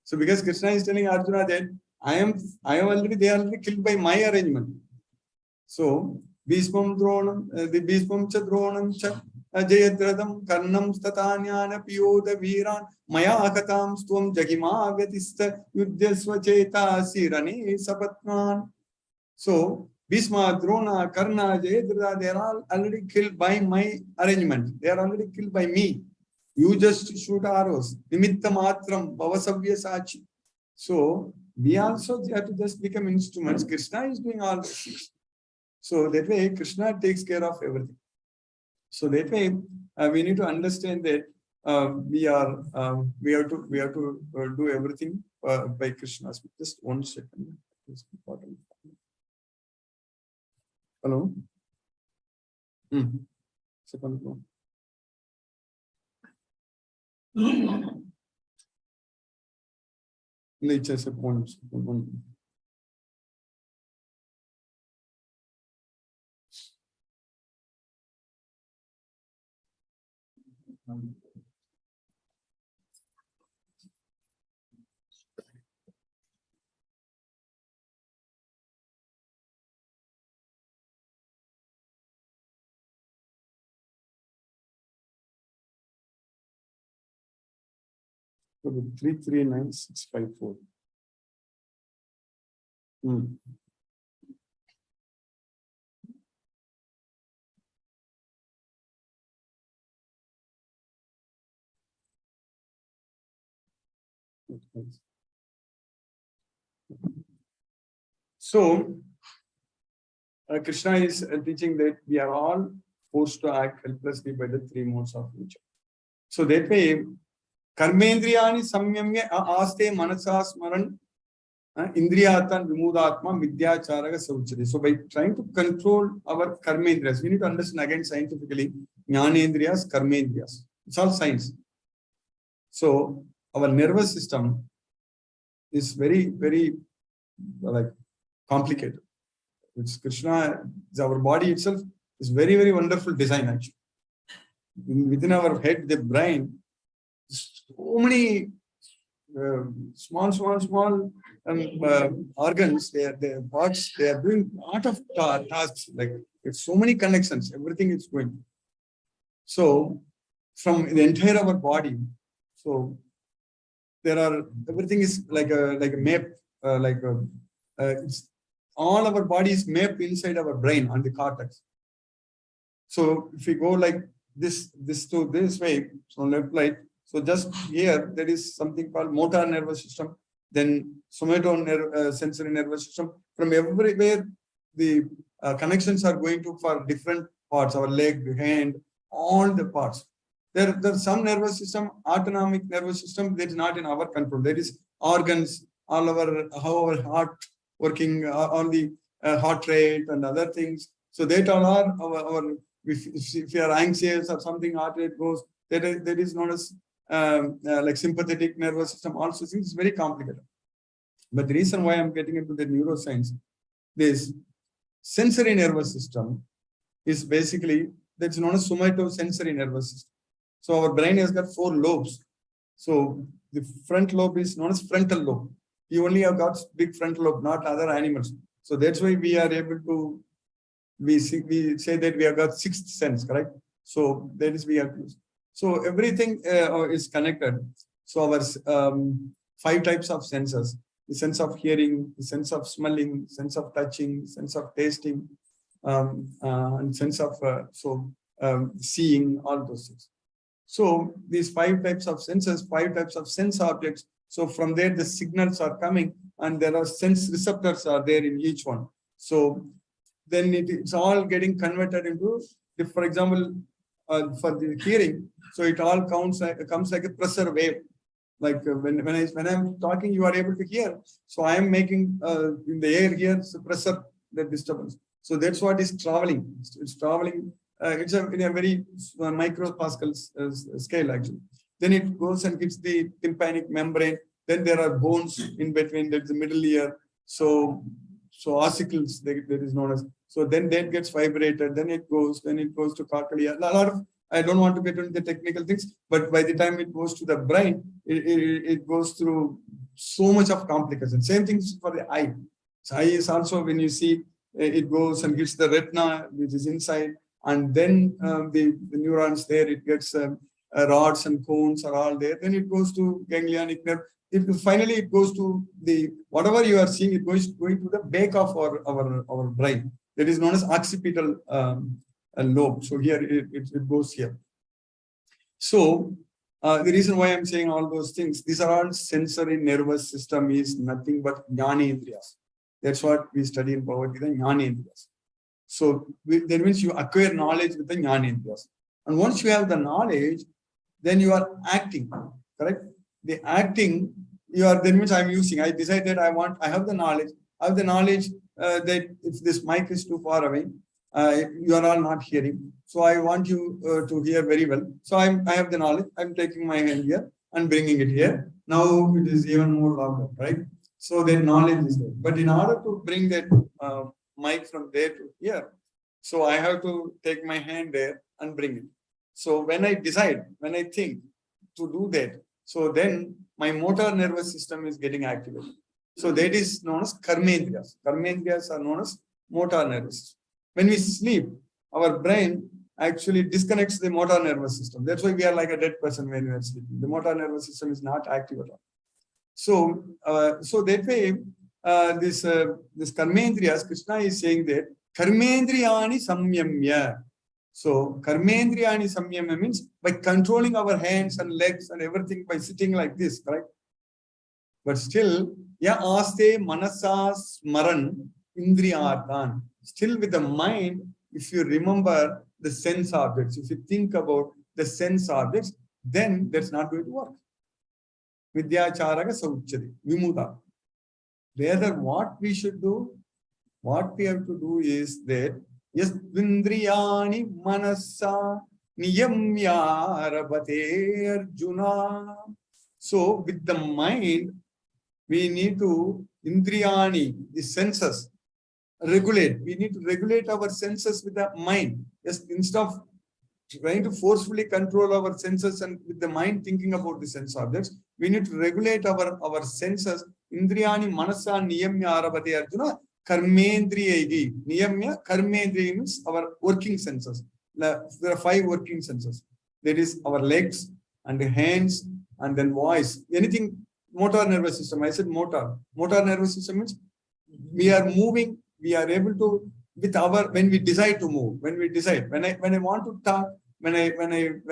So because Krishna is telling Arjuna that they are already killed by my arrangement. So Bhishmam Dronam, the Bhishmam cha Dronam cha Jayadradam Karnam Statanyana Piyoda Viran Maya Akatam Stvam Jagima Gatista Yudyasva Cheta Sirani Sapatman. So Bhishma, Drona, Karna, Jayadrata, they are all already killed by my arrangement. They are already killed by me. You just shoot arrows. Nimitta matram, bhavasavya sachi. So we also have to just become instruments. Krishna is doing all this. So that way Krishna takes care of everything. So that way we need to understand that we have to do everything by Krishna's. Just 1 second. It's important. Hello. Second one. Let's just one. So 339654. So Krishna is teaching that we are all forced to act helplessly by the 3 modes of nature. So that way, Karmendriyani samyamya aste manasa smaran indriyatan vimudatma vidyacharaga sauchari. So by trying to control our karmendriyas, we need to understand again scientifically jnanendriyas, karmendriyas. It's all science. So our nervous system is very, very like complicated. It's Krishna, our body itself is very, very wonderful design actually. Within our head, the brain, so many small organs, their parts, they are doing a lot of tasks. Like it's so many connections, everything is going. So from the entire our body, so there are everything is like a map, it's all our body is mapped inside our brain on the cortex. So if we go like this to this way, so left, right. So just here, there is something called motor nervous system, then sensory nervous system. From everywhere, the connections are going to for different parts, our leg, hand, all the parts. There's some nervous system, autonomic nervous system, that is not in our control. There is organs, all how our heart working, on the heart rate and other things. So that all are our if you are anxious or something, heart rate goes. That is known as like sympathetic nervous system. Also, it's very complicated. But the reason why I'm getting into the neuroscience, this sensory nervous system is basically that's known as somatosensory nervous system. So our brain has got 4 lobes. So the front lobe is known as frontal lobe. You only have got big frontal lobe, not other animals. So that's why we are able to, we say that we have got 6th sense, correct? So that is we have to use. So everything is connected. So our 5 types of senses: the sense of hearing, the sense of smelling, sense of touching, sense of tasting, and sense of seeing, all those things. So these 5 types of senses, 5 types of sense objects. So from there, the signals are coming, and there are sense receptors are there in each one. So then it's all getting converted into, if, for example, for the hearing, so it all comes like a pressure wave. Like when I'm talking, you are able to hear. So I am making in the air here, so pressure, the disturbance. So that's what is traveling. It's traveling. It's in a very micropascal scale actually. Then it goes and hits the tympanic membrane. Then there are bones in between. That's the middle ear. So ossicles, that is known as. So then that gets vibrated. Then it goes to cochlea. A lot of, I don't want to get into the technical things, but by the time it goes to the brain, it goes through so much of complication. Same things for the eye. So eye is also, when you see, it goes and hits the retina, which is inside, and then the neurons there, it gets rods and cones are all there. Then it goes to ganglionic nerve. Finally, it goes to the, whatever you are seeing, it goes going to the back of our brain. That is known as occipital lobe. So here it goes here. So the reason why I'm saying all those things, these are all sensory nervous system is nothing but jnanendriyas. That's what we study in Bhagavad Gita, jnanendriyas. So that means you acquire knowledge with the jnanendriyas. And once you have the knowledge, then you are acting, correct? The acting, that means I'm using, I decided I have the knowledge. That if this mic is too far away, you are all not hearing. So I want you to hear very well. So I have the knowledge. I'm taking my hand here and bringing it here. Now it is even more louder, right? So that knowledge is there. But in order to bring that mic from there to here, so I have to take my hand there and bring it. So when I decide, when I think to do that, so then my motor nervous system is getting activated. So that is known as karmendriyas. Karmendriyas are known as motor nervous system. When we sleep, our brain actually disconnects the motor nervous system. That's why we are like a dead person when we are sleeping. The motor nervous system is not active at all. So, that way, this karmendriyas, Krishna is saying that karmendriyani samyamya. So karmendriyani samyamya means by controlling our hands and legs and everything by sitting like this, correct? But still, ya aste manasas maran indriyarthan. Still with the mind, if you remember the sense objects, if you think about the sense objects, then that's not going to work. Vidyacharaga sauchati, vimuda. Rather, what we should do, what we have to do is that yes, vindriyani manasa niyamya rabate Arjuna. So with the mind, we need to Indriyani, the senses, regulate. We need to regulate our senses with the mind. Yes, instead of trying to forcefully control our senses and with the mind thinking about the sense objects, we need to regulate our senses. Indriyani manasa niyamya arabate Arjuna karmendriyai. Niyamya karmendriya means our working senses. There are 5 working senses. There is our legs and the hands and then voice. Anything motor nervous system. I said motor. Motor nervous system means we are moving. We are able to with our when we decide to move. When we decide when I want to talk. When I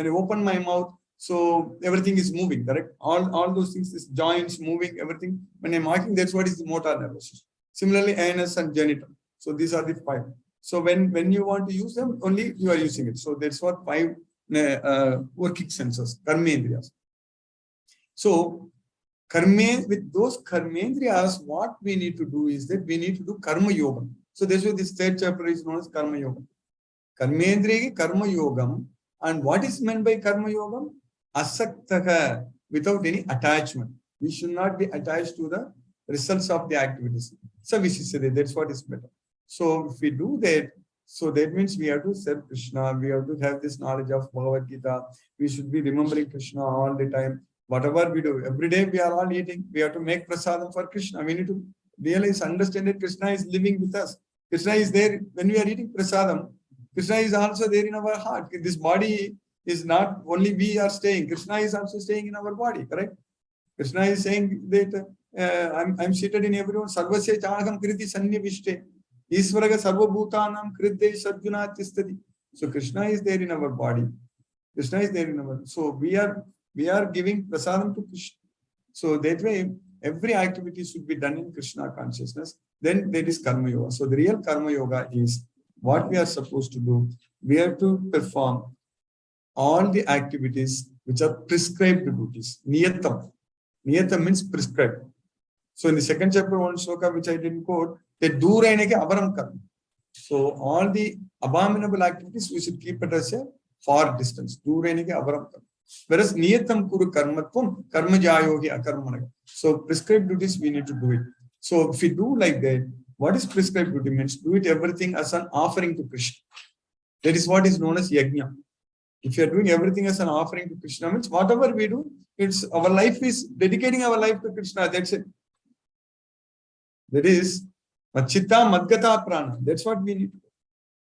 open my mouth, so everything is moving, correct? All those things, this joints moving, everything. When I'm walking, that's what is the motor nervous system. Similarly, anus and genital. So these are the 5. So when you want to use them, only you are using it. So that's what 5 working senses, karmendriyas. So with those karmendriyas, what we need to do is that we need to do karma yoga. So that's why this 3rd chapter is known as karma yoga. Karmendriya karma yogam. And what is meant by karma yogam? Asaktaka, without any attachment. We should not be attached to the results of the activities. So that's what is better. So if we do that, so that means we have to serve Krishna. We have to have this knowledge of Bhagavad Gita. We should be remembering Krishna all the time. Whatever we do, every day we are all eating. We have to make prasadam for Krishna. We need to realize, understand that Krishna is living with us. Krishna is there when we are eating prasadam. Krishna is also there in our heart. This body is not only we are staying. Krishna is also staying in our body, correct? Krishna is saying that I'm seated in everyone. Sarvasya chaham kriti sannivishte. Isvaraga sarvabhutanam krite Arjuna tistati. So Krishna is there in our body. Krishna is there in our. So we are giving prasadam to Krishna. So that way, every activity should be done in Krishna consciousness. Then there is karma yoga. So the real karma yoga is what we are supposed to do. We have to perform all the activities which are prescribed duties. Niyatam. Niyatam means prescribed. So in the 2nd chapter, 1 sloka which I didn't quote, that durainake avaram karma. So all the abominable activities we should keep it as a far distance. Durainake avaram karma. Whereas niyatam kuru karmatvam karma jayohi akarmanaga. So prescribed duties we need to do it. So if we do like that, what is prescribed duty means? Do it everything as an offering to Krishna. That is what is known as yajna. If you are doing everything as an offering to Krishna, means whatever we do, it's our life is dedicating our life to Krishna. That's it. That is Machitta Madgata Prana. That's what we need to do.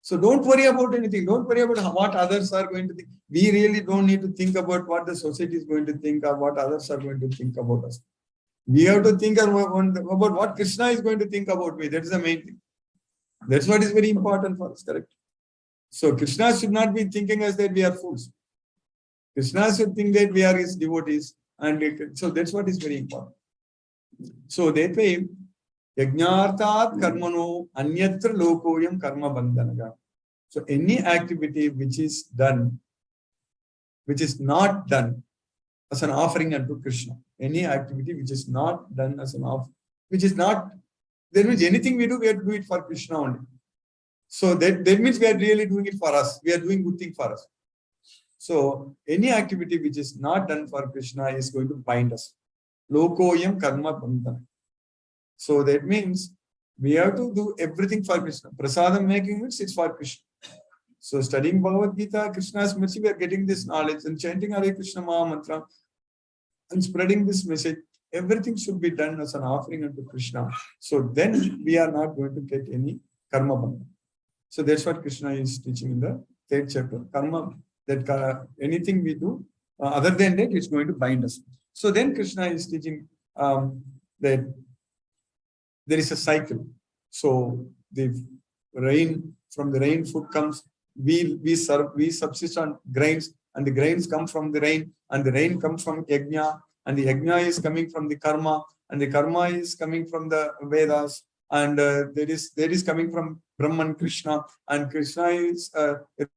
So don't worry about anything. Don't worry about what others are going to think. We really don't need to think about what the society is going to think or what others are going to think about us. We have to think about what Krishna is going to think about me. That is the main thing. That's what is very important for us, correct? So Krishna should not be thinking as that we are fools. Krishna should think that we are his devotees. And so that's what is very important. So that way, yajnartat karmano anyatra lokoyam karma bandhanaga. So any activity which is done, which is not done as an offering unto Krishna. Any activity which is not done as an offering, which is not, that means anything we do, we have to do it for Krishna only. So that means we are really doing it for us. We are doing good thing for us. So any activity which is not done for Krishna is going to bind us. Lokoyam karma bandhana. So that means we have to do everything for Krishna. Prasadam making means it's for Krishna. So studying Bhagavad Gita, Krishna's mercy, we are getting this knowledge and chanting Hare Krishna Maha Mantra and spreading this message. Everything should be done as an offering unto Krishna. So then we are not going to get any karma bandha. So that's what Krishna is teaching in the 3rd chapter. Karma, that anything we do, other than that, it's going to bind us. So then Krishna is teaching that there is a cycle. So the rain, from the rain food comes, we subsist on grains, and the grains come from the rain, and the rain comes from yajna, and the yajna is coming from the karma, and the karma is coming from the Vedas, and there is coming from Brahman, Krishna, and Krishna is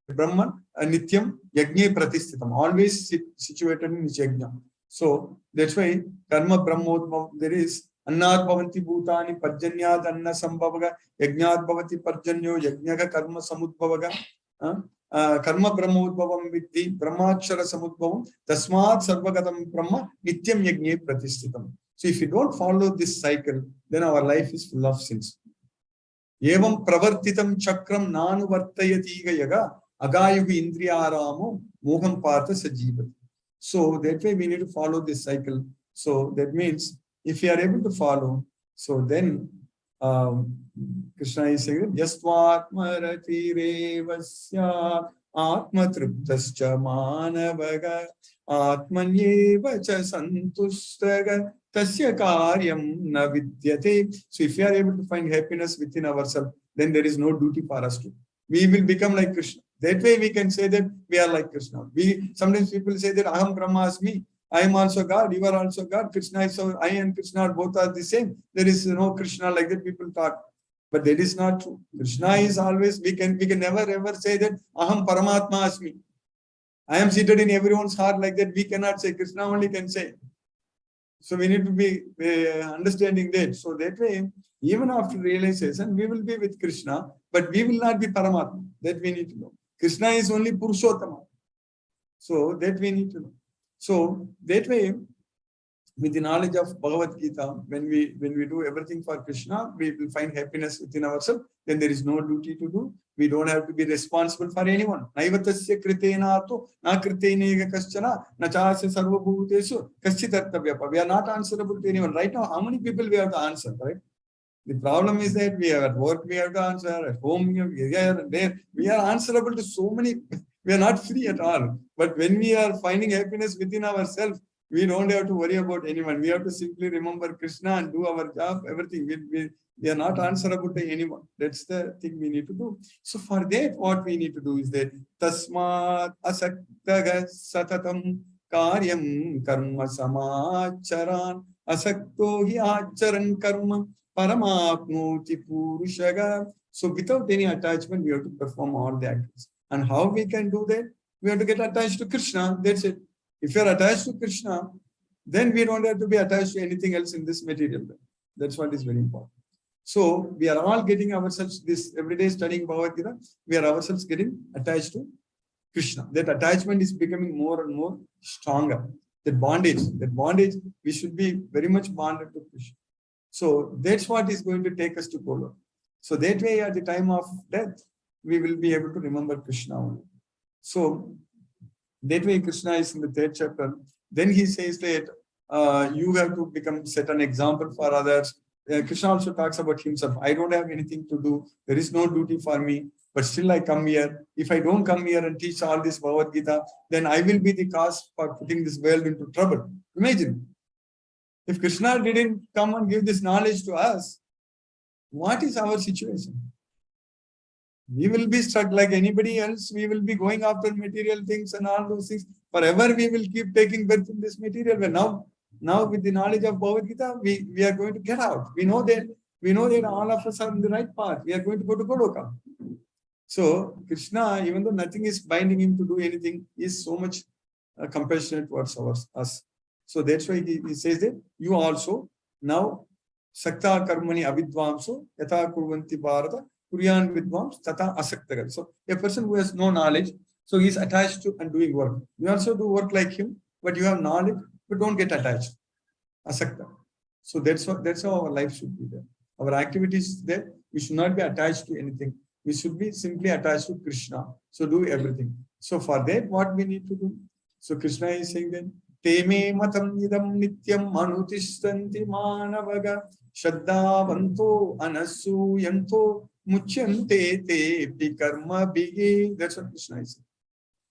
Brahman, Nityam, Yajna Pratishthitam, always situated in yajna. So that's why karma brahmodbhav, there is Annat bhavanti bhutani parjanyad anna sambhavaga yajnat bhavati parjanyo yajnaga karma samudbhavaga karma brahmodbhavam viddhi brahmachara samudbhavam tasmat sarvagatam brahma nityam yajne pratishthitam. So if you don't follow this cycle, then our life is full of sins. Evam pravartitam chakram nanu vartayatiga yaga agayugi indriyaramo moham partha sajivati. So that way we need to follow this cycle. So that means if we are able to follow, so then Krishna is saying, Yastvatmarati revasya atmatriptascha manavaga atmanyeva cha santustaga tasya karyam na vidyate. So if we are able to find happiness within ourselves, then there is no duty for us to. We will become like Krishna. That way we can say that we are like Krishna. Sometimes people say that Aham Brahmasmi, I am also God, you are also God. Krishna is so, I and Krishna both are the same. There is no Krishna like that people thought. But that is not true. Krishna is always, we can never ever say that Aham Paramatma Asmi. I am seated in everyone's heart like that. We cannot say, Krishna only can say. So we need to be understanding that. So that way, even after realization, we will be with Krishna, but we will not be Paramatma. That we need to know. Krishna is only Purushottama. So that we need to know. So that way, with the knowledge of Bhagavad Gita, when we do everything for Krishna, we will find happiness within ourselves. Then there is no duty to do. We don't have to be responsible for anyone. Naivatasya kritenato na kritenega kaschana na chasya sarvabhutesu kaschitartavyapa. We are not answerable to anyone. Right now, how many people we have to answer, right? The problem is that we are at work, we have to answer, at home, we are there. We are answerable to so many. We are not free at all. But when we are finding happiness within ourselves, we don't have to worry about anyone. We have to simply remember Krishna and do our job, everything. We are not answerable to anyone. That's the thing we need to do. So for that, what we need to do is that Tasmat asaktaga satatam karyam karma samacharan asakto hi acharan karma paramapnoti purushaga. So without any attachment, we have to perform all the actions. And how we can do that? We have to get attached to Krishna. That's it. If you are attached to Krishna, then we don't have to be attached to anything else in this material. That's what is very important. So we are all getting ourselves this everyday studying Bhagavad Gita. We are ourselves getting attached to Krishna. That attachment is becoming more and more stronger. That bondage, we should be very much bonded to Krishna. So that's what is going to take us to Goloka. So that way, at the time of death, we will be able to remember Krishna only. So that way, Krishna is in the 3rd chapter. Then he says that you have to set an example for others. Krishna also talks about himself. I don't have anything to do. There is no duty for me. But still I come here. If I don't come here and teach all this Bhagavad Gita, then I will be the cause for putting this world into trouble. Imagine. If Krishna didn't come and give this knowledge to us, what is our situation? We will be stuck like anybody else. We will be going after material things and all those things. Forever we will keep taking birth in this material. But now with the knowledge of Bhagavad Gita, we are going to get out. We know that all of us are on the right path. We are going to go to Goloka. So Krishna, even though nothing is binding him to do anything, is so much compassionate towards us. So that's why he says that you also now sakta karmani avidvamso yatha kurvanti bharata kuryan vidvams tata asaktagal. So a person who has no knowledge, so he is attached to and doing work. You also do work like him, but you have knowledge, but don't get attached. Asakta. So that's how our life should be there. Our activities there, we should not be attached to anything. We should be simply attached to Krishna. So do everything. So for that, what we need to do? So Krishna is saying that Teme matam idam nityam manutistanti manavaga shaddavanto anasuyanto muchyante te pikarma bigi. That's what Krishna is saying.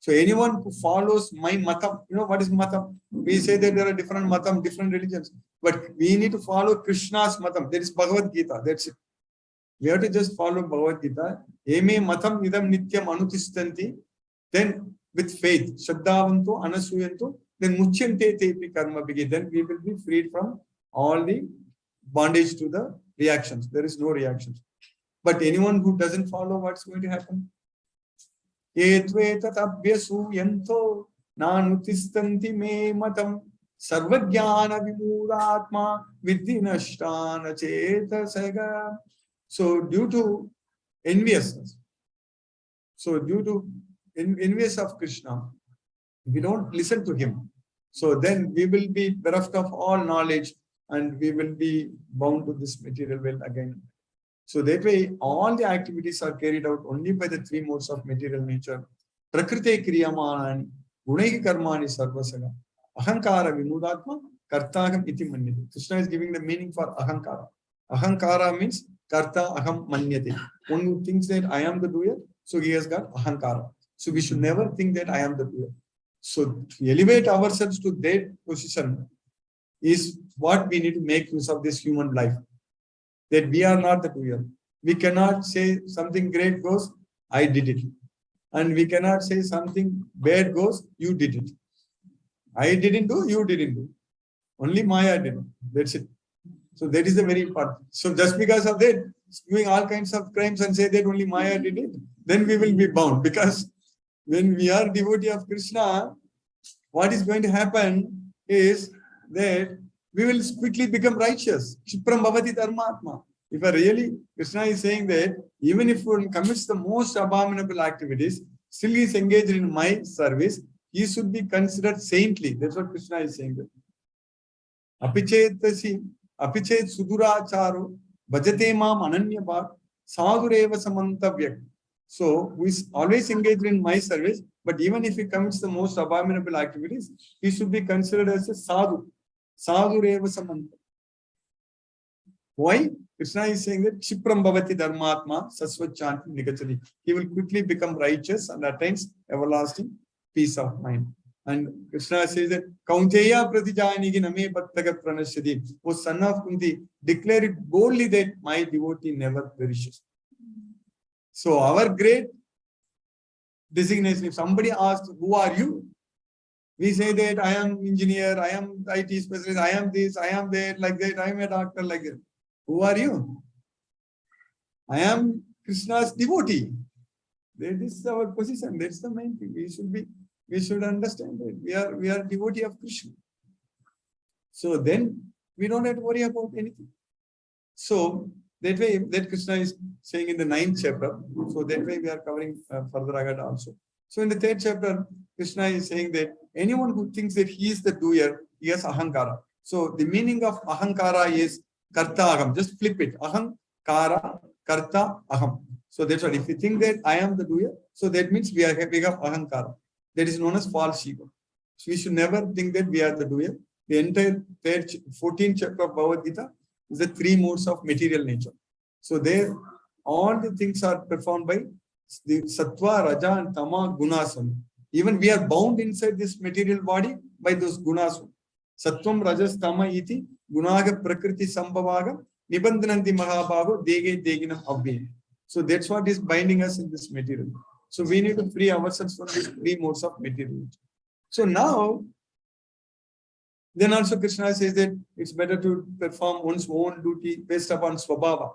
So anyone who follows my matam, you know what is matam? We say that there are different matam, different religions, but we need to follow Krishna's matam. There is Bhagavad Gita. That's it. We have to just follow Bhagavad Gita. Eme matam idam nityam anutistanti. Then with faith, shaddavanto anasuyanto. Then muchyante tepi karma bigi. Then we will be freed from all the bondage to the reactions. There is no reactions. But anyone who doesn't follow, what's going to happen? Etvetatabhyasuyanto nanutistanti me matam sarvajnana vimuratma viddhinashtana chetasaga. So due to enviousness, envious of Krishna, we don't listen to him. So then we will be bereft of all knowledge. and we will be bound to this material world again. So that way, all the activities are carried out only by the three modes of material nature. Prakrite kriyamanani, gunai karmani sarvasaga, ahankara vimudatma, kartagam iti manyate. Krishna is giving the meaning for ahankara. Ahankara means karta aham manyate. One who thinks that I am the doer, so he has got ahankara. So we should never think that I am the doer. So to elevate ourselves to that position is what we need to make use of this human life. That we are not the doer. We cannot say something great goes, I did it. And we cannot say something bad goes, you did it. I didn't do, you didn't do. Only Maya did. That's it. So that is the very important. So just because of that, doing all kinds of crimes and say that only Maya did it, then we will be bound. Because when we are devotee of Krishna, what is going to happen is that we will quickly become righteous. Shipram bhavati dharmatma. If I really, Krishna is saying that even if one commits the most abominable activities, still he is engaged in my service, he should be considered saintly. That's what Krishna is saying. Apichet suduracharo bhajate mam ananya bhak sadhureva samantavyak. So, who is always engaged in my service, but even if he commits the most abominable activities, he should be considered as a sadhu. Sadhureva samanta. Why? Krishna is saying that Shipram bhavati dharmatma sasvachanti nikachati. He will quickly become righteous and attains everlasting peace of mind. And Krishna says that Kaunteya pratijanigi name bhattagat pranashyati. O son of Kunti, declare it boldly that my devotee never perishes. So our great designation, if somebody asks, who are you? We say that I am engineer, I am IT specialist, I am this, I am that, like that, I am a doctor, like that. Who are you? I am Krishna's devotee. That is our position. That's the main thing. We should understand that we are devotee of Krishna. So then we don't have to worry about anything. So that way, that Krishna is saying in the 9th chapter. So that way we are covering further ahead also. So in the 3rd chapter, Krishna is saying that anyone who thinks that he is the doer, he has ahankara. So the meaning of ahankara is karta aham. Just flip it. Ahankara, karta aham. So that's what. If you think that I am the doer, so that means we have ahankara. That is known as false ego. So we should never think that we are the doer. The entire 14th chapter of Bhagavad Gita is the 3 modes of material nature. So there, all the things are performed by the sattva, raja, and tama gunas. Even we are bound inside this material body by those gunas. Sattvam, rajas, tama iti gunaga prakriti sambhavaga nibandhananti mahabhago dege deginam abhi. So that's what is binding us in this material. So we need to free ourselves from these 3 modes of material. So now, then also Krishna says that it's better to perform one's own duty based upon swabhava.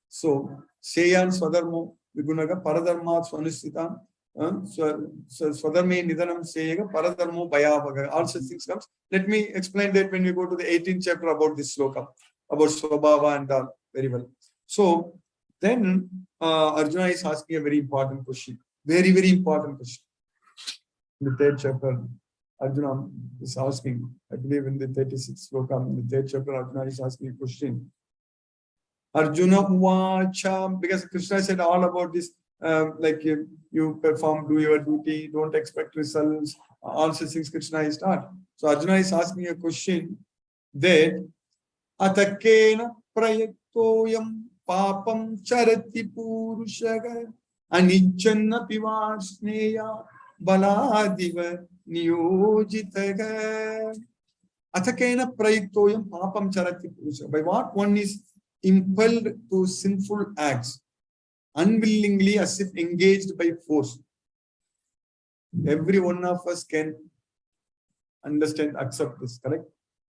So, Seyan Swadharmo Vigunaga Paradharma Swanistita Swadharme Nidanam Seyega Paradharmo Bhayavaga. All such things comes. Let me explain that when we go to the 18th chapter about this sloka, about swabhava and all very well. So then Arjuna is asking a very important question. Very, very important question. In the 3rd chapter, Arjuna is asking, I believe in the 36th sloka, in the 3rd chapter, Arjuna is asking a question. Arjuna Uvacha, because Krishna said all about this, like you perform, do your duty, don't expect results, all such things Krishna is taught. So Arjuna is asking a question that Atakena prayaktoyam papam charati purushaga anichanna pivasneya baladiva niyojitaga. Atakena prayaktoyam papam charati purushaga. By what one is impelled to sinful acts, unwillingly, as if engaged by force. Every one of us can understand, accept this, correct?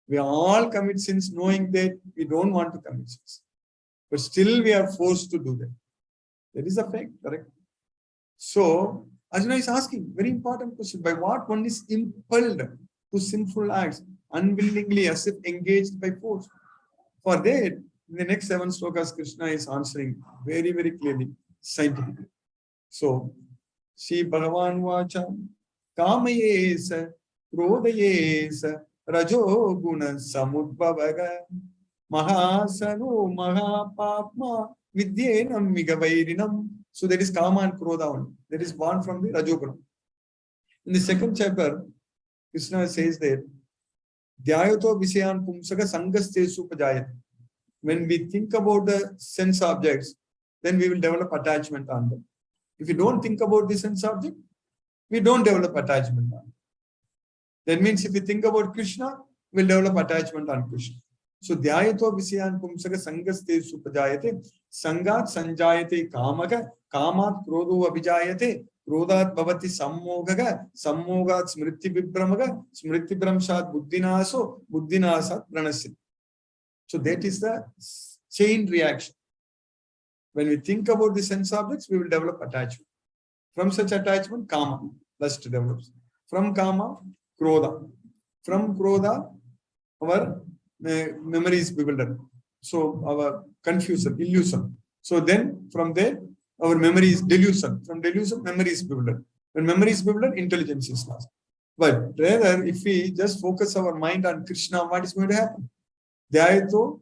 We all commit sins knowing that we don't want to commit sins. But still we are forced to do that. That is a fact, correct? So, Arjuna is asking, very important question, by what one is impelled to sinful acts, unwillingly, as if engaged by force. For that, in the next 7 slokas, Krishna is answering very, very clearly, scientifically. So, Shri Bhagavan Vacha, Kamayesa, Krodayesa, Rajo Guna Samudbhavaga Mahasanu Mahapapma Vidyenam Migavairinam. So that is Kama and Krodha only. That is born from the Rajoguna. In the second chapter, Krishna says that Dhyayato Vishayan Pumsaka Sangastesu Pajayat. When we think about the sense objects, then we will develop attachment on them. If you don't think about the sense object, we don't develop attachment on them. That means if you think about Krishna, we'll develop attachment on Krishna. So Dhyayato Vishayan Pumsaka Sangastesu Pajayate Sangat Sanjayate Kamaka Kamat Krodho Abhijayate Krodhat Bhavati Sammogaga Sammogat Smriti Vibhramaga Smriti Bramshat Buddhinaso Buddhinasat Pranasit. So that is the chain reaction. When we think about the sense objects, we will develop attachment. From such attachment, Kama, lust develops. From Kama, Krodha. From Krodha, our memory is bewildered. So our confusion, illusion. So then from there, our memory is delusion. From delusion, memory is bewildered. When memory is bewildered, intelligence is lost. But rather, if we just focus our mind on Krishna, what is going to happen? Dhyayato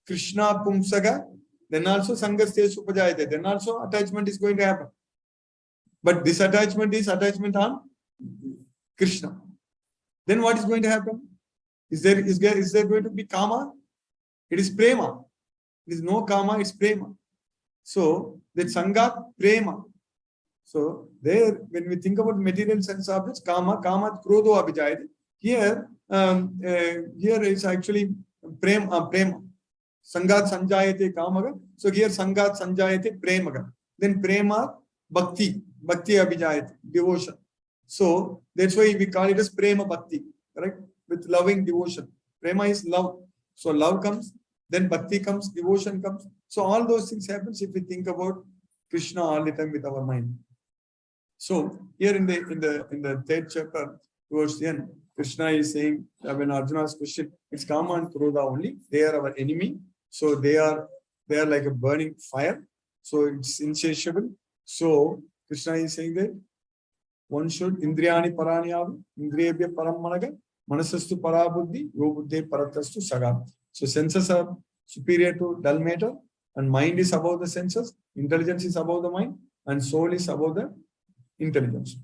Krishna Pumsaga, then also Sangaste Supajayate, then also attachment is going to happen. But this attachment is attachment on Krishna. Then what is going to happen? Is there going to be Kama? It is Prema. It is no Kama, it's Prema. So that Sangat Prema. So there, when we think about material sense objects, Kama Krodho Abhijayate. Here is actually Prema. Sangat Sanjayate Kamaga. So here Sangat Sanjayate Premaga. Then Prema Bhakti. Bhakti Abhijayate. Devotion. So that's why we call it as Prema Bhakti. Correct? With loving devotion. Prema is love. So love comes, then Bhakti comes, devotion comes. So all those things happens if we think about Krishna all the time with our mind. So here in the third chapter, towards the end, Krishna is saying, when Arjuna's question, it's Kama and Krodha only. They are our enemy. So they are like a burning fire. So it's insatiable. So Krishna is saying that one should Indriyani Paranyam, Indriyabhya Paramanaga, Manasastu Parabuddhi, Yobuddhe Paratastu Saga. So senses are superior to dull matter, and mind is above the senses, intelligence is above the mind, and soul is above the intelligence.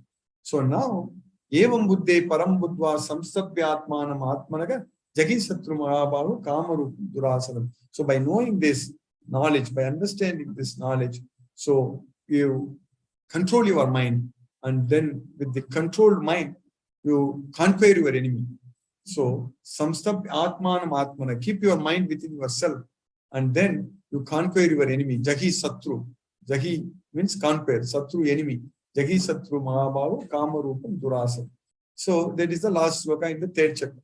So now, Evam Buddhe Param Buddhva Samstapyatmanam Atmanaga Jagi Satru Mahabhavu Kamaru Durasanam. So by knowing this knowledge, by understanding this knowledge, so you control your mind, and then with the controlled mind, you conquer your enemy. So Samstap Atmanam Atmana, keep your mind within yourself, and then you conquer your enemy. Jagi Satru. Jagi means conquer, Satru enemy. Jagi Satru Mahabhavu Kamarupam Durasa. So that is the last sloka in the third chapter.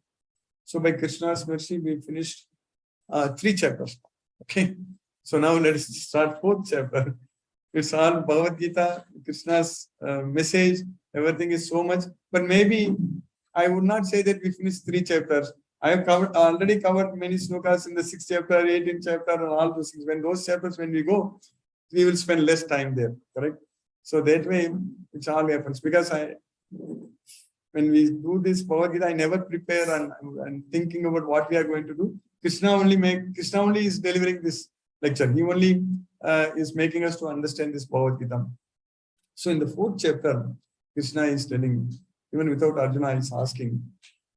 So by Krishna's mercy, we finished 3 chapters. Okay. So now let us start 4th chapter. It's all Bhagavad Gita, Krishna's message, everything is so much. But maybe I would not say that we finished 3 chapters. I have already covered many slokas in the 6th chapter, 18th chapter, and all those things. When those chapters, when we go, we will spend less time there. Correct? So that way, it all happens. Because when we do this Bhagavad Gita, I never prepare and thinking about what we are going to do. Krishna only is delivering this lecture. He only is making us to understand this Bhagavad Gita. So in the 4th chapter, Krishna is telling, even without Arjuna is asking,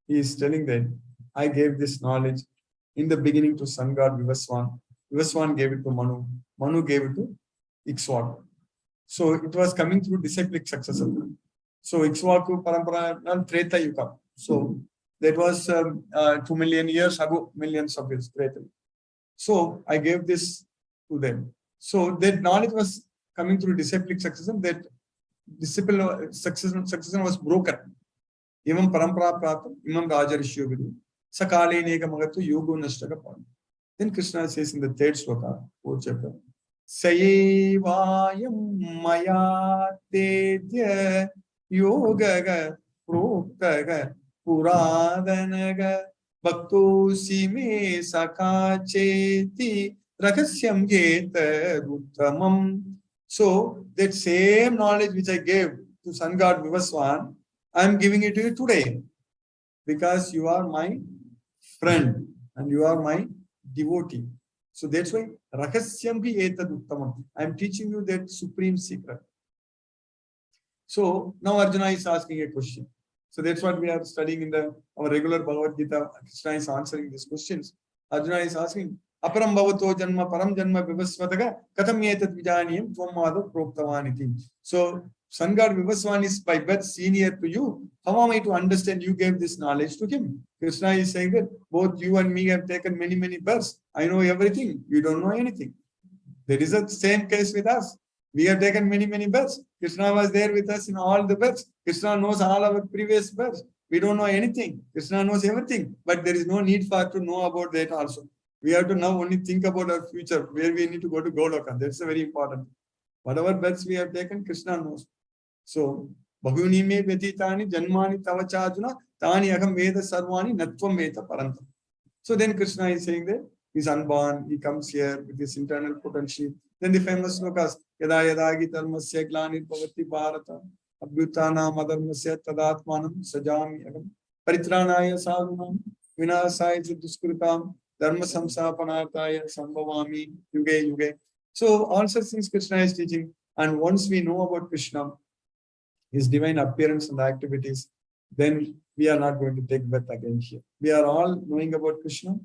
he is telling that I gave this knowledge in the beginning to sun god Vivaswan. Vivaswan gave it to Manu. Manu gave it to Ikshvaku. So it was coming through disciplic successor. So Ikshvaku Parampara, Treta Yuga. So that was 2 million years ago, millions of years, Treta. So I gave this to them. So that knowledge was coming through disciplic succession, that disciple succession was broken. Imam Parampara Pratam, Imam Rajarishyo Vidu, Sakale Nega Magatu Yogo Nashtaka Pan. Then Krishna says in the 3rd sloka, 4th chapter, Sayevayam Maya Tedya Yogaga Proktaga Puradanaga Bhakto Sime Sakacheti Rakasyam Yeta Ruttamam. So that same knowledge which I gave to sun god Vivaswan, I am giving it to you today. Because you are my friend and you are my devotee. So that's why Rahasyamhi etad uttamam. I am teaching you that supreme secret. So now Arjuna is asking a question. So that's what we are studying in our regular Bhagavad Gita. Krishna is answering these questions. Arjuna is asking, Aparam bhavato janma param janma vivasvataga katham etat vijaniyam tvam madhav proktavaniti. So Sun God Vivaswan is by birth senior to you. How am I to understand you gave this knowledge to him? Krishna is saying that both you and me have taken many, many births. I know everything. You don't know anything. There is the same case with us. We have taken many, many births. Krishna was there with us in all the births. Krishna knows all our previous births. We don't know anything. Krishna knows everything. But there is no need for us to know about that also. We have to now only think about our future, where we need to go to Goloka. That's very important. Whatever births we have taken, Krishna knows. So, Bahuni me veditani janmani tavachajuna tani agam veda sarvani natvam veda parantam. So then Krishna is saying that he's unborn, he comes here with his internal potential. Then the famous slokas, Yada yadagi dharmasya glanir bhavati bharata abhyutana madharmasya tadatmanam sajami agam paritranaya sadhunam vinasaya duskritam dharma samsapanartaya sambhavami yuge yuge. So all such things Krishna is teaching. And once we know about Krishna, his divine appearance and activities, then we are not going to take birth again here. We are all knowing about Krishna.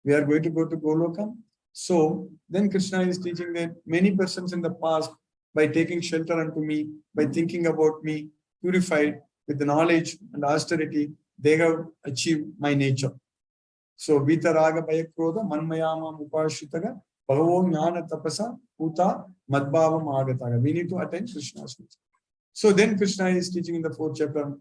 We are going to go to Goloka. So then Krishna is teaching that many persons in the past, by taking shelter unto me, by thinking about me, purified with the knowledge and austerity, they have achieved my nature. So Vita Raga Bayakroda, Manmayama Upashitaga, Bhagavo Jnana Tapasa, Uta, Madbhavam Agataga. We need to attain Krishna's nature. So then Krishna is teaching in the 4th chapter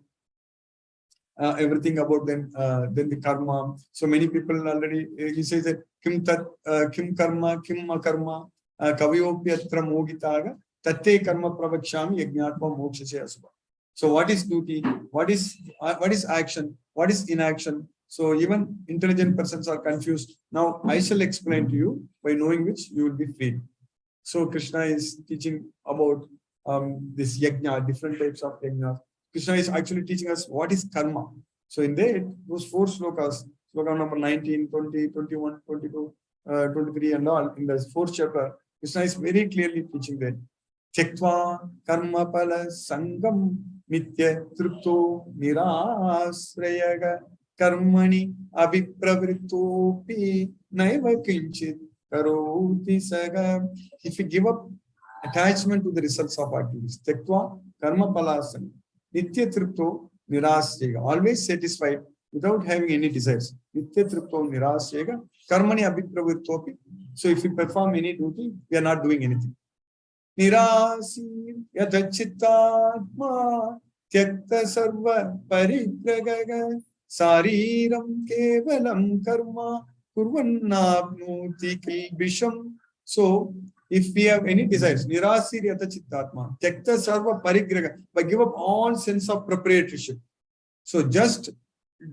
everything about then the karma. So many people already, he says that kim karma, kim akarma, kaviyopyatra mogitaga, tatte karma pravakshami yajnatva mokshase asubha. So what is duty? What is action? What is inaction? So even intelligent persons are confused. Now I shall explain to you, by knowing which you will be free. So Krishna is teaching about this yajna, different types of yajna. Krishna is actually teaching us what is karma. So in that, those 4 slokas, sloka number 19, 20, 21, 22, 23 and all, in the 4th chapter, Krishna is very clearly teaching that. Tyaktva karma pala sangam mitya trupto nirasrayaga karmani abhipravrittopi naiva kinchit karoti saga. If you give up attachment to the results of activities, Tyaktva karma pala sangam nitya tripto nirasyaga, always satisfied without having any desires. Nitya tripto nirasyaga karmani abhipravrittopi. So if we perform any duty, we are not doing anything. Nirasi yatachittatma tyakta sarva parigragaga sariram kevalam karma kurvannapnoti kilbisham. So if we have any desires, nirasi yatachittatma tyakta sarva parigraga, but give up all sense of proprietorship. So just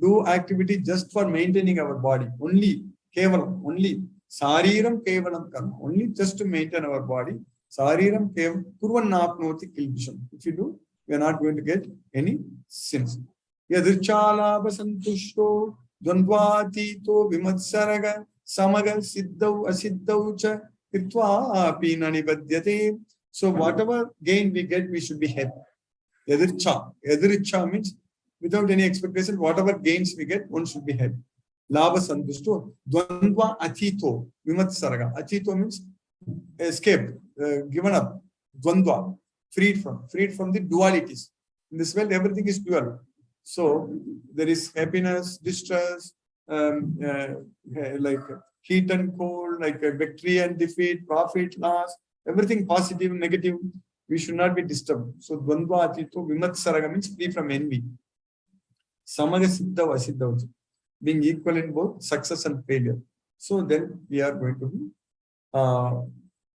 do activity just for maintaining our body, only kevalam, only sariram kevalam karma, only just to maintain our body. Sariram kev kurvannapnoti kilbisham. If you do, we are not going to get any sins. Yadirchala basantushto dvandvatito vimatsaraga samaga siddhav asiddhav cha kirtva apina nibadyate. So whatever gain we get, we should be happy. Yadircha. Yadircha means without any expectation, whatever gains we get, one should be happy. Labha santushto dvandva atito vimatsaraga. Atito means escaped, given up, dvandva, freed from the dualities. In this world, everything is dual. So there is happiness, distress, like heat and cold, like victory and defeat, profit, loss, everything positive, negative. We should not be disturbed. So dvandva atito vimatsaraga means free from envy. Samaga siddhav asiddhav, being equal in both success and failure. So then we are going to be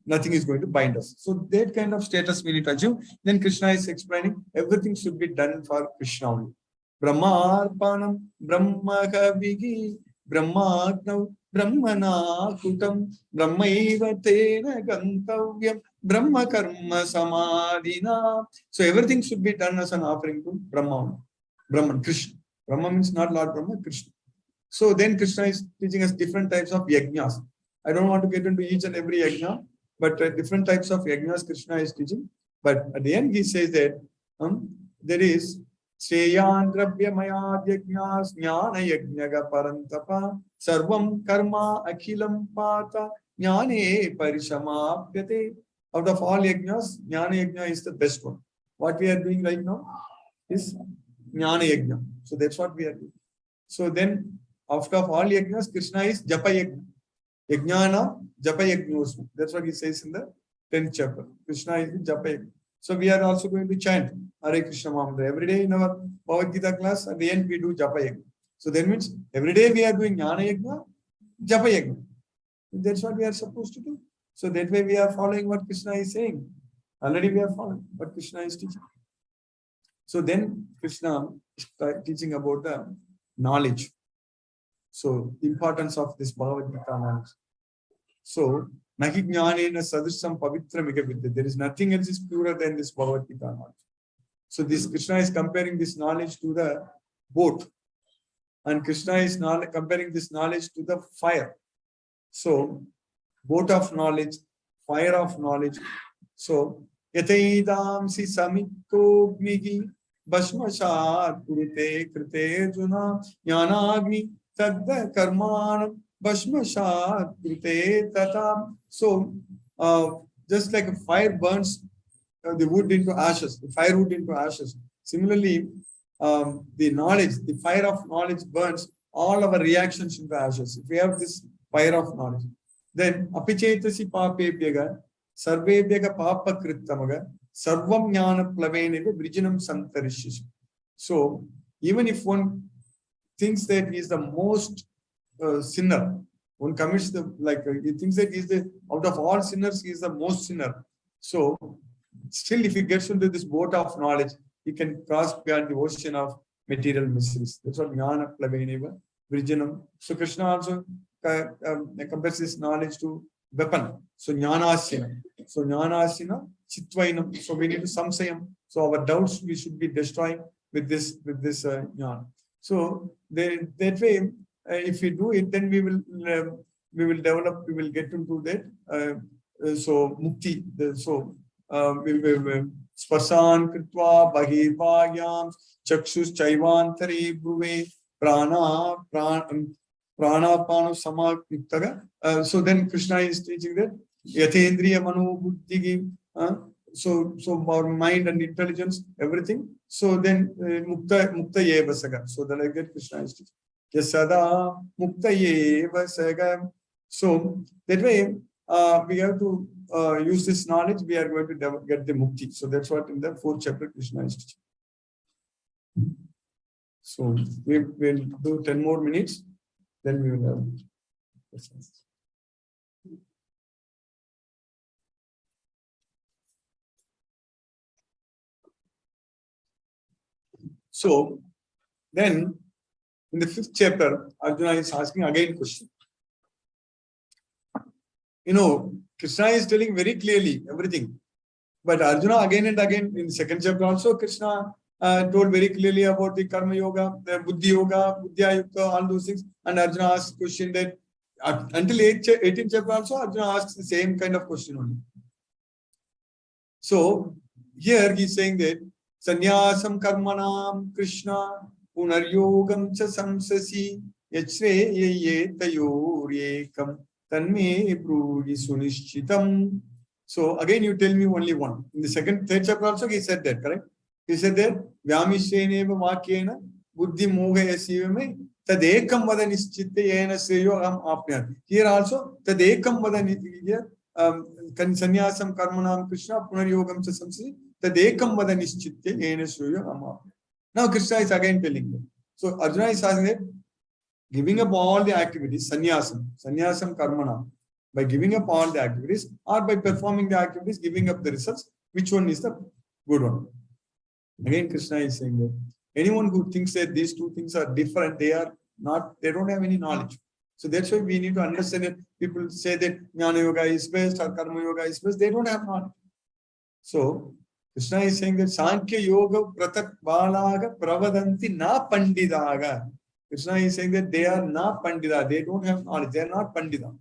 nothing is going to bind us. So that kind of status we need to achieve. Then Krishna is explaining everything should be done for Krishna only. Brahmarpanam brahmakavigi brahmagnav brahmana kutam brahmaiva tena gantavyam brahma karma samadhina. So everything should be done as an offering to Brahman, Krishna. Brahma means not Lord Brahma, Krishna. So then Krishna is teaching us different types of yajnas. I don't want to get into each and every yajna, but different types of yajnas Krishna is teaching. But at the end, he says that there is Shreyan Drabhyamayad Yajnas Jnana Yajnaga Parantapa Sarvam Karma Akhilam Pata Jnane Parishamapyate. Out of all yajnas, Jnana Yajna is the best one. What we are doing right now is Jnana Yajna. So that's what we are doing. So then, after all yajnas, Krishna is Japa Yajna. Yajnana Japa Yajnosmi. That's what he says in the 10th chapter. Krishna is the Japa Yajna. So we are also going to chant Hare Krishna Mantra. Every day in our Bhagavad Gita class, at the end we do Japa Yajna. So that means every day we are doing Jnana Yajna, Japa Yajna. That's what we are supposed to do. So that way we are following what Krishna is saying. Already we are following what Krishna is teaching. So then Krishna is teaching about the knowledge. So the importance of this Bhagavad Gita knowledge. So Nahi Jnanena Sadrisam Pavitra Mikavidya. There is nothing else is purer than this Bhagavad Gita knowledge. So this Krishna is comparing this knowledge to the boat. And Krishna is comparing this knowledge to the fire. So boat of knowledge, fire of knowledge. So Yataidamsi Samito Gnigi Bhashmashat Kurute Krite Arjuna Jnanagni Tadda Karmanam Bhashmashat Krite Tatam. So just like a fire burns the wood into ashes, the firewood into ashes. Similarly, the knowledge, the fire of knowledge burns all our reactions into ashes. If we have this fire of knowledge, then apichetasi papebhyaga sarvebhyaga papa krittamaga sarvam jnana plavenega vrijinam santarishish. So even if one thinks that he is the most sinner, one commits the he thinks that he is the out of all sinners, he is the most sinner. So still, if he gets into this boat of knowledge, he can cross beyond the ocean of material miseries. That's what jnana plaveneva vrijinam. So Krishna also compares this knowledge to weapon. So jnanasina. So jnanasina chitvainam. So we need to samsayam. So our doubts we should be destroying with this jnana. So that way, if we do it, then we will develop. We will get into that. So mukti. We will spasan kritva bahirvagyam chakshus chaivantari bhuve prana pranapanu samaktaga. So then Krishna is teaching that yathendriya mano buddhigi. So our mind and intelligence, everything. So then mukta yeva saga. So then like that Krishna is teaching. Yasada mukta yeva saga. So that way we have to use this knowledge. We are going to get the mukti. So that's what in the 4th chapter Krishna is teaching. So we will do 10 more minutes. Then we will have questions. So then in the 5th chapter, Arjuna is asking again question. Krishna is telling very clearly everything. But Arjuna again and again in the 2nd chapter also Krishna told very clearly about the karma yoga, the buddhi yoga, buddhya yuktha, all those things. And Arjuna asked question that until 18th chapter also Arjuna asks the same kind of question only. So here he is saying that Sanyasam karmanam Krishna punaryogam cha samsasi yachre tayoryekam tanme pruri sunischitam. So again you tell me only one. In the 3rd chapter also he said that, correct? He said that Vyamisheneva vakyena buddhi moga yasivame tadekam vada nischitte yena sreyo aham apniyat. Here also tadekam vada here sanyasam karmanam Krishna punaryogam cha samsasi tadekam vada nischitte yena sreyo aham apniyat. Now Krishna is again telling them. So Arjuna is asking that giving up all the activities, sanyasam karmanam, by giving up all the activities or by performing the activities, giving up the results, which one is the good one? Again, Krishna is saying that anyone who thinks that these two things are different, they don't have any knowledge. So that's why we need to understand it. People say that Jnana Yoga is best or Karma Yoga is best. They don't have knowledge. So Krishna is saying that Sankhya Yoga Pratak Balaga Pravadanti Na Pandidaga. Krishna is saying that they are not Pandita, they don't have knowledge, they are not Pandita.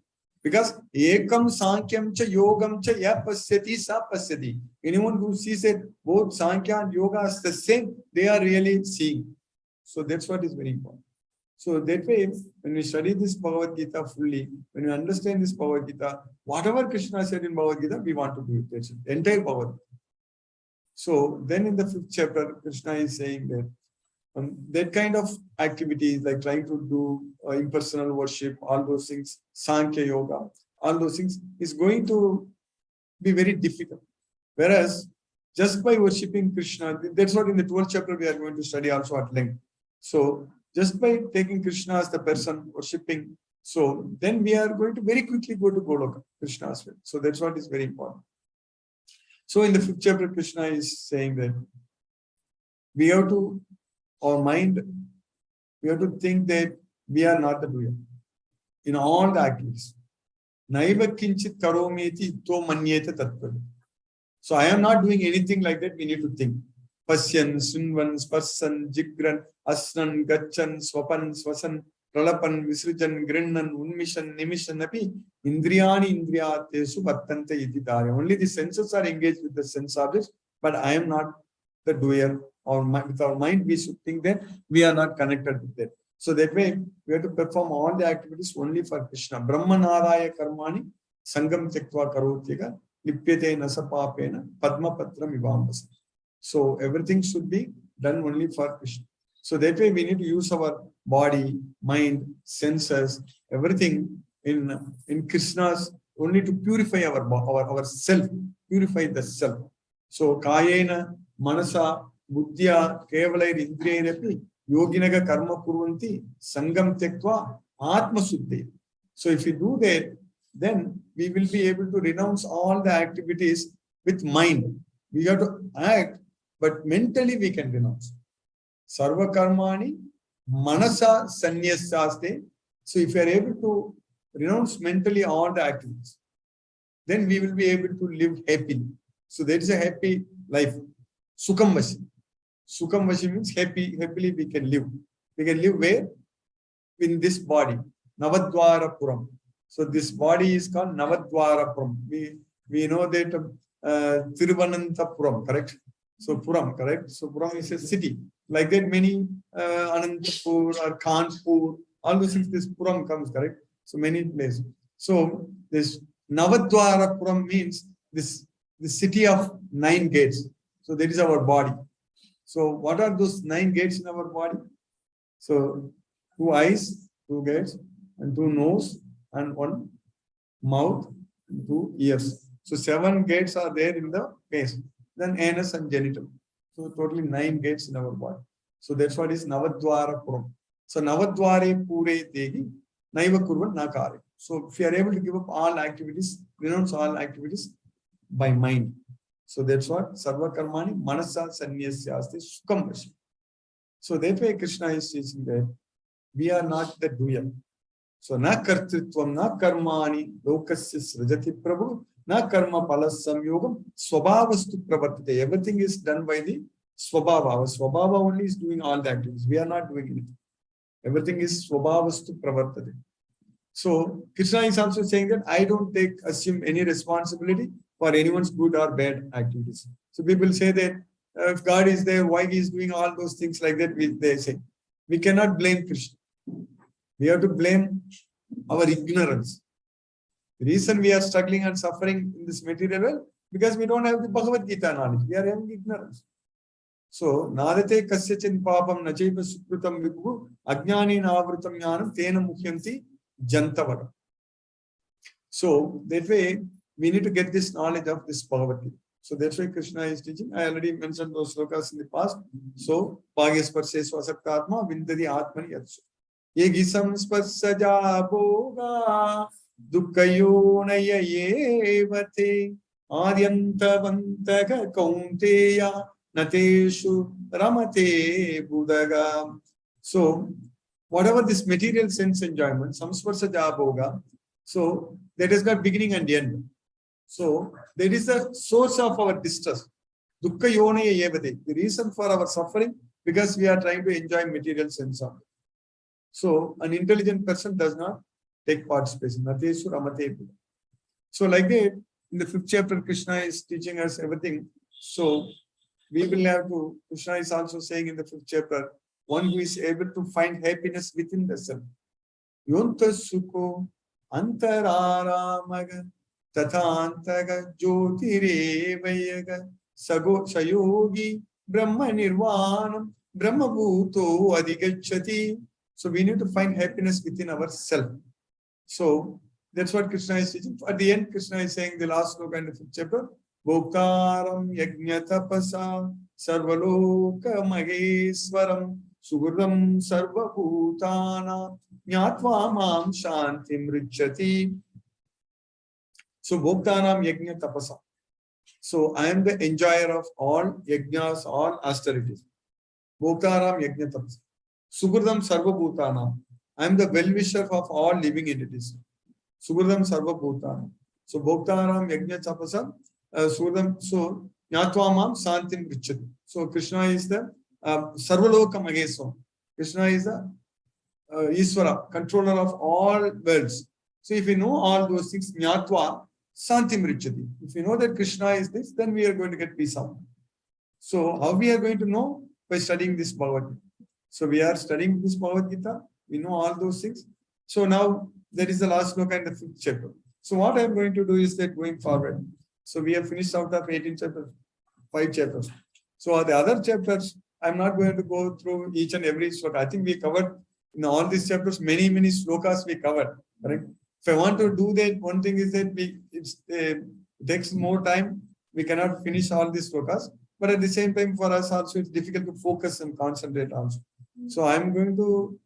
Because Ekam Sankyam Cha Yogam Cha Ya Pasyati Sa Pasyati. Anyone who sees that both Sankhya and Yoga are the same, they are really seeing. So that's what is very important. So that way, when we study this Bhagavad Gita fully, when we understand this Bhagavad Gita, whatever Krishna said in Bhagavad Gita, we want to do it. That's it. Entire Bhagavad Gita. So then in the 5th chapter, Krishna is saying that kind of activities like trying to do impersonal worship, all those things, Sankhya Yoga, all those things is going to be very difficult. Whereas just by worshipping Krishna, that's what in the 12th chapter we are going to study also at length. So just by taking Krishna as the person worshipping, so then we are going to very quickly go to Goloka, Krishna's way. So that's what is very important. So in the 5th chapter, Krishna is saying that we have to, our mind, we have to think that we are not the doer in all the activities. Naiva kinchit karometi to manyeta tattva. So I am not doing anything like that. We need to think. Pasyan, sunvan, sparsan, jigran, asnan, gachan, swapan, swasan, pralapan, visrijan, grinnan, unmishan, nimishan, api, indriyani, indriyatesu, vattante iti dharya. Only the senses are engaged with the sense objects, but I am not the doer. Or with our mind, we should think that we are not connected with that. So that way, we have to perform all the activities only for Krishna. Brahmanaraya karmani, sangam tektva karotyega, lipyate nasapapena, padma patram ivambasa. So everything should be done only for Krishna. So that way, we need to use our body, mind, senses, everything in Krishna's, only to purify our self, purify the self. So kayena, manasa, buddhya, kevalair indriyairapi, yoginaga karma kurvanti, sangam tektva, atma suddhi. So if we do that, then we will be able to renounce all the activities with mind. We have to act, but mentally we can renounce. Sarva karmani, manasa sannyasaste. So if we are able to renounce mentally all the activities, then we will be able to live happily. So that is a happy life. Sukham vashi. Sukham vashi means happily we can live. We can live where? In this body. Navadwara Puram. So this body is called Navadwara Puram. We know that Thiruvananthapuram, correct? So Puram, correct? So Puram is a city. Like that many Anantapur or Kanpur, all those things, this Puram comes, correct? So many places. So this Navadwara Puram means the city of 9 gates. So that is our body. So what are those 9 gates in our body? So 2 eyes, 2 gates, and 2 nose, and 1 mouth, and 2 ears. So 7 gates are there in the face. Then anus and genital. So totally 9 gates in our body. So that's what is Navadwara Puram. So Navadware Pure Degi, Naiva Kurvan Nakare. So if you are able to give up all activities, renounce all activities by mind. So that's what Sarva Karmani Manasa Sannyasyasti Sukham Vashi. So that way Krishna is teaching that we are not the doer. So na kartritvam, na karmani, lokasya srajati prabhu, na karma palas samyogam, swabhavastu pravartate. Everything is done by the swabhava. Our swabhava only is doing all the activities. We are not doing anything. Everything is swabhavastu pravartate. So Krishna is also saying that I don't assume any responsibility for anyone's good or bad activities. So people say that if God is there, why he is doing all those things like that? They say we cannot blame Krishna. We have to blame our ignorance. The reason we are struggling and suffering in this material world, because we don't have the Bhagavad Gita knowledge. We are having ignorance. So, nadate kasyachin papam nachaiva sukrutam vibhu ajnani navrutam jnanam tena mukhyanti jantavara. So, that way, we need to get this knowledge of this Bhagavad Gita. So, that's why Krishna is teaching. I already mentioned those slokas in the past. So, bhagyasparse swasaktatma vindadi atmani yatsu. Yegisam spasaja bhoga dukkayonaya yevate adyantavantaka kaunteya nateshu ramate budaga. So, whatever this material sense enjoyment, samsparsaja bhoga, so that has got beginning and end. So, that is the source of our distress. Dukkha yone evade. The reason for our suffering, because we are trying to enjoy material sense of it. So an intelligent person does not take participation. Natesu ramate. So like that, in the 5th chapter, Krishna is teaching us everything. So we will have to, Krishna is also saying in the 5th chapter, one who is able to find happiness within the self. Yonta sukho antararamaga tathantaga jyotirevayaga sago sayogi brahma nirvanam brahma bhuto adhigacchati. So we need to find happiness within ourselves. So that's what Krishna is teaching. At the end, Krishna is saying the last sloka in the 5th chapter, Bhoktaram yajna tapasa sarvaloka mageswaram sugurdam sarva bhutana nyatva mam shantim richati. So Bhoktaram yajna tapasa. So I am the enjoyer of all yajnas, all austerities. Bhoktaram yajna tapasa. Sugurdam sarva bhutana. I am the well-wisher of all living entities. Sugurdam sarva bhutana. So Bhoktaram yajna tapasa. Sugurdam. So Nyatva Santim Richati. So Krishna is the Sarvaloka Mageswam. Krishna is the Iswara, controller of all worlds. So if we know all those things, Nyatva Santim Richati. If we know that Krishna is this, then we are going to get peace of mind. So how we are going to know? By studying this Bhagavad Gita. So we are studying this Bhagavad Gita. We know all those things. So now there is the last sloka in the 5th chapter. So what I am going to do is that going forward. So we have finished out of 18 chapters, 5 chapters. So the other chapters, I'm not going to go through each and every sloka. I think we covered in all these chapters, many slokas we covered. Correct? If I want to do that, one thing is that it takes more time. We cannot finish all these slokas. But at the same time, for us also, it's difficult to focus and concentrate also. So I'm going to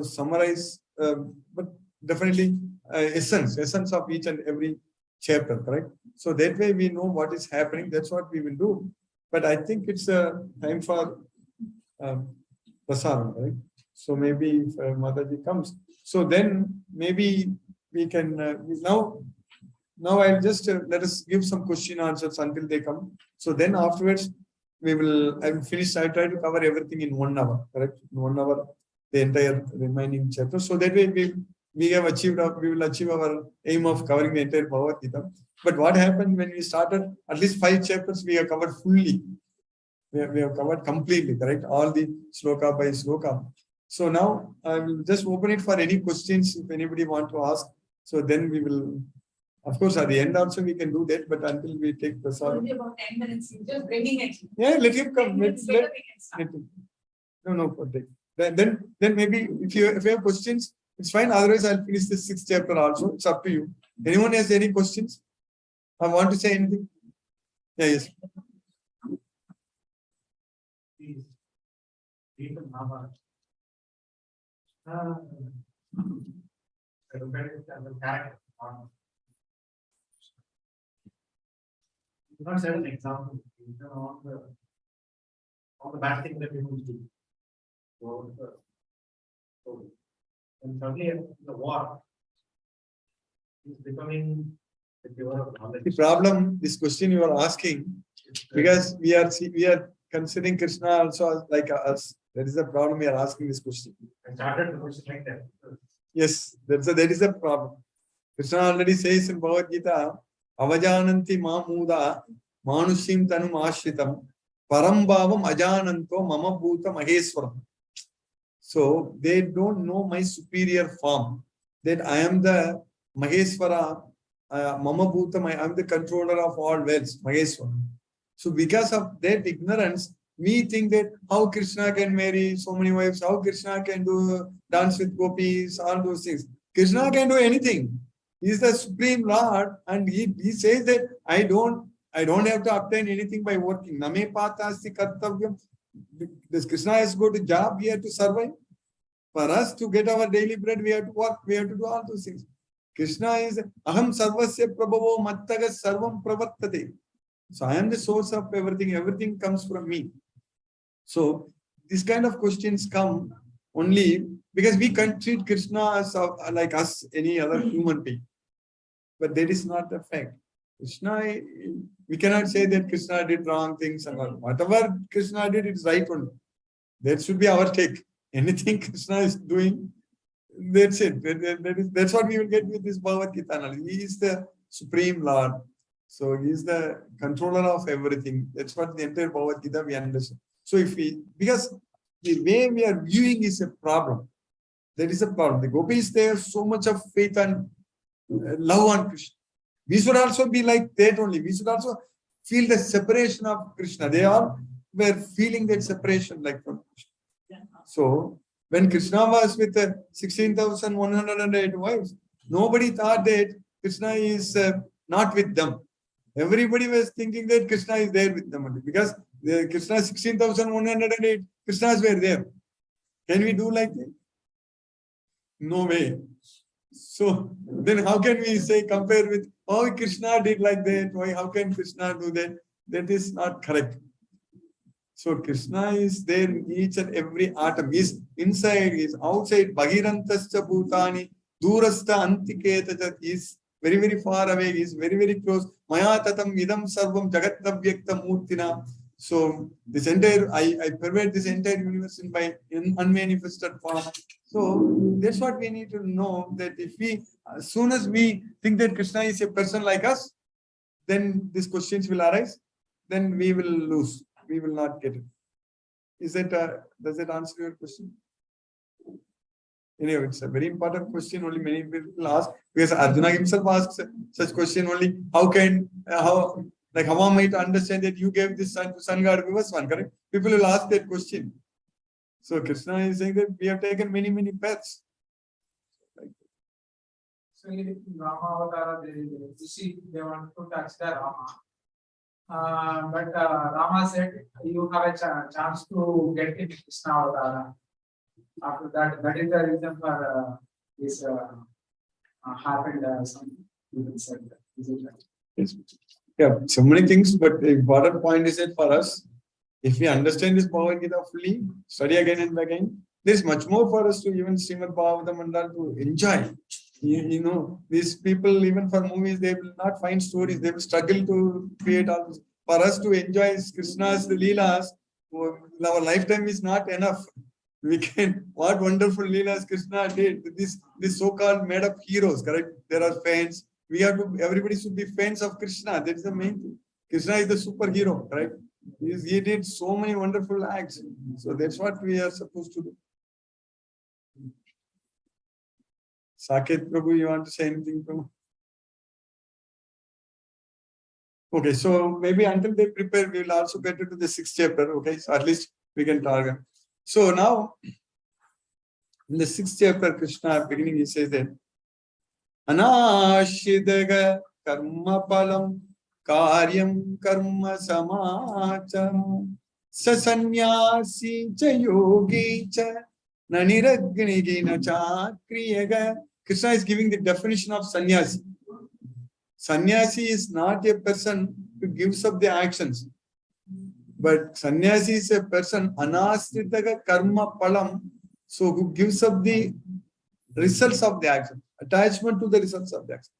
summarize, but definitely essence of each and every chapter, correct? So that way we know what is happening. That's what we will do. But I think it's a time for prasadam, right? So maybe if Mataji comes, so then maybe we can now I'll just let us give some question answers until they come. So then afterwards I will finish. I try to cover everything in 1 hour, correct? In 1 hour, the entire remaining chapter. So that way we will achieve our aim of covering the entire Bhagavad Gita. But what happened when we started, at least 5 chapters we have covered fully. We have covered completely, correct? All the sloka by sloka. So now I will just open it for any questions if anybody want to ask. So then we will, of course, at the end also we can do that, but until we take the Only about 10 minutes, just bringing it. yeah, let him come. 10 minutes later we can start. No, for that. Then maybe if you have questions, it's fine. Otherwise, I'll finish the 6th chapter also. It's up to you. Anyone has any questions? I want to say anything? Yeah, yes. Please read the Mahabharata. I look at it as a character. You not set an example. You know, all the bad things that people do. And suddenly the war is becoming the giver of knowledge. The problem, this question you are asking, because we are considering Krishna also as like us. That is the problem we are asking this question. I started the question like that. Yes, that is the problem. Krishna already says in Bhagavad Gita, Avajananti mamuda manushim tanum ashritam parambhavam ajananto mama bhuta maheswaram. So they don't know my superior form, that I am the Maheswara, Mama Bhuta, I am the controller of all worlds, Maheswara. So because of that ignorance, we think that how Krishna can marry so many wives, how Krishna can do dance with gopis, all those things. Krishna can do anything. He is the Supreme Lord, and he says that I don't have to obtain anything by working. Name patasti kartavyam. This Krishna has to go to job, we have to survive. For us to get our daily bread, we have to work, we have to do all those things. Krishna is Aham Sarvasya Prabhavo Mattaga Sarvam Pravartate. So I am the source of everything, everything comes from me. So these kind of questions come only because we can treat Krishna as like us, any other human being. But that is not the fact. Krishna, we cannot say that Krishna did wrong things and all. Whatever Krishna did, it's right only. That should be our take. Anything Krishna is doing, that's it. That's what we will get with this Bhagavad Gita. He is the Supreme Lord. So he is the controller of everything. That's what the entire Bhagavad Gita we understand. So because the way we are viewing is a problem. That is a problem. The gopis, they have so much of faith and love on Krishna. We should also be like that only. We should also feel the separation of Krishna. They all were feeling that separation like from Krishna. So when Krishna was with 16,108 wives, nobody thought that Krishna is not with them. Everybody was thinking that Krishna is there with them only. Because Krishna 16,108, Krishnas were there. Can we do like that? No way. So then how can we say, compare with, oh, Krishna did like that, why, how can Krishna do that? That is not correct. So Krishna is there in each and every atom. He is inside, he is outside. Bhagirantascha bhutani, durastha antiketa. He is very, very far away. He is very, very close. Maya tatam idam sarvam jagatnavyakta murtina. So this entire, I pervade this entire universe in unmanifested form. So that's what we need to know, that if we, as soon as we think that Krishna is a person like us, then these questions will arise, then we will lose. We will not get it. Is that, does that answer your question? Anyway, it's a very important question, only many people ask, because Arjuna himself asks such question only, how am I to understand that you gave this sun god Vivaswan, correct? People will ask that question. So Krishna is saying that we have taken many, many paths. So in Rama Avatara, they want to touch the Rama. But Rama said, you have a chance to get in Krishna Avatara. After that, that is the reason for this happened. Some people said that. Is it right? Yes. Yeah, so many things, but the important point is that for us, if we understand this Bhagavad Gita fully, study again and again, there's much more for us to even Srimad Bhagavatam Mandal to enjoy. You know, these people, even for movies, they will not find stories. They will struggle to create all this. For us to enjoy Krishna's Leelas, our lifetime is not enough. We can, what wonderful Leelas Krishna did. This so-called made-up heroes, correct? There are fans. We have to, everybody should be fans of Krishna. That is the main thing. Krishna is the superhero, right? He did so many wonderful acts. So that's what we are supposed to do. Saket Prabhu, you want to say anything, Prabhu? Okay, so maybe until they prepare, we will also get into the 6th chapter. Okay, so at least we can target. So now, in the 6th chapter, Krishna, beginning, he says that Anashidaga karma palam karyam karma samacham sasanyasi cha yogi cha naniragnigina cha kriyaga. Krishna is giving the definition of sannyasi. Sannyasi is not a person who gives up the actions, but sannyasi is a person anashritaga karma palam, so who gives up the results of the action, attachment to the results of the action.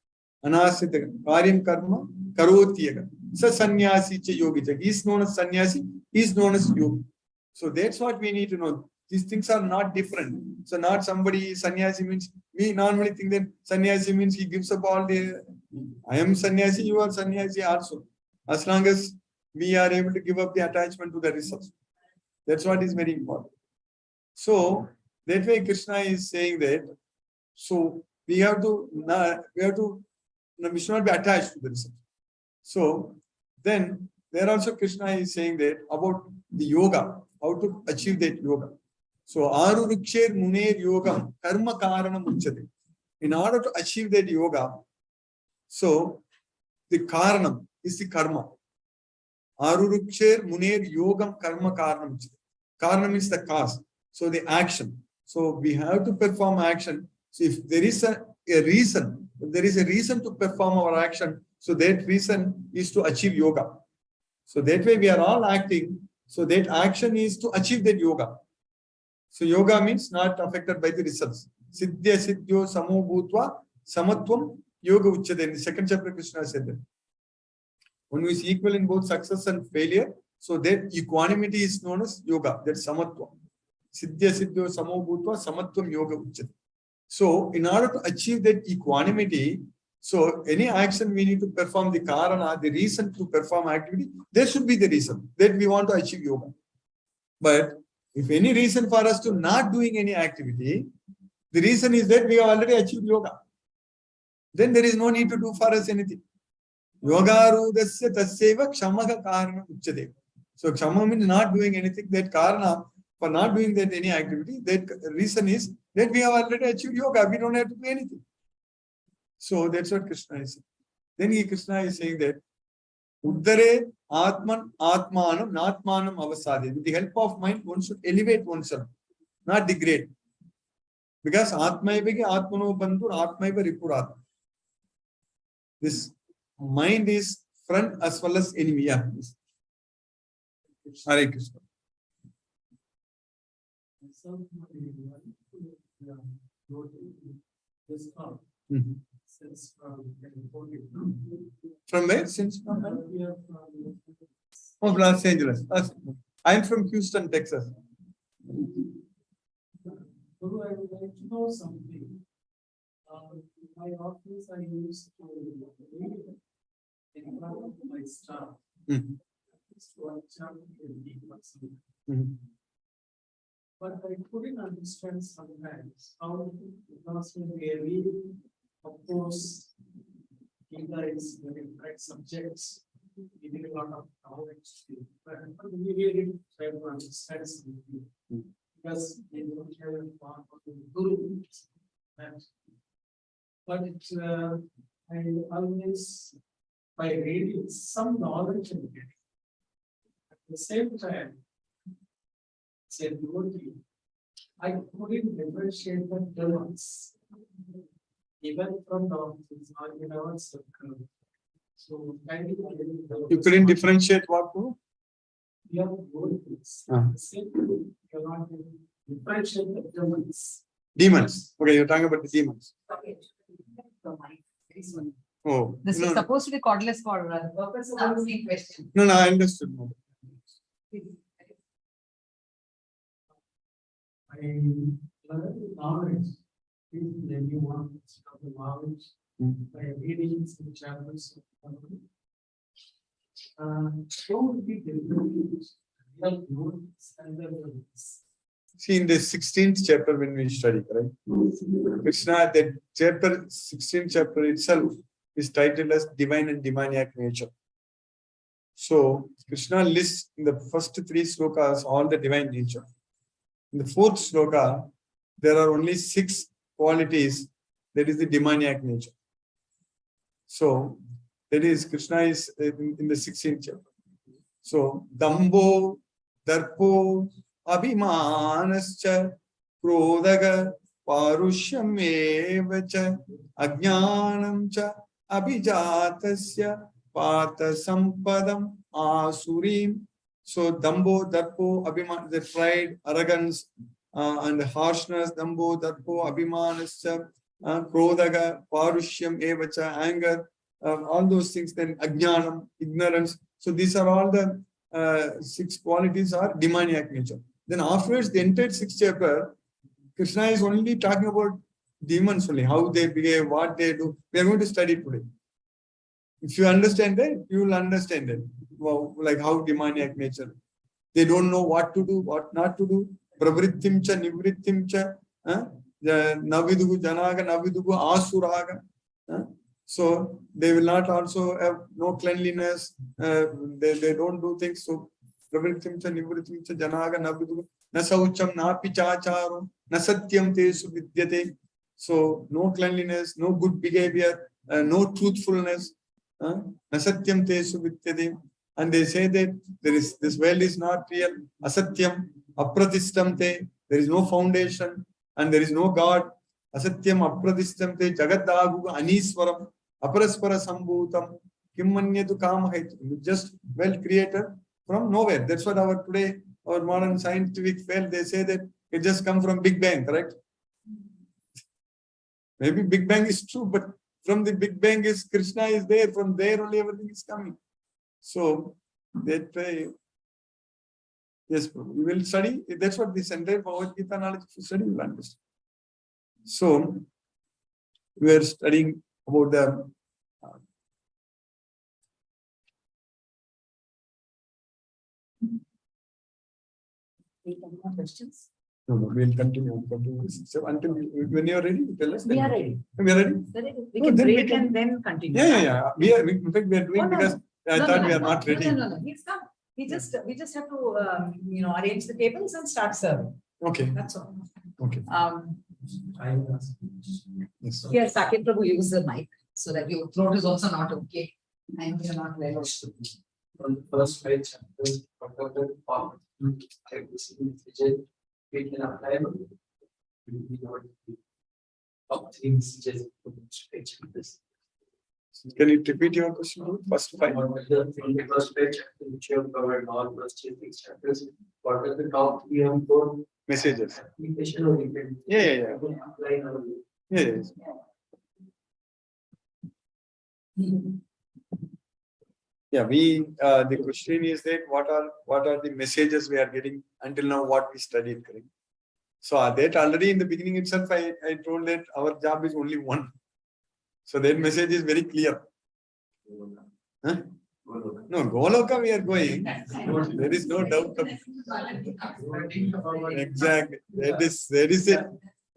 Anashritaga karyam karma karotiyaga sa sannyasi cha yogi cha. He is known as sannyasi, he is known as yogi. So that's what we need to know. These things are not different. So not somebody sannyasi means, we normally think that sannyasi means he gives up all the, I am sannyasi, you are sannyasi also. As long as we are able to give up the attachment to the results. That's what is very important. So that way Krishna is saying that, so we should not be attached to the result. So then there also Krishna is saying that about the yoga, how to achieve that yoga. So Aruruksher Muner Yogam Karma Karanam Uchate. In order to achieve that yoga, so the Karanam is the karma. Aruruksher Muner Yogam Karma Karanam Uchate. Karanam is the cause. So the action. So we have to perform action. So if there is a reason, if there is a reason to perform our action, so that reason is to achieve yoga. So that way we are all acting. So that action is to achieve that yoga. So yoga means not affected by the results. Siddhya siddhyo samo bhutva samatvam yoga uchyate. In the 2nd chapter, Krishna said that. One who is equal in both success and failure. So that equanimity is known as yoga. That's samatva. Siddhya siddho samo bhutva samatvam yoga uchyate. So in order to achieve that equanimity, so any action we need to perform the karana, the reason to perform activity, there should be the reason that we want to achieve yoga. But if any reason for us to not doing any activity, the reason is that we have already achieved yoga. Then there is no need to do for us anything. Yoga rudasya tasyeva kshamaga karana uchyate. So kshama means not doing anything. That karana for not doing that any activity, that reason is that we have already achieved yoga. We don't have to do anything. So that's what Krishna is saying. Then Krishna is saying that Uddare Atman Atmanam Natmanam Avasadi. With the help of mind, one should elevate oneself, not degrade. Because Atmaibagi Atmano Bandhur Atmaiva Ripurat. This mind is friend as well as enemy. Yeah. Hare Krishna. From where? Since from Los Angeles. I'm from Houston, Texas. Guru, I would like to know something. My office, I used to read in front of my staff. But I couldn't understand sometimes how, because when we are reading, of course, Gita is very different subjects, giving a lot of knowledge. But when we read it, try to understand something. Because they don't have a part of the Guru. But I always, by reading, some knowledge in it. At the same time, say devotee, I couldn't differentiate the terms, even from doctrines or in our circle. So you couldn't differentiate what? We are devotees. At the same time, you cannot differentiate the terms. Demons. Okay, you're talking about the demons. Okay. Oh, This is supposed to be cordless for the purpose of asking question. No, I understood. I learned knowledge. When you want to the knowledge by reading some chapters of so would be different. See, in the 16th chapter when we study, right? Krishna, that chapter, 16th chapter itself is titled as Divine and Demoniac Nature. So, Krishna lists in the first 3 slokas all the divine nature. In the 4th sloka, there are only 6 qualities, that is the demoniac nature. So, that is, Krishna is in the 16th chapter. So, Dambo, Darpo, Abhimanascha, Krodaga, Parushyam evacha, Ajnanam cha, Abhijatasya, Partha Sampadam, Asurim. So, Dambo, Darpo, Abhiman, the pride, arrogance, and harshness, Dambo, Darpo, Abhimanascha, Krodaga, Parushyam evacha, anger, all those things, then Ajnanam, ignorance. So, these are all the 6 qualities are demoniac nature. Then afterwards, the entire 6th chapter, Krishna is only talking about demons only, how they behave, what they do. We are going to study today. If you understand that, you will understand it. Wow, like how demoniac nature. They don't know what to do, what not to do. Pravrittim cha, nivrittim cha, navidugu janaga, navidugu asuraga. So they will not also have no cleanliness. They don't do things. So pravrittim cha, nivrittim cha, janaga, navidugu. Na saucham, na pichacharo, na satyam tesu vidyate. So no cleanliness, no good behavior, no truthfulness. Nasatyam tesu vidyate. And they say that this world is not real. Asatyam, apratistamte. There is no foundation and there is no God. Asatyam, apratistamte, jagadaguga aniswaram, aparaspara sambhutam, kimmanyatu kamahaitu. Just well created from nowhere. That's what our today, our modern scientific field, they say that it just comes from Big Bang, correct? Maybe Big Bang is true, but from the Big Bang is Krishna is there. From there only everything is coming. So that way, yes, we will study. That's what this entire Bhagavad Gita knowledge study will understand. So we are studying about the questions. no, we'll continue. So until when you are ready, tell us. We are ready. We are ready. We No, can then we break can- and then continue. Yeah. In fact, we are doing because I thought we are not ready. No. He's come. We just have to arrange the tables and start serving. Okay. That's all. Okay. Yes. Here, Saket Prabhu, use the mic so that your throat is also not okay and you're not well. On the first page, whatever form I we can apply top three messages for each page with this. Can you repeat your question? First five. On the first page, which you have covered all first six chapters, what are the top 3 and 4 Messages. application or we can Yeah. apply in our life? Yes. Yeah, the question is that what are the messages we are getting until now, what we studied, correct? So that already in the beginning itself, I told that our job is only one. So that message is very clear. Huh? No, Goloka we are going. There is no doubt. Exactly. That is it.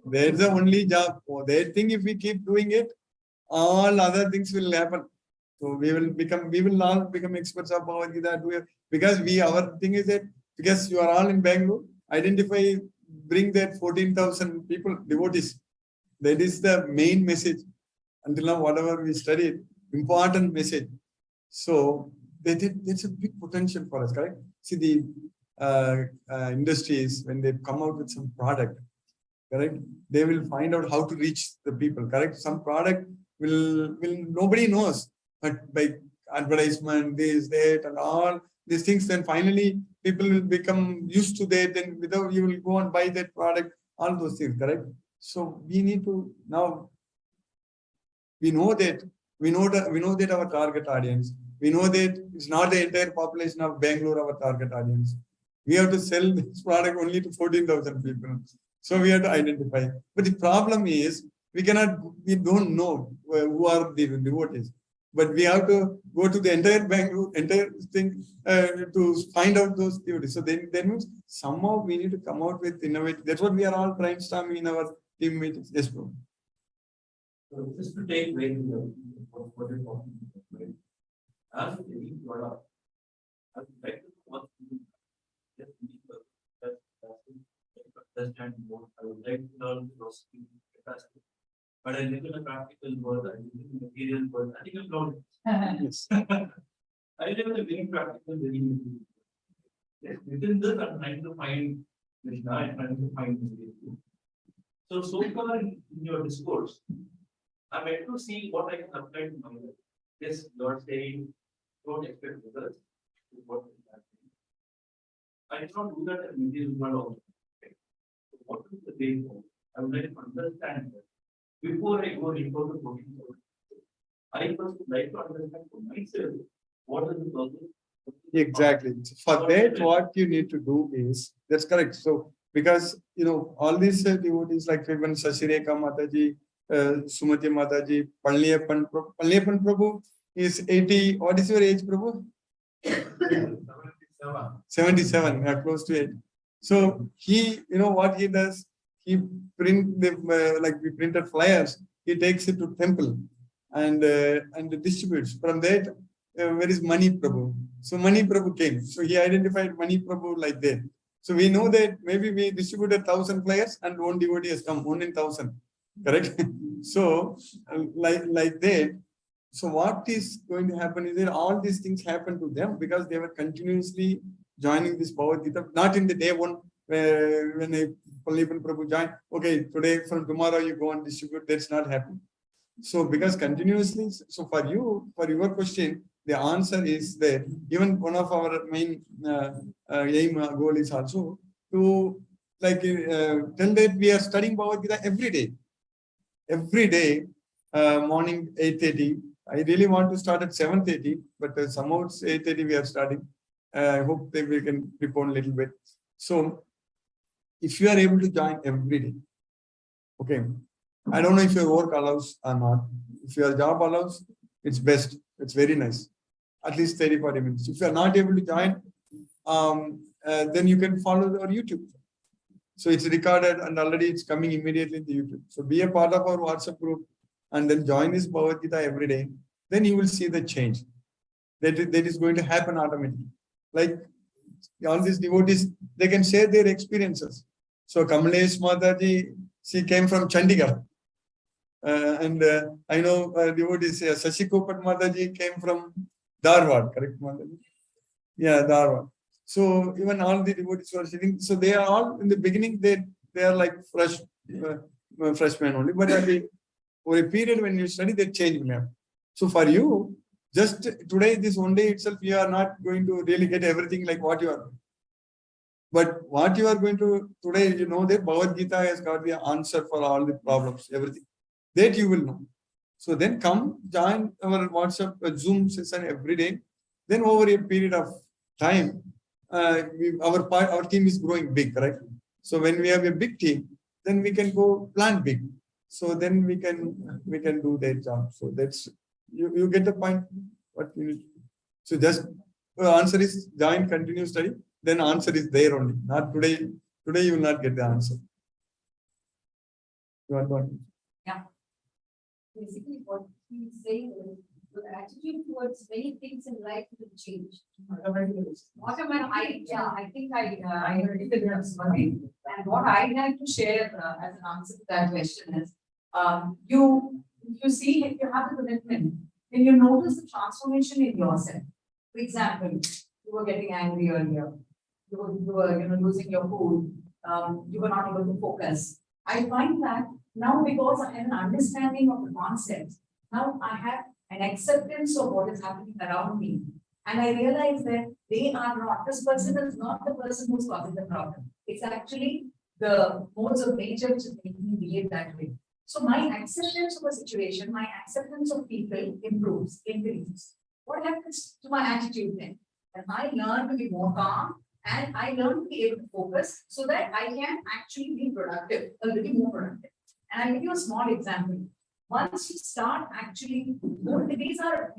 That's the only job. That thing, if we keep doing it, all other things will happen. So we will all become experts of Bhagavad Gita. Because our thing is that, because you are all in Bangalore, bring that 14,000 people, devotees. That is the main message. Until now, whatever we studied, important message. So that's a big potential for us, correct? See, the industries, when they come out with some product, correct, they will find out how to reach the people, correct? Some product will nobody knows, but by advertisement, this, that, and all these things, then finally people will become used to that, and without you will go and buy that product, all those things, correct? So we need to now. We know that our target audience. We know that it's not the entire population of Bangalore our target audience. We have to sell this product only to 14,000 people. So we have to identify. But the problem is we don't know who are the devotees. But we have to go to the entire Bangalore, entire thing to find out those devotees. So then means somehow we need to come out with innovative. That's what we are all brainstorming in our team meetings. Yes, bro. So just to take away what you're talking about, as a product, I would like to want to just understand more. I would like to learn philosophy, capacity. But I live in a practical world, I live in a material world, I think I'm wrong. Yes. I live in a very practical, very material world. Yes, within this, I'm trying to find Krishna, I'm trying to find the. So far in your discourse, I'm yet to see what I can apply to my life. Yes, you're saying don't expect results. What is happening? I cannot do that in material world also. Okay. So what is the way forward? I would like to understand that. Before I go into the protein, I first would like to understand for myself what is the purpose. Exactly. For that, what you need to do is, that's correct. So, because, all these devotees like even Sashireka Mataji, Sumati Mataji, Palniappan Prabhu is 80. What is your age, Prabhu? 77, close to 8. So he, what he does, he we printed flyers. He takes it to temple and distributes. From that, where is Mani Prabhu? So Mani Prabhu came. So he identified Mani Prabhu like that. So we know that maybe we distributed 1,000 flyers and one devotee has come, 1 in 1,000. Correct? So like that. So what is going to happen is that all these things happen to them because they were continuously joining this Bhagavad Gita, not in the day one when Palniappan Prabhu joined. Okay, today from tomorrow you go and distribute. That's not happening. So because continuously, so for your question, the answer is that even one of our main aim goal is also to tell that we are studying Bhagavad Gita every day. Every day, morning 8:30, I really want to start at 7:30, but somehow it's 8:30 we are starting. I hope that we can prepone a little bit. So if you are able to join every day, okay, I don't know if your work allows or not. If your job allows, it's best. It's very nice. At least 30-40 minutes. If you are not able to join, then you can follow our YouTube. So it's recorded and already it's coming immediately in the YouTube. So be a part of our WhatsApp group and then join this Bhagavad Gita every day. Then you will see the change. That is going to happen automatically. Like all these devotees, they can share their experiences. So Kamlesh Mataji, she came from Chandigarh. And I know devotees, Sashi Kopat Mataji came from Dharwad, correct Mataji? Yeah, Dharwad. So even all the devotees who are sitting, so they are all in the beginning, they are like freshmen only, but for a period when you study, they change will happen. So for you, just today, this one day itself, you are not going to really get everything like what you are doing. But what you are going to today, you know that Bhagavad Gita has got the answer for all the problems, everything. That you will know. So then come join our WhatsApp Zoom session every day. Then over a period of time, our team is growing big, right? So when we have a big team, then we can go plan big. So then we can do that job. So that's you get the point. What you need. So just answer is join, continue study. Then answer is there only. Not today. Today you will not get the answer. You want one? Yeah. Basically, what he's saying is the attitude towards many things in life will change. I think I heard it in Samadhi. And what I'd like to share as an answer to that question is, you see, if you have the commitment, then you notice the transformation in yourself. For example, you were getting angry earlier. You were losing your cool. You were not able to focus. I find that now, because I have an understanding of the concepts, now I have an acceptance of what is happening around me. And I realize that they are not, this person is not the person who's causing the problem. It's actually the modes of nature which is making me behave that way. So my acceptance of a situation, my acceptance of people improves, increases. What happens to my attitude then? And I learn to be more calm and I learn to be able to focus so that I can actually be productive, a little more productive. And I'll give you a small example. Once you start actually, these are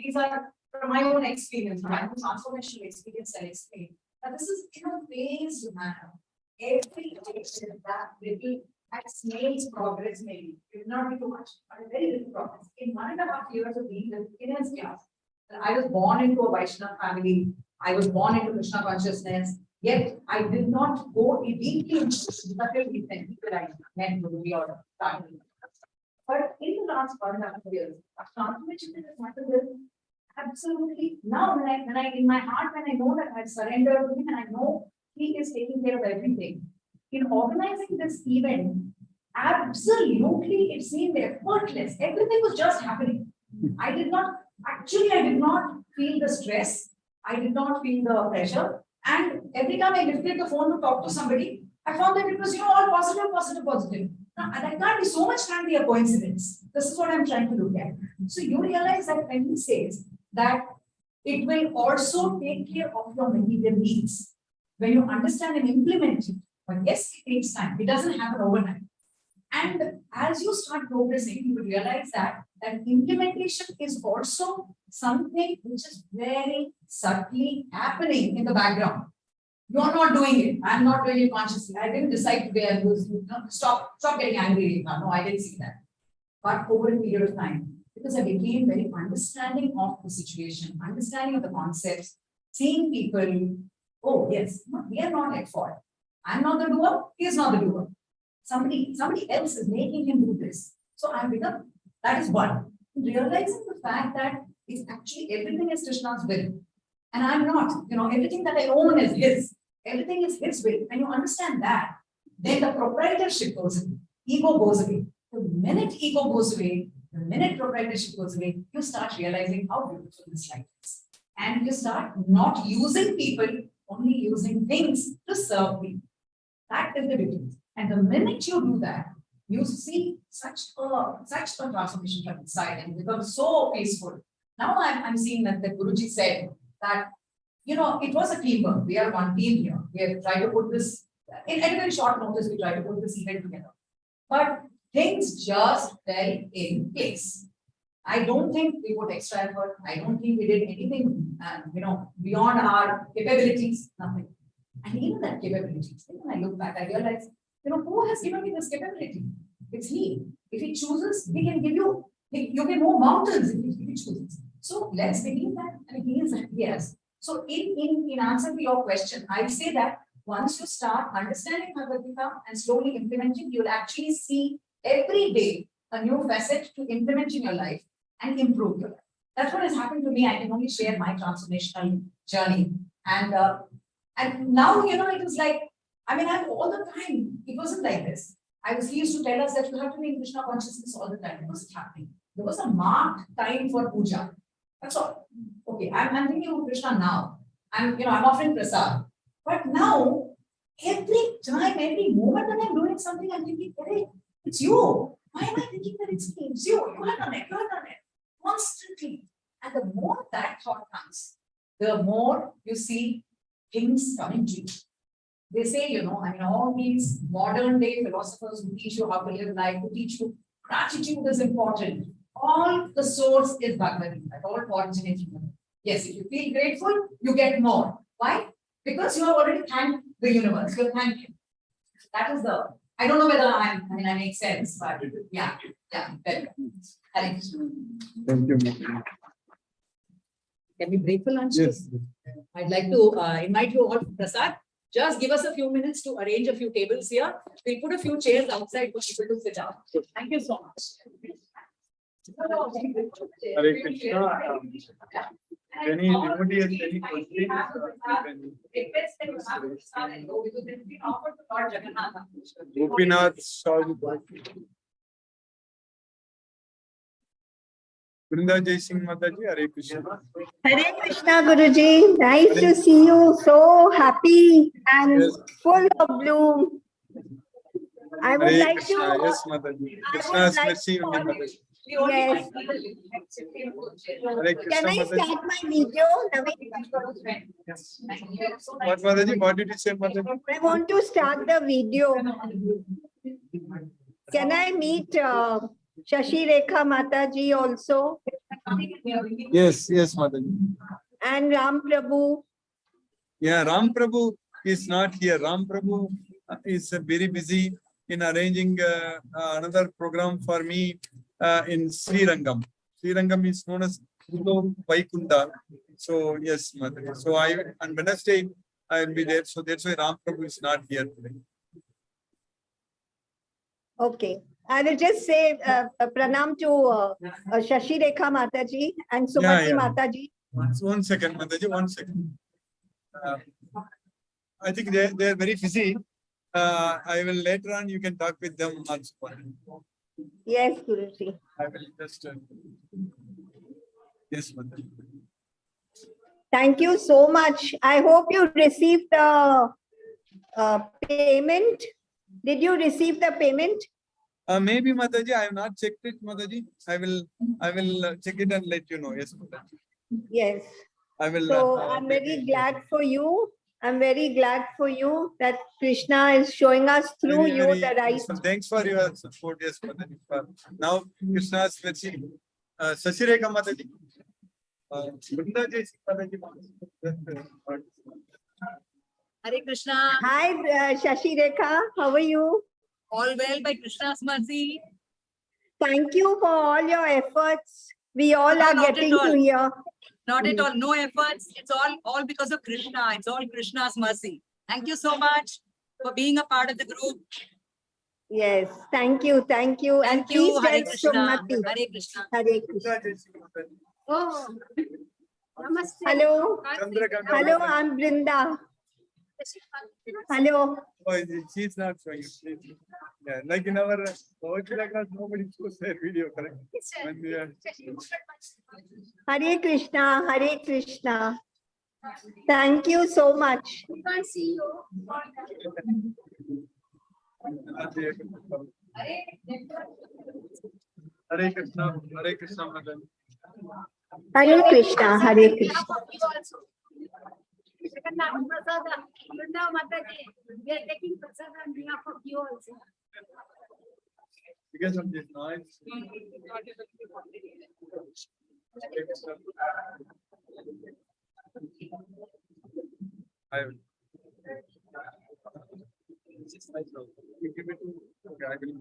from my own experience, my own transformational experience I explain. Now this is in a phased manner. Every day that little at snail's progress maybe. It will not be too much, but a very little progress. In 1.5 years of being in his class, I was born into a Vaishnava family. I was born into Krishna consciousness. Yet I did not go deeply into people I met Guruji or family. But in the last 1.5 years, a transformation that has happened absolutely. Now, when I in my heart, when I know that I've surrendered to him and I know he is taking care of everything. In organizing this event, absolutely it seemed effortless. Everything was just happening. I did not feel the stress. I did not feel the pressure. And every time I lifted the phone to talk to somebody, I found that it was all positive. Now, and I can't be so much can't be a coincidence. This is what I'm trying to look at. So you realize that when he says that it will also take care of your material needs. When you understand and implement it, but yes, it takes time. It doesn't happen overnight. And as you start progressing, you will realize that implementation is also something which is very subtly happening in the background. You're not doing it. I'm not doing it consciously. I didn't decide today I'm going to stop getting angry. No, I didn't see that. But over a period of time, because I became very understanding of the situation, understanding of the concepts, seeing people, oh yes, we are not at fault. I'm not the doer, he is not the doer. Somebody else is making him do this. So I've become, that is one. Realizing the fact that it's actually everything is Krishna's will. And I'm not, everything that I own is his. Everything is his will. When you understand that, then the proprietorship goes away. Ego goes away. The minute ego goes away, the minute proprietorship goes away, you start realizing how beautiful this life is. And you start not using people, only using things to serve people. That is the difference. And the minute you do that, you see such a transformation from inside and become so peaceful. Now I'm seeing that the Guruji said that, you know, it was a teamwork. We are one team here. We have tried to put this, at a very short notice, we tried to put this event together. But things just fell in place. I don't think we put extra effort. I don't think we did anything, you know, beyond our capabilities, nothing. And even that capabilities, when I look back, I realize, you know, who has given me this capability? It's He. If He chooses, He can give you, you can move mountains if He chooses. So let's believe that, and He is, yes. So in answer to your question, I say that once you start understanding Bhagavad Gita and slowly implementing, you'll actually see every day a new facet to implement in your life and improve your life. That's what has happened to me. I can only share my transformational journey. And now, you know, it is like, I mean, I'm all the time, it wasn't like this. He used to tell us that you have to be in Krishna consciousness all the time. It wasn't happening. There was a marked time for puja. That's all. Okay, I'm thinking of Krishna now. I'm offering prasad. But now, every time, every moment that I'm doing something, I'm thinking, hey, it's you. Why am I thinking that it's me? It's you. You have done it. You have done it. Constantly. And the more that thought comes, the more you see things coming to you. They say, you know, I mean, all these modern day philosophers who teach you how to live life, who teach you gratitude is important. All the source is Bhagavad Gita. It all originates from them. Yes, if you feel grateful, you get more. Why? Because you have already thanked the universe. You thank Him. That is the. I don't know whether I make sense, but yeah. Very good. Hare Krishna. Thank you. Can we break for lunch? Yes. I'd like to invite you all to Prasad. Just give us a few minutes to arrange a few tables here. We'll put a few chairs outside for people to sit down. Thank you so much. Hare Krishna. Any devotee has any questions? Gopinath Sahu. Vrinda Jai Singh Mataji, Hare Krishna. Hare Krishna, Guruji. Nice to see you. So happy and full of bloom. I would Hare like Krishna. to. Yes, Mataji. Krishna's blessing on you, Mataji. Yes. Hare Krishna, Can I Mataji. start my video? Yes. What, Mataji? What did you say, Mataji? I want to start the video. Can I meet Shashi Rekha Mataji also? Yes, Mataji. And Ram Prabhu. Yeah, Ram Prabhu is not here. Ram Prabhu is very busy in arranging another program for me in Sri Rangam. Sri Rangam is known as Udo Vaikunda. So yes, Mataji. So on Wednesday I will be there. So that's why Ram Prabhu is not here today. Okay. I will just say pranam to Shashi Rekha Mataji and Sumati Mataji. One second, Mataji, 1 second. I think they are very busy. I will later on, you can talk with them also. Yes, Guruji. I will just, yes, Mataji. Thank you so much. I hope you received the payment. Did you receive the payment? Maybe, Mataji, I have not checked it, Mataji. I will check it and let you know. Yes, Mataji. Yes. I will. So I'm very glad for you. I'm very glad for you that Krishna is showing us through you the right. So thanks for your support. Yes, Mataji. Now, Krishna's blessing. Shashi Rekha Mataji. Vrinda Jai Singh Mataji. Hare Krishna. Hi, Shashi Rekha. How are you? All well by Krishna's mercy. Thank you for all your efforts. We all are getting to hear. Not at all. No efforts. It's all because of Krishna. It's all Krishna's mercy. Thank you so much for being a part of the group. Yes. Thank you. Thank you. And please Hare tell Krishna. Sumati. Hare Krishna. Hare Krishna. Oh. Namaste. Hello. Hello, I'm Brinda. Hello. Oh, she's not showing it. Yeah, like in our poetry class, nobody shows their video, correct? When we are... Hare Krishna, Hare Krishna. Thank you so much. We can't see you. Hare Krishna, Mataji. Hare Krishna, Hare Krishna. We are taking prasad on behalf of you also. Because of this noise. I will. Okay, I will.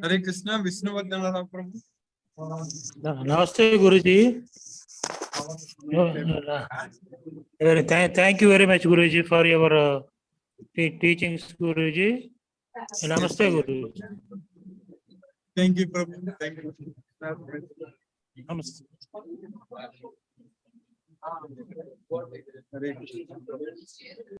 Hare Krishna, Vishnuvardhana Prabhu. Namaste, Guruji. Thank you very much, Guruji, for your teachings, Guruji. Namaste, Guruji. Thank you, Prabhu. Thank you. Namaste. Hare Krishna.